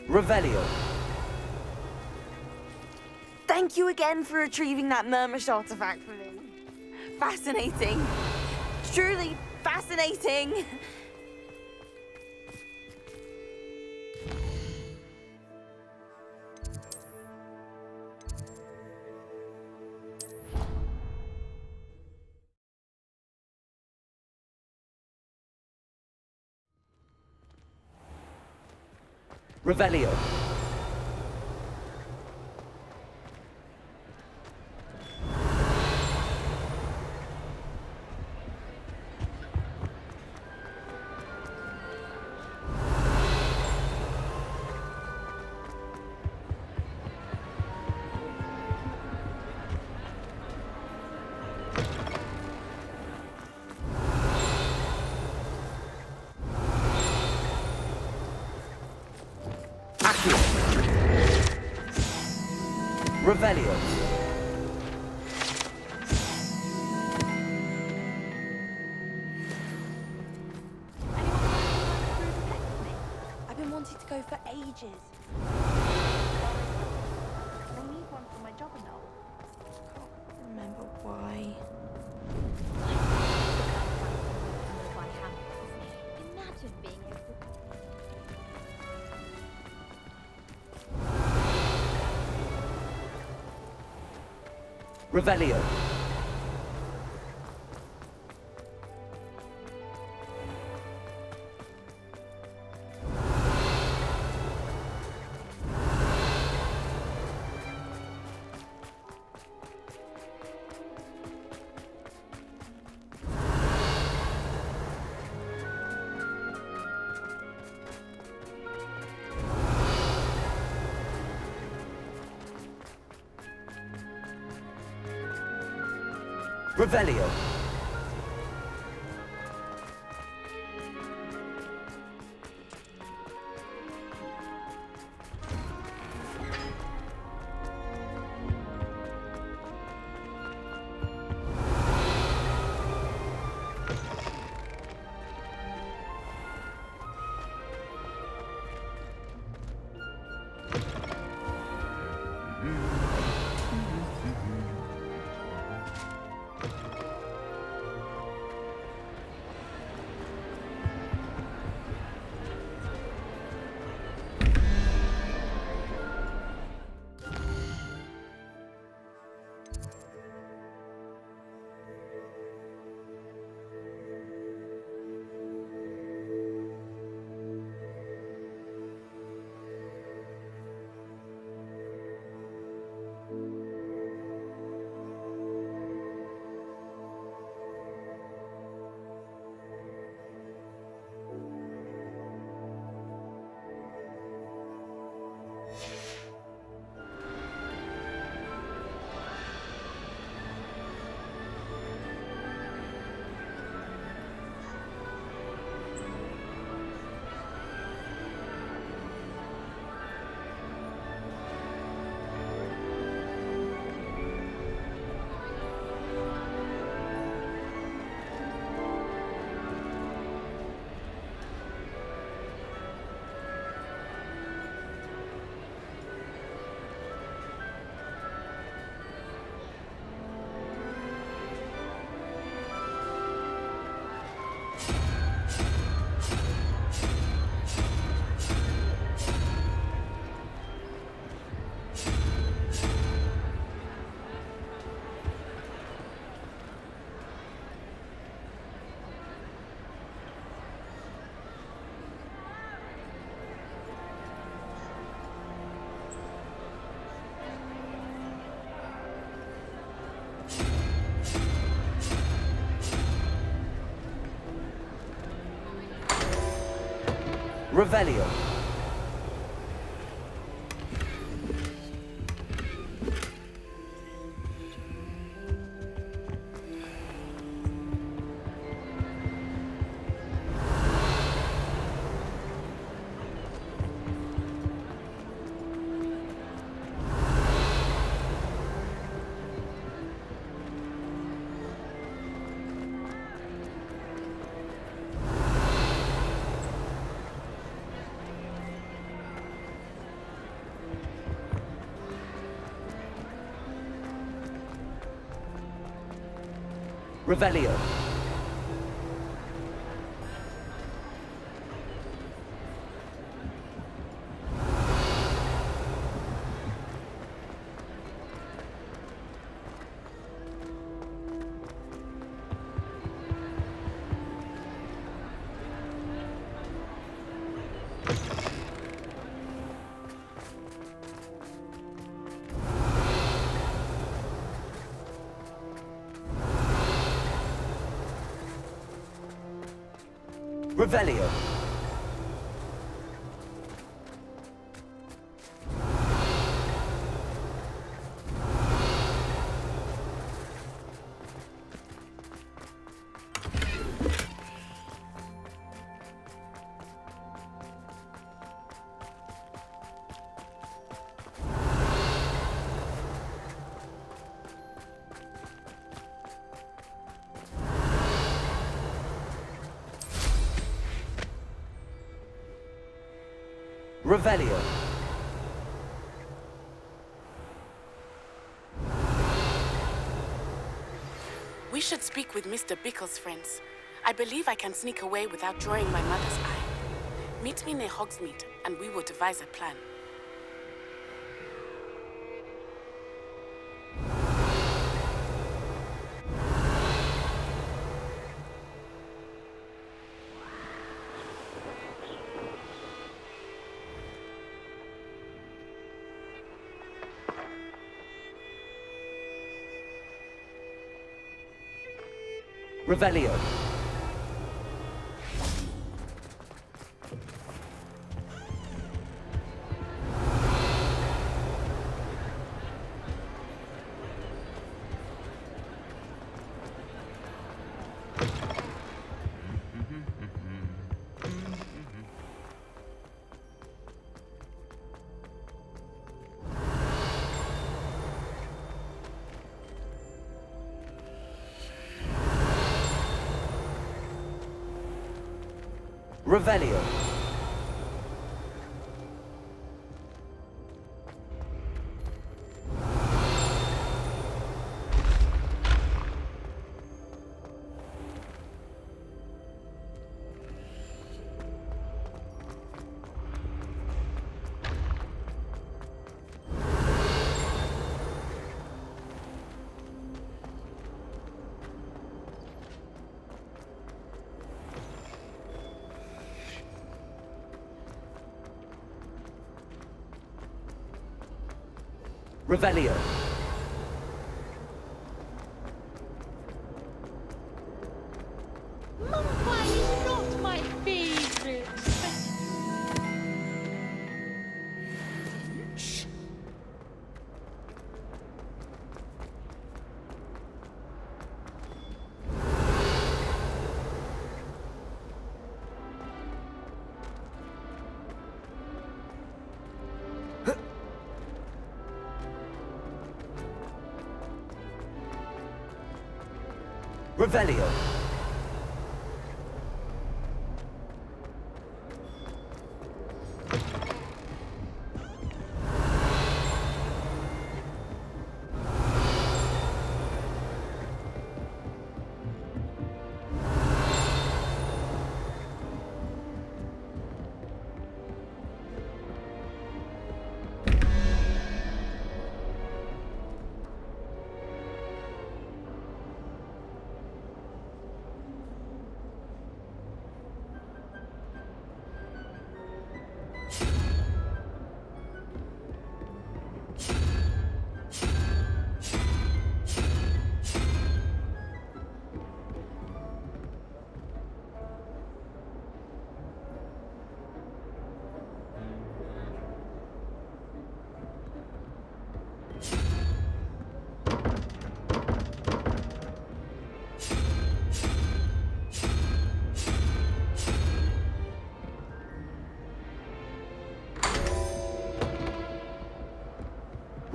Revelio. Thank you again for retrieving that Murmish artifact for me. Fascinating. Truly fascinating. Revelio. Revelio. I've been wanting to go for ages. I need one for my job and all. Can't remember why. Imagine being able to... Revelio. Revelio. Revelio. Revelio. Revelio. Revelio. We should speak with Mr. Bickle's friends. I believe I can sneak away without drawing my mother's eye. Meet me near Hogsmeade, and we will devise a plan. Revelio. Revelio. Revelio. Mumbai is not my favorite. Revelio.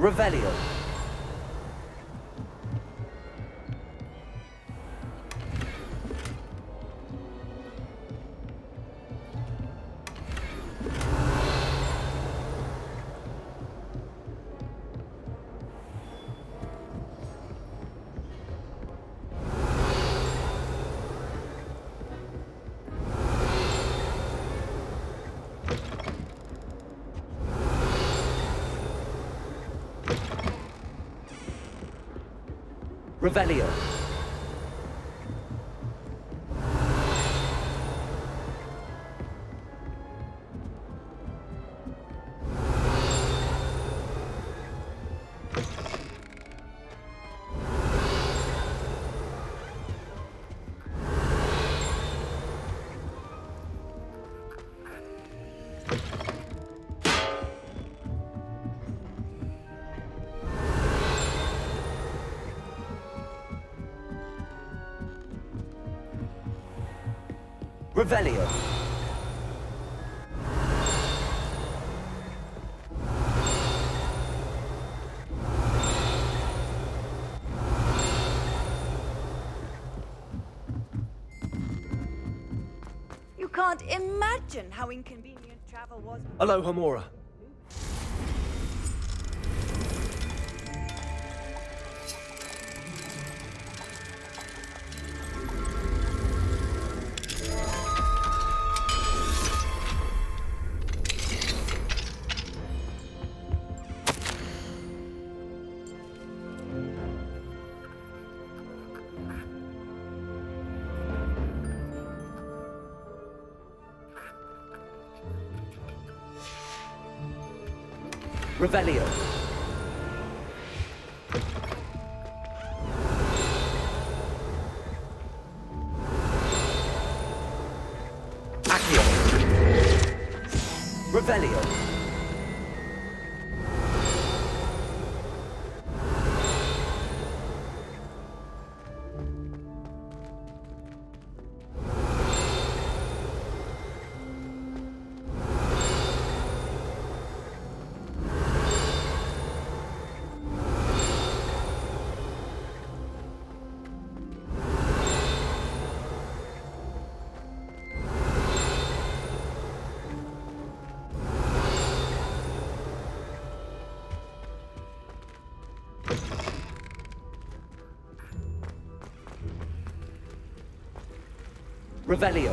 Revelio. Revelio. Revelio. You can't imagine how inconvenient travel was. Aloha Mora. Revelio. Accio. Revelio. Revelio.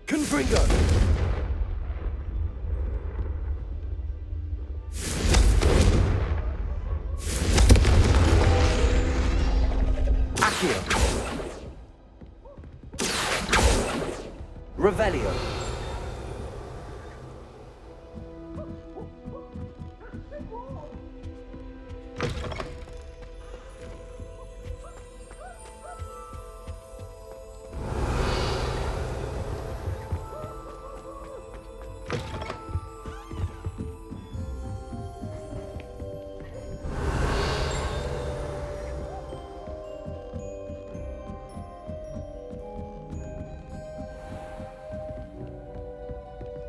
Confringo! Accio! Revelio!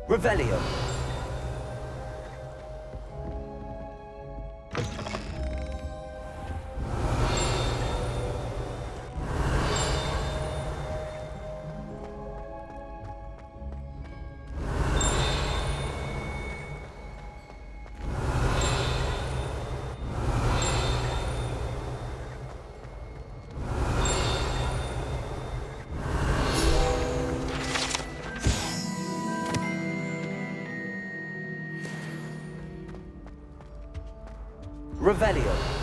Revelio. Revelio.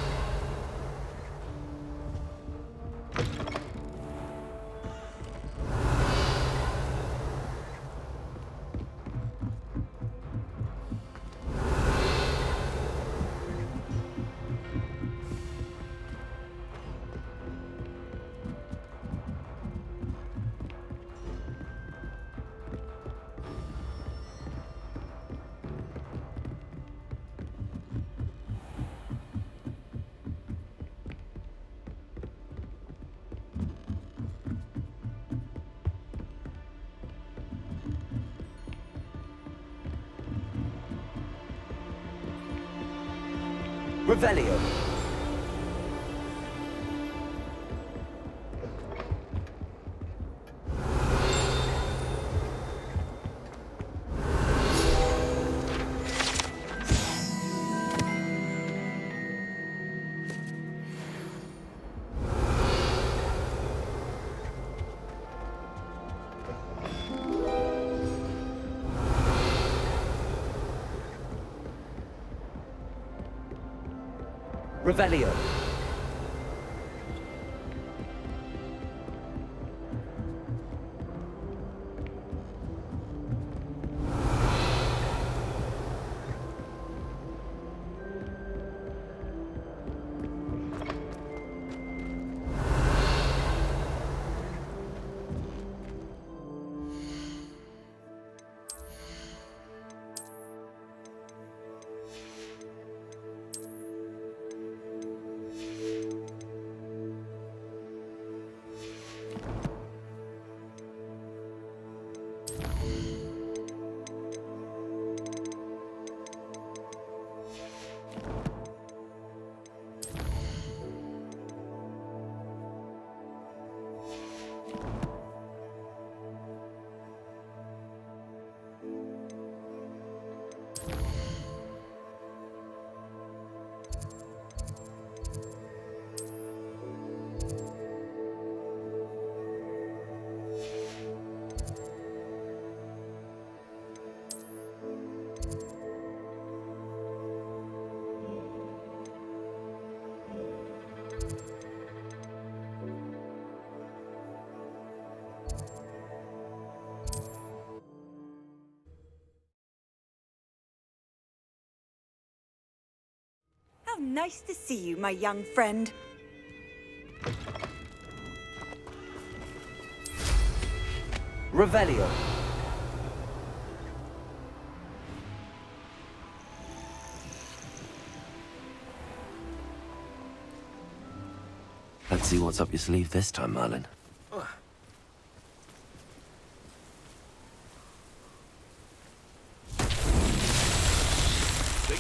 Revelio. Revelio. How nice to see you, my young friend. Revelio. Let's see what's up your sleeve this time, Merlin.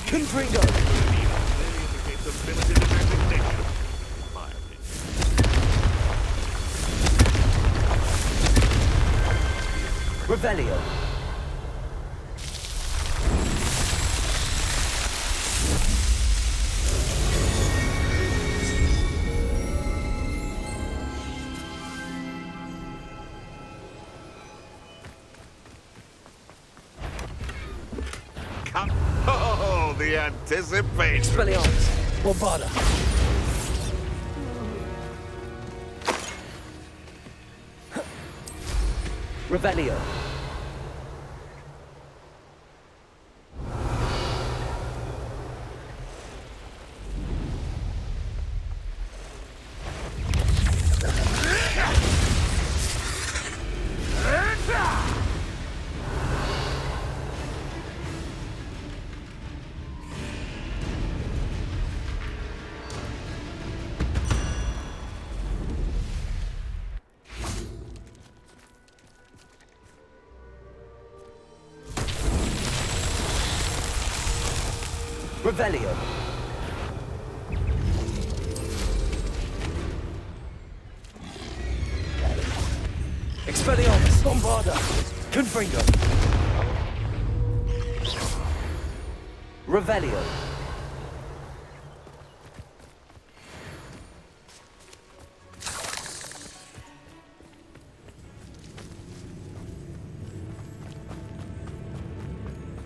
Confringo. Revelio. Come. Oh, the anticipation. Expelliarmus. Bombarda. Revelio. Revelio. Expelliarmus. Bombarda. Confringo. Revelio.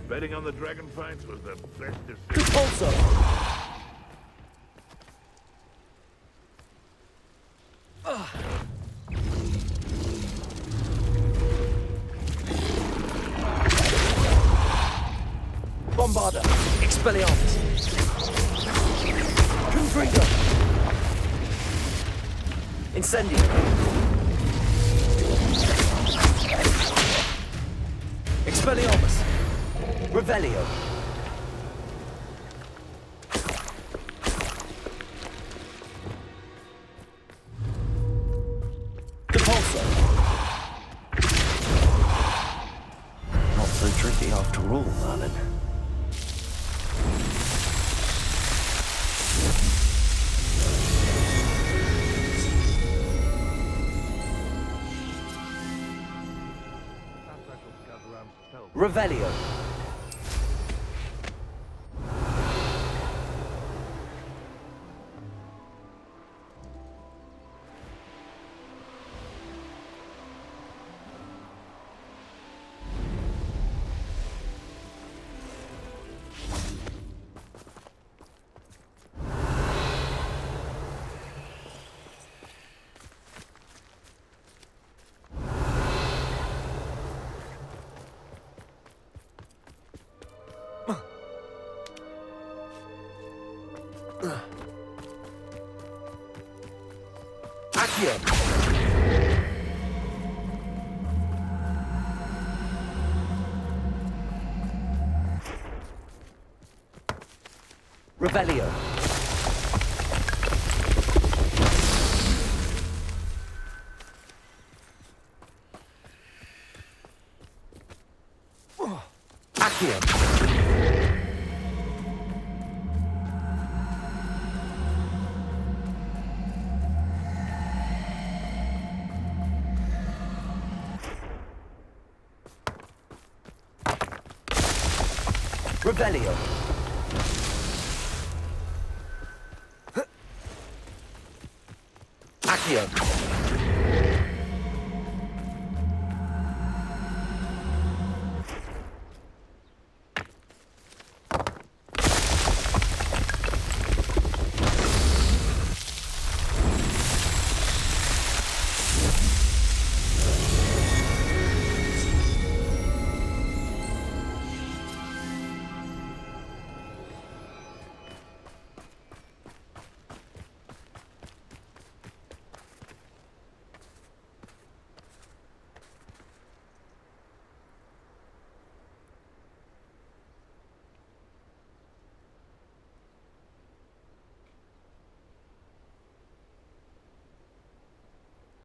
Betting on the dragon fights was the best decision. Repulso. Bombarda. Expelliarmus. Confringo. Incendio. Expelliarmus. Revelio. Repulso. Not so tricky after all, Merlin. Revelio. Accio. Revelio. Accio. Revelio. Accio.